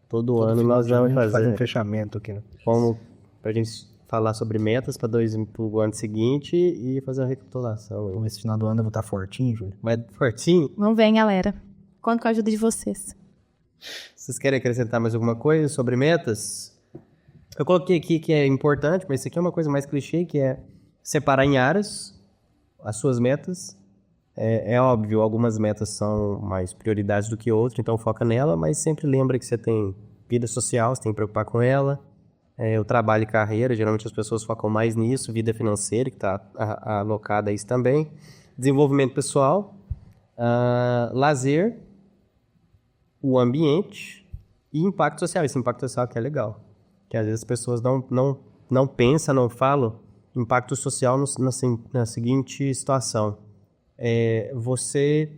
Todo ano Final nós de ano vamos a gente faz um fazer fechamento aqui, né? como pra gente falar sobre metas para o ano seguinte e fazer uma recapitulação. Então, esse final do ano eu vou estar fortinho, Júlia. Vai fortinho? Vamos ver, hein, galera. Conto com a ajuda de vocês. Vocês querem acrescentar mais alguma coisa sobre metas? Eu coloquei aqui que é importante, mas isso aqui é uma coisa mais clichê, que é separar em áreas as suas metas. É óbvio, algumas metas são mais prioridades do que outras, então foca nela, mas sempre lembra que você tem vida social, você tem que preocupar com ela. O trabalho e carreira, geralmente as pessoas focam mais nisso, vida financeira, que está alocada a isso também. Desenvolvimento pessoal, lazer, o ambiente e impacto social. Esse impacto social que é legal. Que às vezes as pessoas não pensam, não falam impacto social na seguinte situação. Você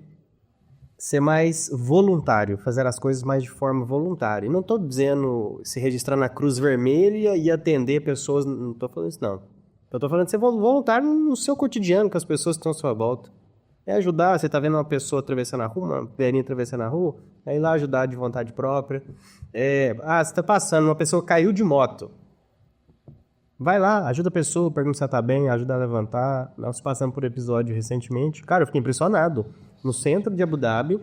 ser mais voluntário, fazer as coisas mais de forma voluntária. E não estou dizendo se registrar na Cruz Vermelha e atender pessoas, não estou falando isso não. Eu estou falando de ser voluntário no seu cotidiano, com as pessoas que estão à sua volta. É ajudar, você está vendo uma pessoa atravessando a rua, uma velhinha atravessando a rua, é ir lá ajudar de vontade própria. Você está passando, uma pessoa caiu de moto. Vai lá, ajuda a pessoa, pergunta se ela tá bem, ajuda a levantar. Nós passamos por episódio recentemente. Cara, eu fiquei impressionado. No centro de Abu Dhabi,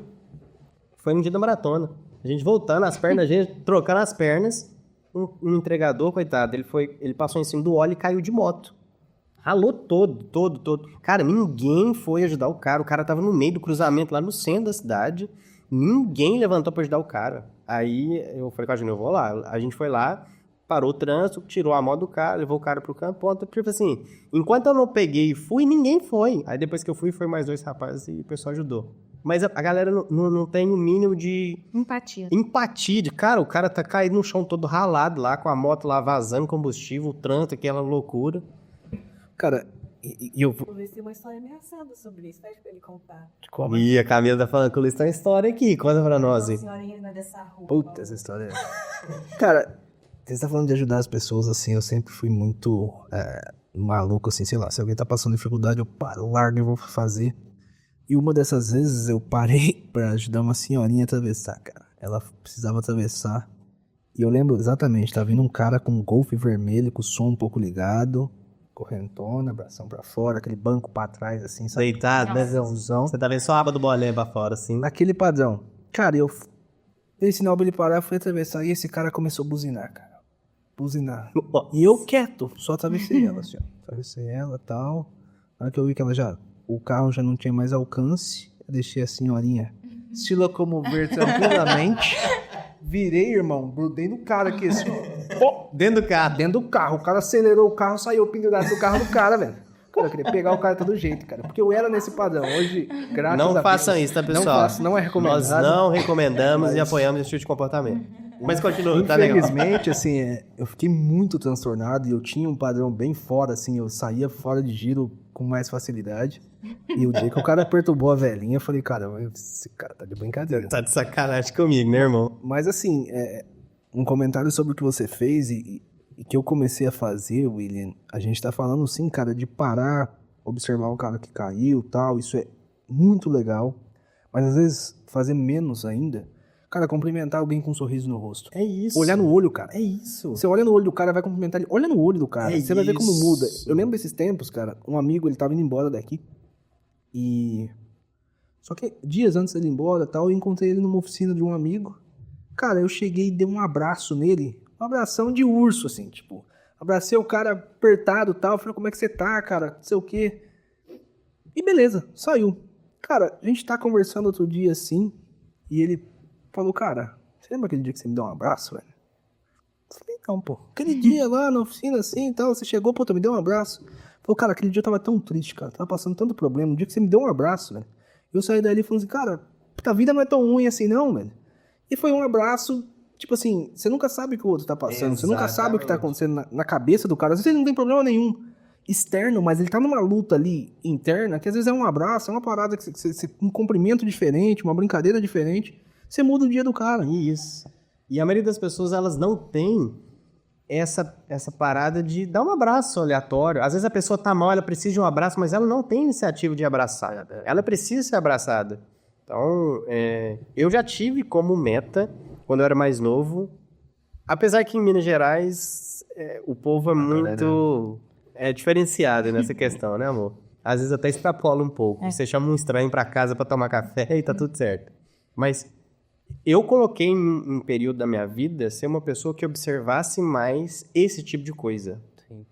foi no dia da maratona. A gente voltando, as pernas, a gente trocando as pernas. Um entregador, coitado, ele passou em cima do óleo e caiu de moto. Ralou todo. Cara, ninguém foi ajudar o cara tava no meio do cruzamento, lá no centro da cidade. Ninguém levantou pra ajudar o cara. Aí eu falei com a Júnior, eu vou lá. A gente foi lá, parou o trânsito, tirou a moto do cara, levou o cara pro campo. Tipo assim, enquanto eu não peguei e fui, ninguém foi. Aí depois que eu fui, foi mais 2 rapazes e o pessoal ajudou. Mas a galera não tem o mínimo de empatia. Cara, o cara tá caído no chão todo ralado lá, com a moto lá vazando combustível, o trânsito, aquela loucura. Cara, e eu vou... O Luiz tem uma história ameaçada sobre isso, pede pra ele contar. Como? Ih, a Camila tá falando que o Luiz tem uma história aqui. Conta pra nós, A hein? senhorinha dessa rua. Puta, essa história. Cara, você tá falando de ajudar as pessoas, assim, eu sempre fui muito maluco, assim, sei lá, se alguém tá passando dificuldade, eu paro, largo e vou fazer. E uma dessas vezes eu parei pra ajudar uma senhorinha a atravessar, cara. Ela precisava atravessar. E eu lembro exatamente, tá vindo um cara com um Golf vermelho, com o som um pouco ligado, correntona, bração pra fora, aquele banco pra trás, assim, sabe? Deitado, né? Bezãozão. Você tá vendo só a aba do boné pra fora, assim. Naquele padrão. Cara, eu dei sinal pra ele parar, eu fui atravessar e esse cara começou a buzinar, cara. Buzinar. E eu quieto, só atravessei ela, assim, ó. Atravessei ela e tal. Na hora que eu vi que o carro já não tinha mais alcance, eu deixei a senhorinha se locomover tranquilamente. Virei, irmão, grudei no cara aqui, assim, ó. Dentro do carro. Dentro do carro. O cara acelerou o carro, saiu pendurado do carro do cara, velho. Cara, eu queria pegar o cara todo jeito, cara. Porque eu era nesse padrão. Hoje, graças a Deus... Não façam isso, tá, pessoal? Não façam, não é recomendado. Nós não recomendamos e apoiamos esse tipo de comportamento. Mas continua, tá legal. Infelizmente, assim, eu fiquei muito transtornado e eu tinha um padrão bem fora, assim, eu saía fora de giro com mais facilidade. E o dia que o cara perturbou a velhinha, eu falei, cara, esse cara tá de brincadeira. Tá de sacanagem comigo, né, irmão? Mas, assim, um comentário sobre o que você fez e que eu comecei a fazer, William, a gente tá falando, sim, cara, de parar, observar o cara que caiu e tal, isso é muito legal. Mas, às vezes, fazer menos ainda... Cara, cumprimentar alguém com um sorriso no rosto. É isso. Olhar no olho, cara. É isso. Você olha no olho do cara, vai cumprimentar ele. Olha no olho do cara. É você vai ver como muda. isso. Eu lembro desses tempos, cara. Um amigo, ele tava indo embora daqui. E... Só que dias antes dele ir embora e tal, eu encontrei ele numa oficina de um amigo. Cara, eu cheguei e dei um abraço nele. Um abração de urso, assim, tipo... Abracei o cara apertado e tal. Falei, como é que você tá, cara? Não sei o quê. E beleza, saiu. Cara, a gente tá conversando outro dia assim. E ele falou, cara, você lembra aquele dia que você me deu um abraço, velho? Eu falei, não, pô. Aquele dia lá na oficina assim e tal. Você chegou, pô, tu me deu um abraço. Falou, cara, aquele dia eu tava tão triste, cara. Tava passando tanto problema. No dia que você me deu um abraço, velho. Eu saí dali e falei assim, cara, a vida não é tão ruim assim não, velho. E foi um abraço, tipo assim, você nunca sabe o que o outro tá passando. Você nunca sabe o que tá acontecendo na cabeça do cara. Às vezes ele não tem problema nenhum externo, mas ele tá numa luta ali interna, que às vezes é um abraço, é uma parada, um cumprimento diferente, uma brincadeira diferente. Você muda o dia do cara. Isso. E a maioria das pessoas, elas não tem essa parada de dar um abraço aleatório. Às vezes a pessoa tá mal, ela precisa de um abraço, mas ela não tem iniciativa de abraçar. Ela precisa ser abraçada. Então, eu já tive como meta, quando eu era mais novo, apesar que em Minas Gerais o povo é muito diferenciado nessa questão, né, amor? Às vezes até extrapola um pouco. Você chama um estranho pra casa pra tomar café e tá tudo certo. Mas eu coloquei em um período da minha vida ser uma pessoa que observasse mais esse tipo de coisa. Sim.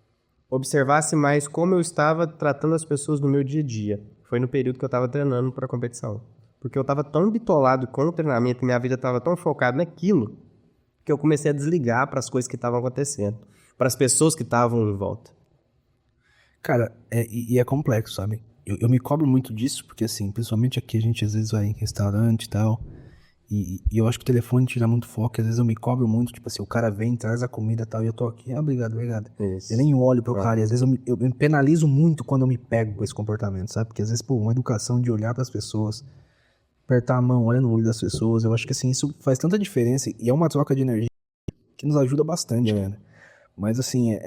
Observasse mais como eu estava tratando as pessoas no meu dia a dia. Foi no período que eu estava treinando para a competição. Porque eu estava tão bitolado com o treinamento e minha vida estava tão focada naquilo que eu comecei a desligar para as coisas que estavam acontecendo, para as pessoas que estavam em volta. Cara, e é complexo, sabe? Eu me cobro muito disso, porque assim, principalmente aqui a gente às vezes vai em restaurante e tal, e eu acho que o telefone tira muito foco, às vezes eu me cobro muito, tipo assim, o cara vem, traz a comida e tal, e eu tô aqui, obrigado. Isso. Eu nem olho pro cara, e às vezes eu me penalizo muito quando eu me pego com esse comportamento, sabe? Porque às vezes, pô, uma educação de olhar pras pessoas, apertar a mão, olhar no olho das pessoas, eu acho que assim, isso faz tanta diferença, e é uma troca de energia que nos ajuda bastante, velho. Mas assim,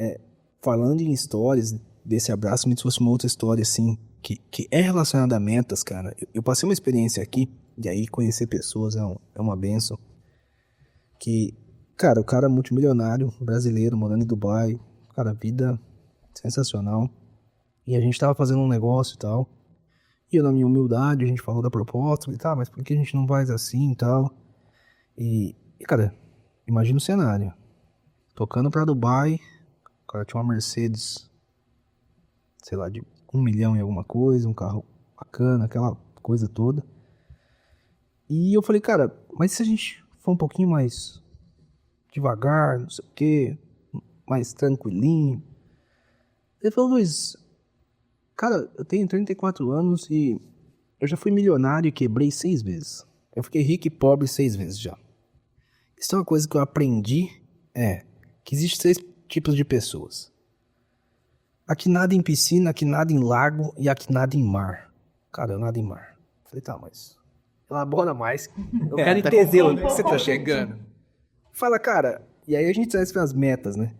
falando em histórias desse abraço, se fosse uma outra história, assim, que é relacionada a metas, cara. Eu passei uma experiência aqui, e aí conhecer pessoas é uma bênção. Que, cara, o cara multimilionário, brasileiro, morando em Dubai, cara, vida sensacional. E a gente tava fazendo um negócio e tal. E eu, na minha humildade, a gente falou da proposta, e tá, mas por que a gente não faz assim e tal? E cara, imagina o cenário. Tocando pra Dubai, o cara tinha uma Mercedes, sei lá, de 1 milhão e alguma coisa, um carro bacana, aquela coisa toda. E eu falei, cara, mas se a gente for um pouquinho mais devagar, não sei o quê, mais tranquilinho. Ele falou, Luiz, cara, eu tenho 34 anos e eu já fui milionário e quebrei 6 vezes. Eu fiquei rico e pobre 6 vezes já. Isso é uma coisa que eu aprendi, que existem 6 tipos de pessoas. Aqui nada em piscina, aqui nada em lago e aqui nada em mar. Cara, eu nado em mar. Falei, tá, mas elabora mais. Eu quero entender onde você tá chegando. Fala, cara, e aí a gente traz para as metas, né?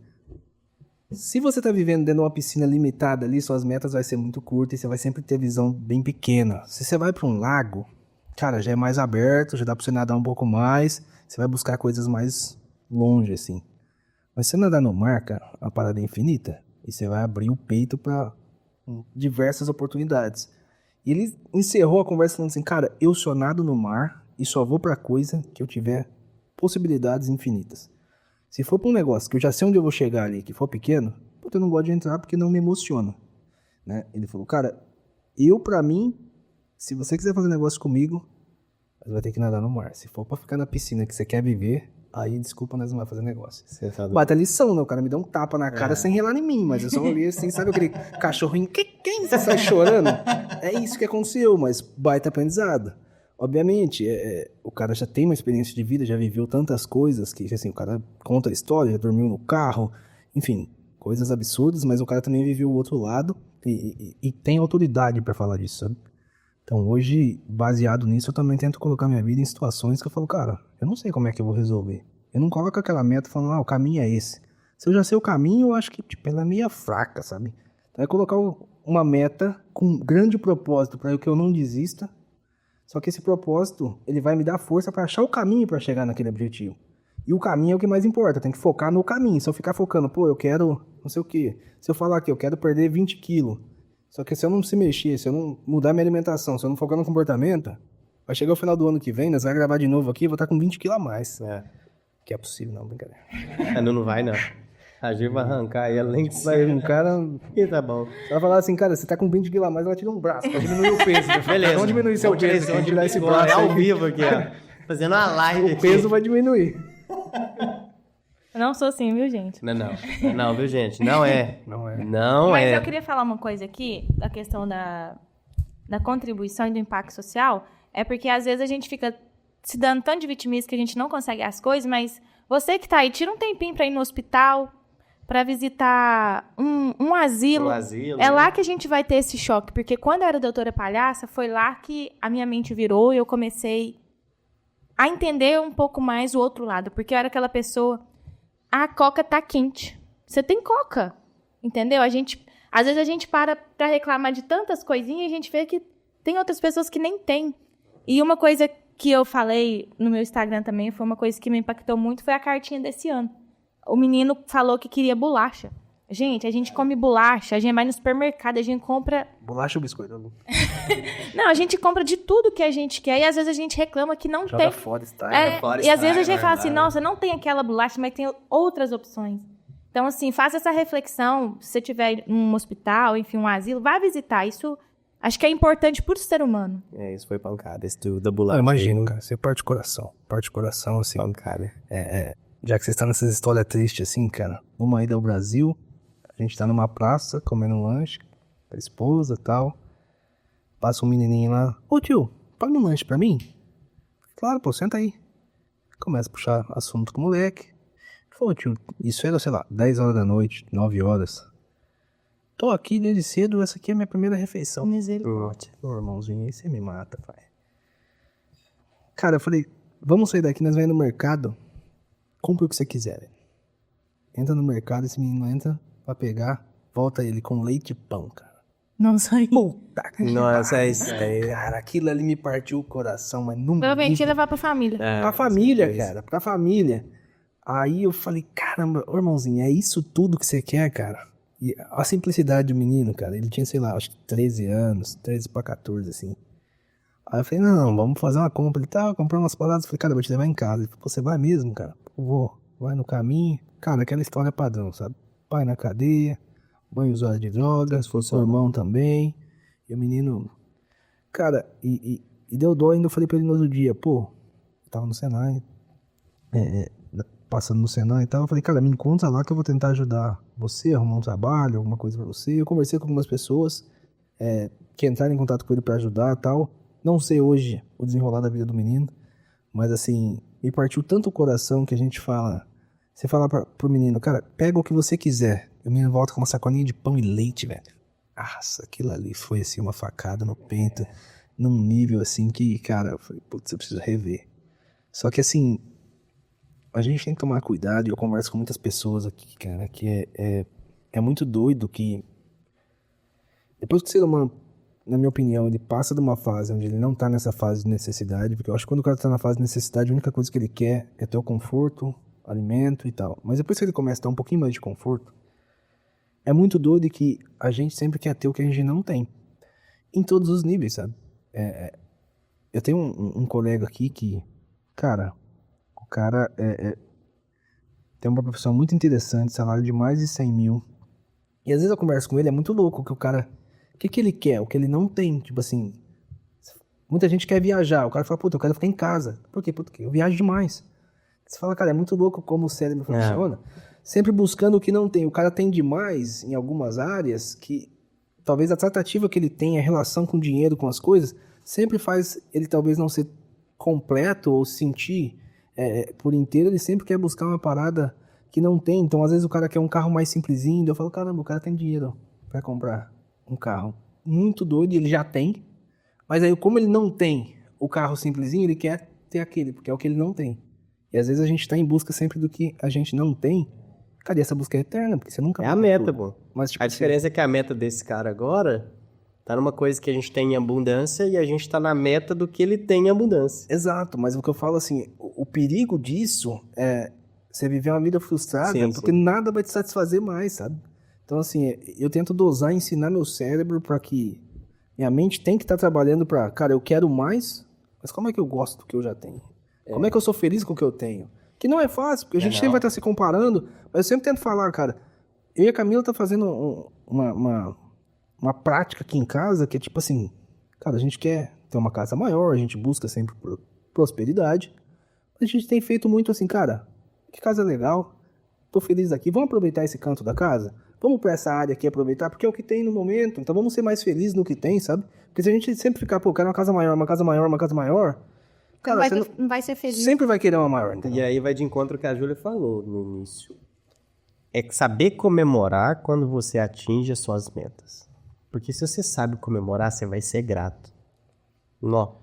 Se você tá vivendo dentro de uma piscina limitada ali, suas metas vai ser muito curtas e você vai sempre ter visão bem pequena. Se você vai para um lago, cara, já é mais aberto, já dá para você nadar um pouco mais, você vai buscar coisas mais longe, assim. Mas se você nadar no mar, cara, a parada é infinita. E você vai abrir o peito para diversas oportunidades. E ele encerrou a conversa falando assim, cara, eu só nado no mar e só vou pra coisa que eu tiver possibilidades infinitas. Se for pra um negócio que eu já sei onde eu vou chegar ali, que for pequeno, eu não gosto de entrar porque não me emociona. Né? Ele falou, cara, pra mim, se você quiser fazer negócio comigo, você vai ter que nadar no mar. Se for pra ficar na piscina que você quer viver, aí, desculpa, nós não vamos fazer negócio. Bate a lição, né? O cara me deu um tapa na cara sem relar em mim, mas eu só olhei assim, sabe aquele cachorrinho, quem você sai chorando? É isso que aconteceu, mas baita aprendizado. Obviamente, o cara já tem uma experiência de vida, já viveu tantas coisas, que assim, o cara conta a história, já dormiu no carro, enfim, coisas absurdas, mas o cara também viveu o outro lado e tem autoridade pra falar disso, sabe? Então hoje, baseado nisso, eu também tento colocar minha vida em situações que eu falo, cara, eu não sei como é que eu vou resolver. Eu não coloco aquela meta falando, o caminho é esse. Se eu já sei o caminho, eu acho que ela é meio fraca, sabe? Então é colocar uma meta com um grande propósito para que eu não desista. Só que esse propósito, ele vai me dar força para achar o caminho para chegar naquele objetivo. E o caminho é o que mais importa, tem que focar no caminho. Se eu ficar focando, eu quero não sei o quê. Se eu falar que eu quero perder 20 quilos, só que se eu não se mexer, se eu não mudar minha alimentação, se eu não focar no comportamento, vai chegar o final do ano que vem, nós vamos gravar de novo aqui e vou estar com 20 quilos a mais. Que é possível, não, brincadeira. Não vai, não. A gente vai arrancar ela nem que Vai um seja. cara... E tá bom. Ela falar assim, cara, você tá com 20 quilos a mais, ela tira um braço pra diminuir o peso. Né? Beleza. Vamos diminuir seu Vamos tirar peso, esse vamos tirar esse agora, braço ao aí. vivo aqui, ó. Fazendo uma live O peso vai diminuir. Eu não sou assim, viu, gente? Não, viu, gente? Não é. Não é. Não Mas é. eu queria falar uma coisa aqui, da questão da contribuição e do impacto social, é porque às vezes a gente fica se dando tanto de vitimismo que a gente não consegue as coisas, mas você que tá aí, tira um tempinho pra ir no hospital, pra visitar um asilo. O asilo, É né? lá que a gente vai ter esse choque, porque quando eu era doutora palhaça, foi lá que a minha mente virou e eu comecei a entender um pouco mais o outro lado, porque eu era aquela pessoa, a coca tá quente. Você tem coca, entendeu? Às vezes a gente para pra reclamar de tantas coisinhas e a gente vê que tem outras pessoas que nem tem. E uma coisa que eu falei no meu Instagram também, foi uma coisa que me impactou muito, foi a cartinha desse ano. O menino falou que queria bolacha. Gente, a gente come bolacha, a gente vai no supermercado, a gente compra... Bolacha ou biscoito? Não, a gente compra de tudo que a gente quer e às vezes a gente reclama que não Joga tem. fora, está. fora, E às vezes a estraga, gente fala assim, vai. nossa, não tem aquela bolacha, mas tem outras opções. Então, assim, faça essa reflexão. Se você tiver um hospital, enfim, um asilo, vá visitar. Isso acho que é importante para o ser humano. É, isso foi pancada. Esse da Eu bolacha. imagino, cara. Você parte o coração. Parte o coração, assim. Pancada. Já que você está nessas histórias tristes, assim, cara. Uma ida ao Brasil. A gente tá numa praça, comendo um lanche. Com a esposa e tal. Passa um menininho lá. Ô, tio, paga um lanche pra mim? Claro, pô, senta aí. Começa a puxar assunto com o moleque. Falou, tio, isso era, sei lá, 10 horas da noite, 9 horas. Tô aqui desde cedo, essa aqui é a minha primeira refeição. Misericórdia. Ô, irmãozinho, aí você me mata, pai. Cara, eu falei, vamos sair daqui, nós vamos no mercado. Compre o que você quiser, velho. Entra no mercado, esse menino entra pra pegar, volta ele com leite e pão, cara. Não sei. Puta que Nossa, é pariu, isso aí. cara, aquilo ali me partiu o coração, mas não Provavelmente ia levar pra família. pra família, cara, pra família. Aí eu falei, caramba, ô, irmãozinho, é isso tudo que você quer, cara? E a simplicidade do menino, cara, ele tinha, sei lá, acho que 13 anos, 13 pra 14, assim. Aí eu falei, não, vamos fazer uma compra. Ele tá, comprar umas paradas. Eu falei, cara, eu vou te levar em casa. Ele falou, você vai mesmo, cara? Eu vou. Vai no caminho. Cara, aquela história padrão, sabe? Pai na cadeia, mãe usuária de drogas, foi seu irmão também. E o menino... Cara, e deu dó ainda. Eu falei pra ele no outro dia, pô, eu tava no Senai, passando no Senai e tal. Eu falei, cara, me encontra lá que eu vou tentar ajudar você, arrumar um trabalho, alguma coisa pra você. Eu conversei com algumas pessoas que entraram em contato com ele pra ajudar e tal. Não sei hoje o desenrolar da vida do menino, mas assim, me partiu tanto o coração que a gente fala... Você fala pro menino, cara, pega o que você quiser. E o menino volta com uma sacolinha de pão e leite, velho. Nossa, aquilo ali foi assim, uma facada no peito, num nível assim que, cara, eu falei, putz, eu preciso rever. Só que assim, a gente tem que tomar cuidado, e eu converso com muitas pessoas aqui, cara, que é muito doido que depois que o ser humano, na minha opinião, ele passa de uma fase onde ele não tá nessa fase de necessidade, porque eu acho que quando o cara tá na fase de necessidade, a única coisa que ele quer é ter o conforto, alimento e tal. Mas depois que ele começa a ter um pouquinho mais de conforto, é muito doido que a gente sempre quer ter o que a gente não tem. Em todos os níveis, sabe? Eu tenho um colega aqui que, cara, o cara tem uma profissão muito interessante, salário de mais de 100 mil. E às vezes eu converso com ele, é muito louco que o cara... O que ele quer? O que ele não tem? Tipo assim... Muita gente quer viajar. O cara fala, puta, eu quero ficar em casa. Por quê? Porque eu viajo demais. Você fala, cara, é muito louco como o cérebro funciona. Sempre buscando o que não tem. O cara tem demais em algumas áreas que talvez a tratativa que ele tem, a relação com o dinheiro, com as coisas, sempre faz ele talvez não ser completo ou sentir por inteiro. Ele sempre quer buscar uma parada que não tem. Então, às vezes, o cara quer um carro mais simplesinho. Eu falo, caramba, o cara tem dinheiro pra comprar um carro muito doido, ele já tem. Mas aí, como ele não tem o carro simplesinho, ele quer ter aquele, porque é o que ele não tem. E às vezes a gente tá em busca sempre do que a gente não tem. Cadê essa busca eterna? Porque você nunca É a vai ter meta, tudo. pô. Mas, tipo, A diferença é que a meta desse cara agora tá numa coisa que a gente tem em abundância e a gente tá na meta do que ele tem em abundância. Exato, mas o que eu falo assim, o perigo disso é você viver uma vida frustrada, Sim, porque nada vai te satisfazer mais, sabe? Então assim, eu tento dosar, ensinar meu cérebro pra que minha mente tem que estar trabalhando pra, cara, eu quero mais, mas como é que eu gosto do que eu já tenho? Como é que eu sou feliz com o que eu tenho? Que não é fácil, porque a gente sempre vai estar se comparando, mas eu sempre tento falar, cara, eu e a Camila tá fazendo uma prática aqui em casa que é tipo assim, cara, a gente quer ter uma casa maior, a gente busca sempre prosperidade, mas a gente tem feito muito assim, cara, que casa legal, tô feliz aqui, vamos aproveitar esse canto da casa? Vamos pra essa área aqui aproveitar, porque é o que tem no momento, então vamos ser mais felizes no que tem, sabe? Porque se a gente sempre ficar, pô, quero uma casa maior, uma casa maior, uma casa maior, cara, Não vai ser feliz. sempre vai querer uma maior, entendeu? E aí vai de encontro ao que a Júlia falou no início. É saber comemorar quando você atinge as suas metas. Porque se você sabe comemorar, você vai ser grato. Nó.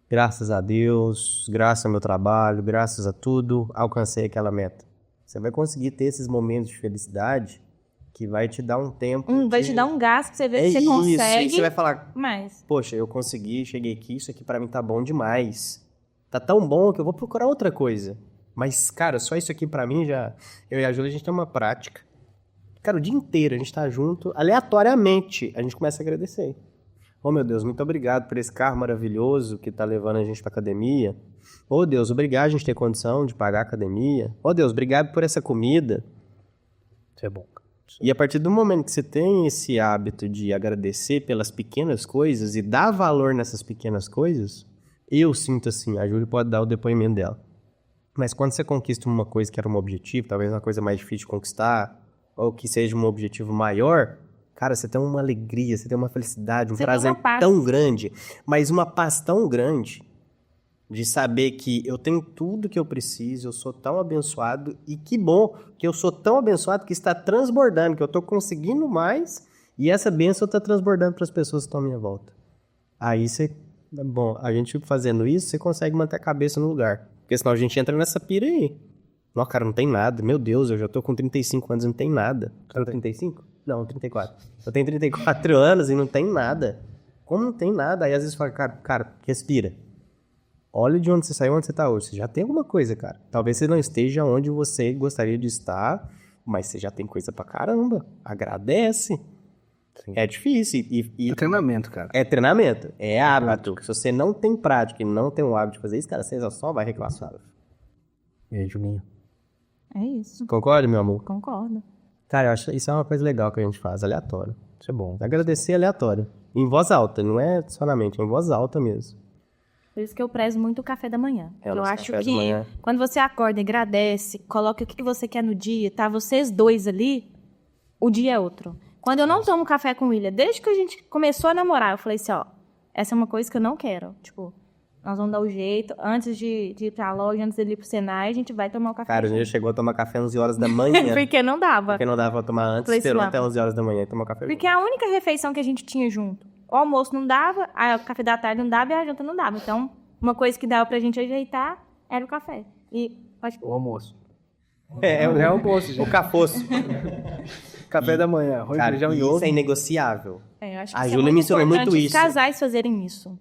Graças a Deus, graças ao meu trabalho, graças a tudo, alcancei aquela meta. Você vai conseguir ter esses momentos de felicidade que vai te dar um tempo. Vai te dar um gás pra você ver se você isso, consegue. e você vai falar, Mas poxa, eu consegui, cheguei aqui, isso aqui pra mim tá bom demais. Tá tão bom que eu vou procurar outra coisa. Mas, cara, só isso aqui pra mim já... Eu e a Júlia, a gente tem uma prática. Cara, o dia inteiro a gente tá junto, aleatoriamente, a gente começa a agradecer. Oh, meu Deus, muito obrigado por esse carro maravilhoso que tá levando a gente pra academia. Oh, Deus, obrigado a gente ter condição de pagar a academia. Oh, Deus, obrigado por essa comida. Isso é bom. E a partir do momento que você tem esse hábito de agradecer pelas pequenas coisas e dar valor nessas pequenas coisas, eu sinto assim, a Júlia pode dar o depoimento dela. Mas quando você conquista uma coisa que era um objetivo, talvez uma coisa mais difícil de conquistar, ou que seja um objetivo maior, cara, você tem uma alegria, você tem uma felicidade, um Você tem prazer uma paz. tão grande, mas uma paz tão grande de saber que eu tenho tudo que eu preciso, eu sou tão abençoado, e que bom que eu sou tão abençoado que está transbordando, que eu estou conseguindo mais, e essa bênção está transbordando para as pessoas que estão à minha volta. Aí você, bom, a gente fazendo isso, você consegue manter a cabeça no lugar, porque senão a gente entra nessa pira aí. Não, cara, não tem nada, meu Deus, eu já tô com 35 anos e não tem nada. Você tem 35? Não, 34. Eu tenho 34 anos e não tem nada. Como não tem nada? Aí às vezes fala, cara, respira. Olha de onde você saiu, onde você tá hoje. Você já tem alguma coisa, cara. Talvez você não esteja onde você gostaria de estar, mas você já tem coisa pra caramba. Agradece. Sim. É difícil. É treinamento, cara. É treinamento. É hábito. Se você não tem prática e não tem o hábito de fazer isso, cara, você só vai reclassar. E aí, Julinho? é isso. Concorda, meu amor? Concordo. Cara, eu acho isso é uma coisa legal que a gente faz, aleatório. Isso é bom. Agradecer aleatório. Em voz alta, não é só na mente, é em voz alta mesmo. Por isso que eu prezo muito o café da manhã. É, o Eu nosso acho café da que manhã. quando você acorda e agradece, coloca o que você quer no dia, tá? Vocês dois ali, o dia é outro. Quando eu não tomo café com o William, desde que a gente começou a namorar, eu falei assim, ó, essa é uma coisa que eu não quero. Tipo, nós vamos dar o jeito, antes de ir pra loja, antes de ir pro Senai, a gente vai tomar o café. Cara, o Nilo chegou a tomar café às 11 horas da manhã. Porque não dava. Porque não dava pra tomar antes, Falei assim, esperou não. até 11 horas da manhã e tomou café. Porque a única refeição que a gente tinha junto, o almoço não dava, o café da tarde não dava e a janta não dava. Então, uma coisa que dava pra gente ajeitar era o café. E pode... O almoço. É É o almoço, gente. o cafoço. Café da manhã, arroz, Cara, feijão e isso ovo. é inegociável. eu acho que A isso é Júlia muito me ensinou muito importante isso. os casais fazerem isso.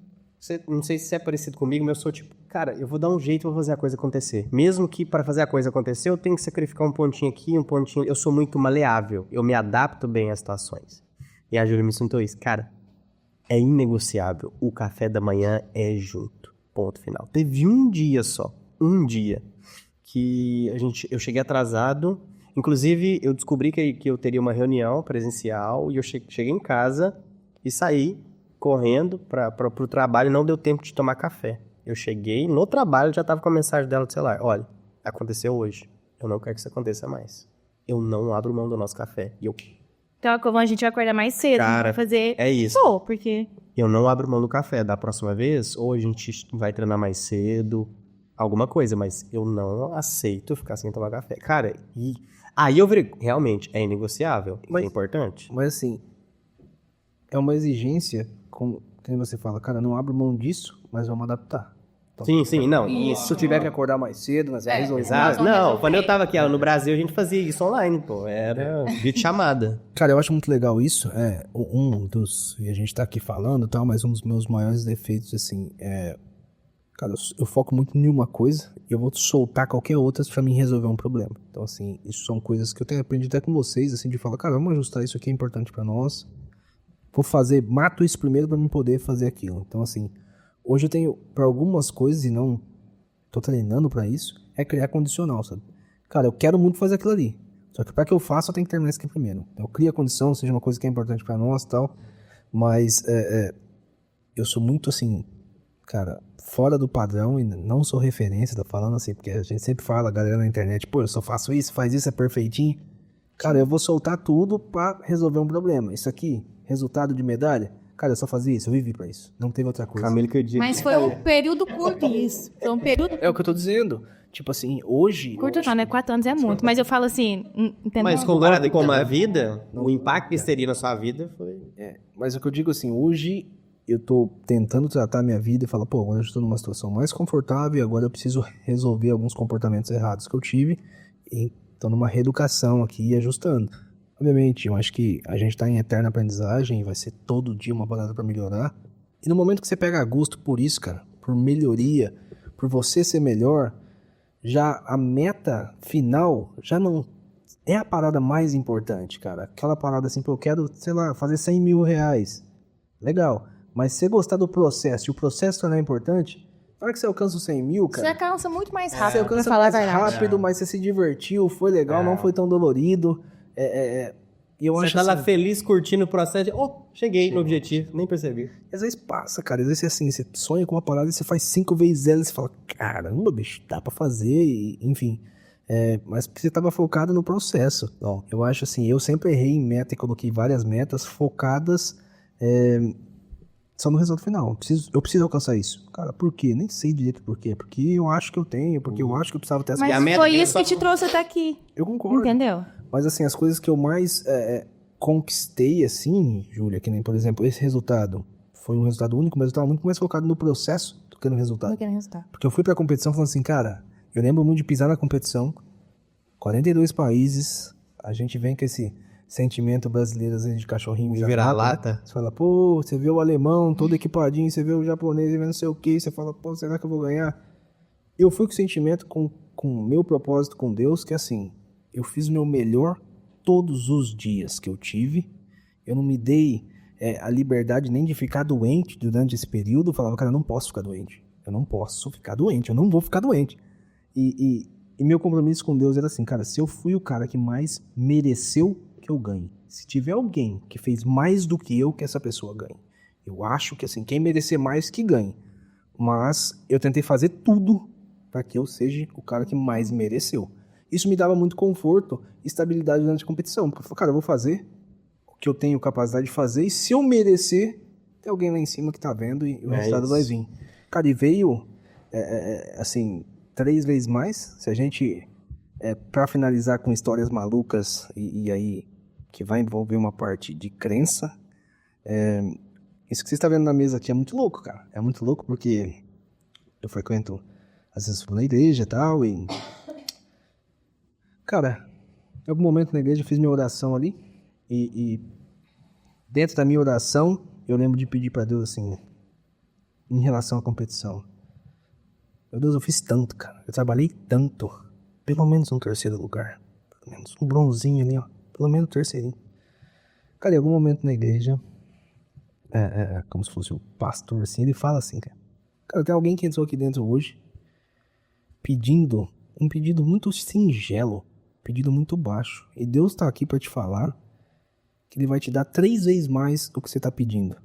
Não sei se você é parecido comigo, mas eu sou tipo, cara, eu vou dar um jeito, vou fazer a coisa acontecer. Mesmo que para fazer a coisa acontecer, eu tenho que sacrificar um pontinho aqui, um pontinho... Eu sou muito maleável, eu me adapto bem às situações. E a Júlia me ensinou isso. Cara, é inegociável. O café da manhã é junto. Ponto final. Teve um dia só, que eu cheguei atrasado. Inclusive, eu descobri que eu teria uma reunião presencial e eu cheguei em casa e saí correndo para o trabalho e não deu tempo de tomar café. Eu cheguei no trabalho, já estava com a mensagem dela do celular. Olha, aconteceu hoje. Eu não quero que isso aconteça mais. Eu não abro mão do nosso café. E eu, Então, como a gente vai acordar mais cedo, Cara, vai fazer... é isso. Pô, porque... Eu não abro mão do café. Da próxima vez, ou a gente vai treinar mais cedo, alguma coisa, mas eu não aceito ficar sem tomar café. Cara, e aí eu virei, realmente, é inegociável, Mas- é importante. Mas assim, é uma exigência, como você fala, cara, não abro mão disso, mas vamos adaptar. Então, Sim, não, Se isso. eu tiver que acordar mais cedo, nós vamos resolver. Exato. Não, quando eu tava aqui no Brasil, a gente fazia isso online, pô. Era vídeo chamada. Cara, eu acho muito legal isso. E a gente tá aqui falando e tal, mas um dos meus maiores defeitos, assim, cara, eu foco muito em uma coisa e eu vou soltar qualquer outra pra mim resolver um problema. Então, assim, isso são coisas que eu tenho aprendido até com vocês, assim, de falar, cara, vamos ajustar isso aqui, é importante pra nós. Mato isso primeiro pra mim poder fazer aquilo. Então, assim, hoje eu tenho, pra algumas coisas, e não tô treinando pra isso, é criar condicional, sabe? Cara, eu quero muito fazer aquilo ali. Só que para que eu faça, eu tenho que terminar isso aqui primeiro. Então, eu crio a condição, seja uma coisa que é importante para nós e tal. Mas eu sou muito assim, cara, fora do padrão e não sou referência, tô falando assim, porque a gente sempre fala, a galera na internet, pô, eu só faço isso, faz isso, é perfeitinho. Cara, eu vou soltar tudo pra resolver um problema. Isso aqui, resultado de medalha, cara, eu só fazia isso, eu vivi pra isso. Não teve outra coisa. Camilo que eu digo. Mas foi um período curto isso. Foi um período É o que eu tô dizendo. Tipo assim, hoje... curto não, né? 4 anos é muito. Mas eu falo assim, entendeu? Mas comparado com a vida, o impacto que isso teria na sua vida foi... Mas o que eu digo assim, hoje eu tô tentando tratar a minha vida e falar, pô, agora eu estou numa situação mais confortável e agora eu preciso resolver alguns comportamentos errados que eu tive e tô numa reeducação aqui e ajustando. Obviamente, eu acho que a gente tá em eterna aprendizagem e vai ser todo dia uma parada pra melhorar. E no momento que você pega gosto por isso, cara, por melhoria, por você ser melhor, já a meta final já não é a parada mais importante, cara. Aquela parada assim, pô, eu quero, sei lá, fazer 100 mil reais. Legal. Mas se você gostar do processo e o processo tornar importante, na hora que você alcança os 100 mil, Você cara, alcança muito mais você rápido, pra alcança falar a mais verdade. rápido, mas você se divertiu, foi legal, não foi tão dolorido. E eu Você acho tá lá assim, feliz, curtindo o processo, cheguei no objetivo, nem percebi. às vezes passa, cara. Às vezes assim, você sonha com uma parada e você faz 5 vezes ela e você fala, caramba, bicho, dá pra fazer, e, enfim. Mas porque você tava focado no processo. Eu acho assim, eu sempre errei em meta e coloquei várias metas focadas só no resultado final. Eu preciso alcançar isso. Cara, por quê? Nem sei direito por quê. Porque eu acho que eu tenho, porque eu acho que eu precisava ter essa... Mas a meta foi dele isso só- que te trouxe até aqui. Eu concordo. Entendeu? Mas assim, as coisas que eu mais conquistei, assim, Júlia, que nem, por exemplo, esse resultado foi um resultado único, mas eu tava muito mais focado no processo do que no resultado. Não quero resultado. Porque eu fui pra competição falando assim, cara, eu lembro muito de pisar na competição, 42 países, a gente vem com esse sentimento brasileiro, às vezes, de cachorrinho De vira-lata. né? Você fala, pô, você vê o alemão todo equipadinho, você vê o japonês, você vê não sei o que, você fala, pô, será que eu vou ganhar? Eu fui com o sentimento, com o meu propósito com Deus, que assim, eu fiz o meu melhor todos os dias que eu tive, eu não me dei a liberdade nem de ficar doente durante esse período, eu falava, cara, eu não posso ficar doente, eu não posso ficar doente, eu não vou ficar doente. E meu compromisso com Deus era assim, cara, se eu fui o cara que mais mereceu que eu ganhe, se tiver alguém que fez mais do que eu, que essa pessoa ganhe. Eu acho que assim, quem merecer mais que ganhe. Mas eu tentei fazer tudo para que eu seja o cara que mais mereceu. Isso me dava muito conforto e estabilidade durante a competição. Porque eu falei, cara, eu vou fazer o que eu tenho capacidade de fazer e se eu merecer, tem alguém lá em cima que tá vendo e o resultado isso. vai vir. Cara, e veio, assim, 3 vezes mais. Se a gente, para finalizar com histórias malucas e aí que vai envolver uma parte de crença, isso que você está vendo na mesa aqui é muito louco, cara. É muito louco porque eu frequento, às vezes, na igreja e tal, e... Cara, em algum momento na igreja eu fiz minha oração ali, e dentro da minha oração, eu lembro de pedir para Deus, assim, em relação à competição. Meu Deus, eu fiz tanto, cara. Eu trabalhei tanto. Pelo menos um terceiro lugar. Pelo menos um bronzinho ali, ó. Pelo menos um terceirinho. Cara, em algum momento na igreja, como se fosse o pastor, assim, ele fala assim, cara. Cara, tem alguém que entrou aqui dentro hoje pedindo um pedido muito singelo, pedido muito baixo. E Deus tá aqui pra te falar que ele vai te dar 3 vezes mais do que você tá pedindo.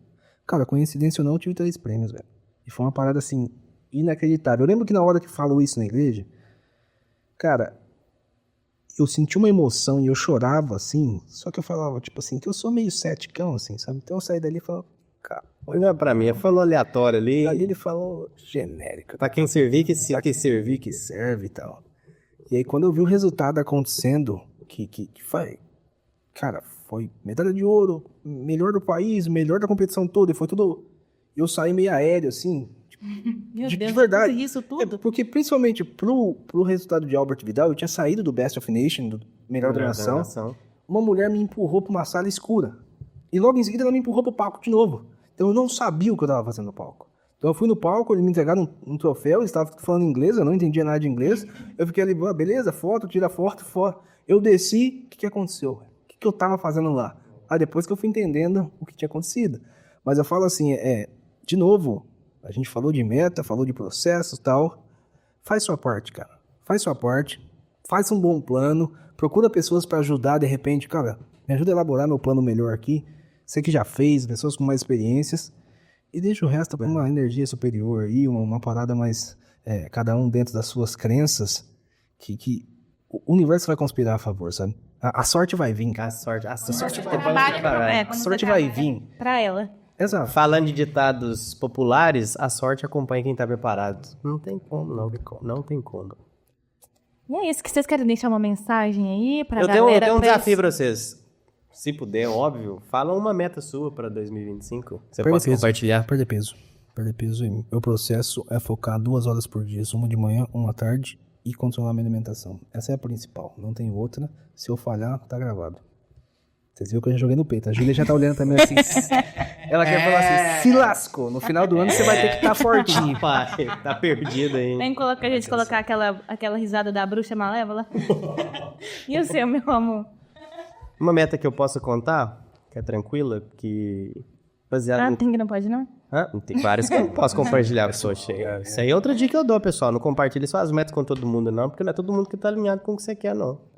Cara, coincidência ou não, eu tive 3 prêmios, velho. E foi uma parada, assim, inacreditável. Eu lembro que na hora que falou isso na igreja, cara, eu senti uma emoção e eu chorava, assim, só que eu falava, tipo assim, que eu sou meio ceticão, assim, sabe? Então eu saí dali e falava, cara... Olha pra mim, falou aleatório ali. Ali ele falou genérico. Pra quem servir, que se... Pra que servir, que serve e tal. E aí quando eu vi o resultado acontecendo, que foi... Cara, foi medalha de ouro, melhor do país, melhor da competição toda, e foi tudo... Eu saí meio aéreo, assim... Meu De Deus, verdade. isso tudo? Porque principalmente pro resultado de Albert Vidal, eu tinha saído do Best of Nation, do melhor da nação. Uma mulher me empurrou pra uma sala escura. E logo em seguida ela me empurrou pro palco de novo. Então eu não sabia o que eu tava fazendo no palco. Então eu fui no palco, eles me entregaram um troféu, eles estavam falando inglês, eu não entendia nada de inglês. Eu fiquei ali, beleza, foto, tira foto, foto. Eu desci, o que aconteceu? O que eu tava fazendo lá? Aí depois que eu fui entendendo o que tinha acontecido. Mas eu falo assim, de novo, a gente falou de meta, falou de processos e tal. Faz sua parte, cara. faz sua parte, faz um bom plano, procura pessoas para ajudar, de repente, cara, me ajuda a elaborar meu plano melhor aqui. Você que já fez, pessoas com mais experiências, e deixa o resto para uma energia superior aí, uma parada mais, cada um dentro das suas crenças, que o universo vai conspirar a favor, sabe? A sorte vai vir. A sorte A sorte vai vir. Pra ela. Exato. Falando de ditados populares, a sorte acompanha quem tá preparado. Não tem como, não tem como. E é isso que vocês querem deixar uma mensagem aí pra Eu galera? tenho um pra desafio eles- pra vocês. Se puder, óbvio, fala uma meta sua pra 2025. Você Perder pode peso. compartilhar. Perder peso. Perder peso. E meu processo é focar 2 horas por dia, uma de manhã, uma à tarde, e controlar minha alimentação. Essa é a principal, não tem outra. Se eu falhar, tá gravado. Vocês viram que eu já joguei no peito. A Júlia já tá olhando também assim. Ela quer falar assim, se lascou. No final do ano você vai ter que estar fortinho. Pai, tá perdido aí. Vem a gente colocar aquela risada da bruxa malévola. E o seu, meu amor? Uma meta que eu posso contar, que é tranquila, que baseado Tem que não pode, não? Tem várias que eu posso compartilhar, pessoa cheia. Isso aí é outra dica que eu dou, pessoal. Não compartilhe suas metas com todo mundo, não, porque não é todo mundo que tá alinhado com o que você quer, não.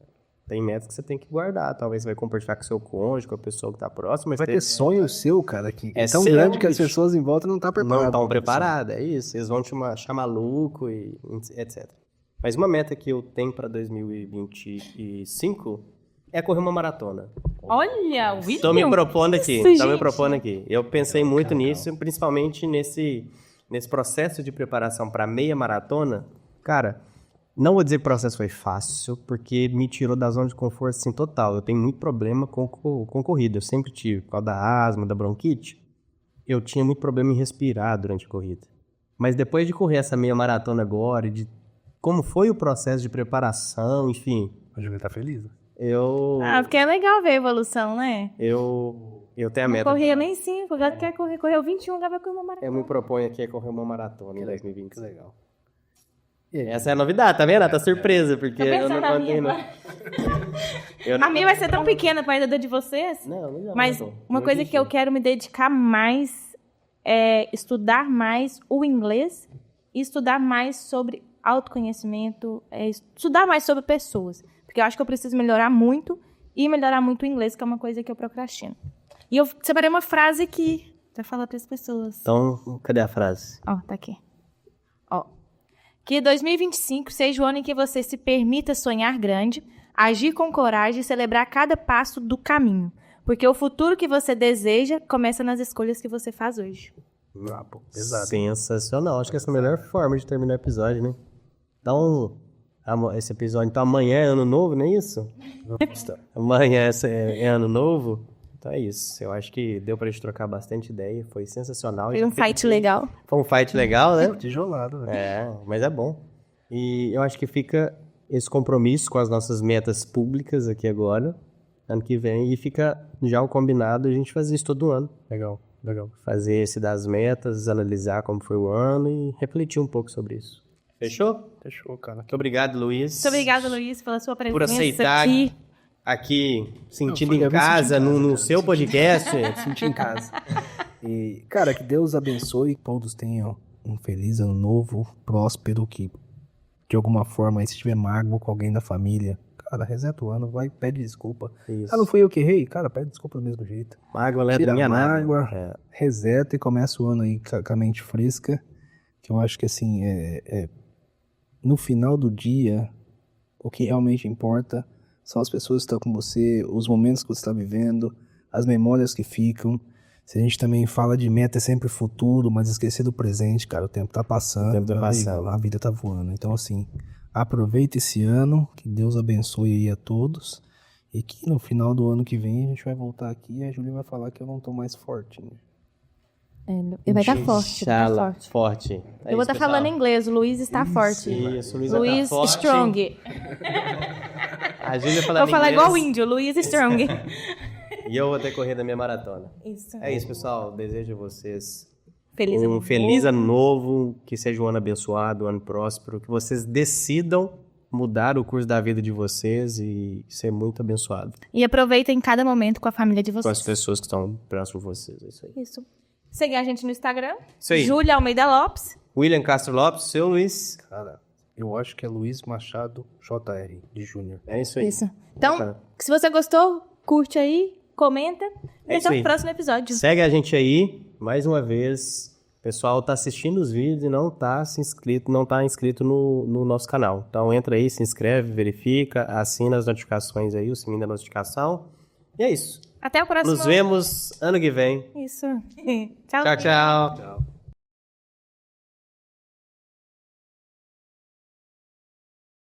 Tem metas que você tem que guardar. Talvez você vai compartilhar com o seu cônjuge, com a pessoa que tá próxima. Mas Vai ter sonho seu, cara, que É é tão seu, grande que as bicho. pessoas em volta não estão preparadas. não estão preparadas, é isso. Eles vão te achar maluco e etc. Mas uma meta que eu tenho pra 2025 é correr uma maratona. Olha, o William. Estou me propondo aqui, Isso, estou me gente. propondo aqui. Eu pensei muito nisso, principalmente nesse processo de preparação para meia maratona. Cara, não vou dizer que o processo foi fácil, porque me tirou da zona de conforto assim, total. Eu tenho muito problema com corrida, eu sempre tive, por causa da asma, da bronquite. Eu tinha muito problema em respirar durante a corrida. Mas depois de correr essa meia maratona agora, e de como foi o processo de preparação, enfim, A Júlia tá feliz. eu Porque é legal ver a evolução, né? tenho a Não meta. corria nem 5, agora quer correr. Correu 21, agora vai correr uma maratona. Eu me proponho aqui a correr uma maratona em 2020. Que legal. Essa é a novidade, tá vendo? Tá surpresa, porque Tô eu pensando não na contei, minha não. A minha vai ser tão pequena para a idade de vocês. Não, Mas uma coisa que eu quero me dedicar mais é estudar mais o inglês e estudar mais sobre autoconhecimento, estudar mais sobre pessoas. Porque eu acho que eu preciso melhorar muito e melhorar muito o inglês, que é uma coisa que eu procrastino. E eu separei uma frase aqui pra falar para as pessoas. Então, cadê a frase? Ó, tá aqui. Ó. Que 2025 seja o ano em que você se permita sonhar grande, agir com coragem e celebrar cada passo do caminho. Porque o futuro que você deseja começa nas escolhas que você faz hoje. Exato. Sensacional. Acho que essa é a melhor forma de terminar o episódio, né? Então, esse episódio, então amanhã é ano novo, não é isso? Amanhã é ano novo. Então é isso. Eu acho que deu pra gente trocar bastante ideia. Foi sensacional. Foi um fight legal. Foi um fight legal, né? Tijolado, velho. Mas é bom. E eu acho que fica esse compromisso com as nossas metas públicas aqui agora, ano que vem, e fica já o combinado a gente fazer isso todo ano. Legal. Fazer esse das metas, analisar como foi o ano e refletir um pouco sobre isso. Fechou? Fechou, cara. Muito obrigado, Luiz. Muito obrigada, Luiz, pela sua presença Por aceitar aqui sentindo Eu em me casa, senti em casa. no seu podcast. Sentir em casa. E, cara, que Deus abençoe, que todos tenham um feliz ano novo, próspero, que de alguma forma, aí, se tiver mágoa com alguém da família, cara, reseta o ano, vai, pede desculpa. Isso. Ah, não fui eu que errei? Cara, pede desculpa do mesmo jeito. Mágoa leva Tira minha a mágoa, É. reseta e começa o ano aí com a mente fresca, que eu acho que assim, no final do dia, o que realmente importa são as pessoas que estão com você, os momentos que você está vivendo, as memórias que ficam. Se a gente também fala de meta, é sempre futuro, mas esquecer do presente, cara, o tempo tá passando, O tempo tá passando. a vida tá voando. Então, assim, aproveita esse ano, que Deus abençoe aí a todos, e que no final do ano que vem a gente vai voltar aqui e a Júlia vai falar que eu não tô mais forte, né? Ele vai estar forte, vai estar forte. Forte. Eu vou estar falando em inglês, o Luiz está forte. Isso, Luiz Luiz tá forte. Strong. A Júlia falando Vou falar inglês, igual o índio, Luiz Strong. E eu vou ter corrido a minha maratona. Isso. É isso, pessoal. Desejo a vocês Feliz ano um feliz ano novo, que seja um ano abençoado, um ano próspero, que vocês decidam mudar o curso da vida de vocês e ser muito abençoado E aproveitem cada momento com a família de com as vocês. pessoas que estão próximas de vocês. É isso aí. Isso. Seguir a gente no Instagram. Isso aí. Júlia Almeida Lopes. William Castro Lopes, seu Luiz. Cara, Eu acho que é Luiz Machado JR, de Júnior. É isso aí. Isso. Então, Bacana. se você gostou, curte aí, comenta. E É até isso aí. o próximo episódio. Segue a gente aí, mais uma vez. O pessoal tá assistindo os vídeos e não tá inscrito no nosso canal. Então entra aí, se inscreve, verifica, assina as notificações aí, o sininho da notificação. E é isso. Até o próximo. Nos vemos ano que vem. Isso. Tchau. Tchau, tchau.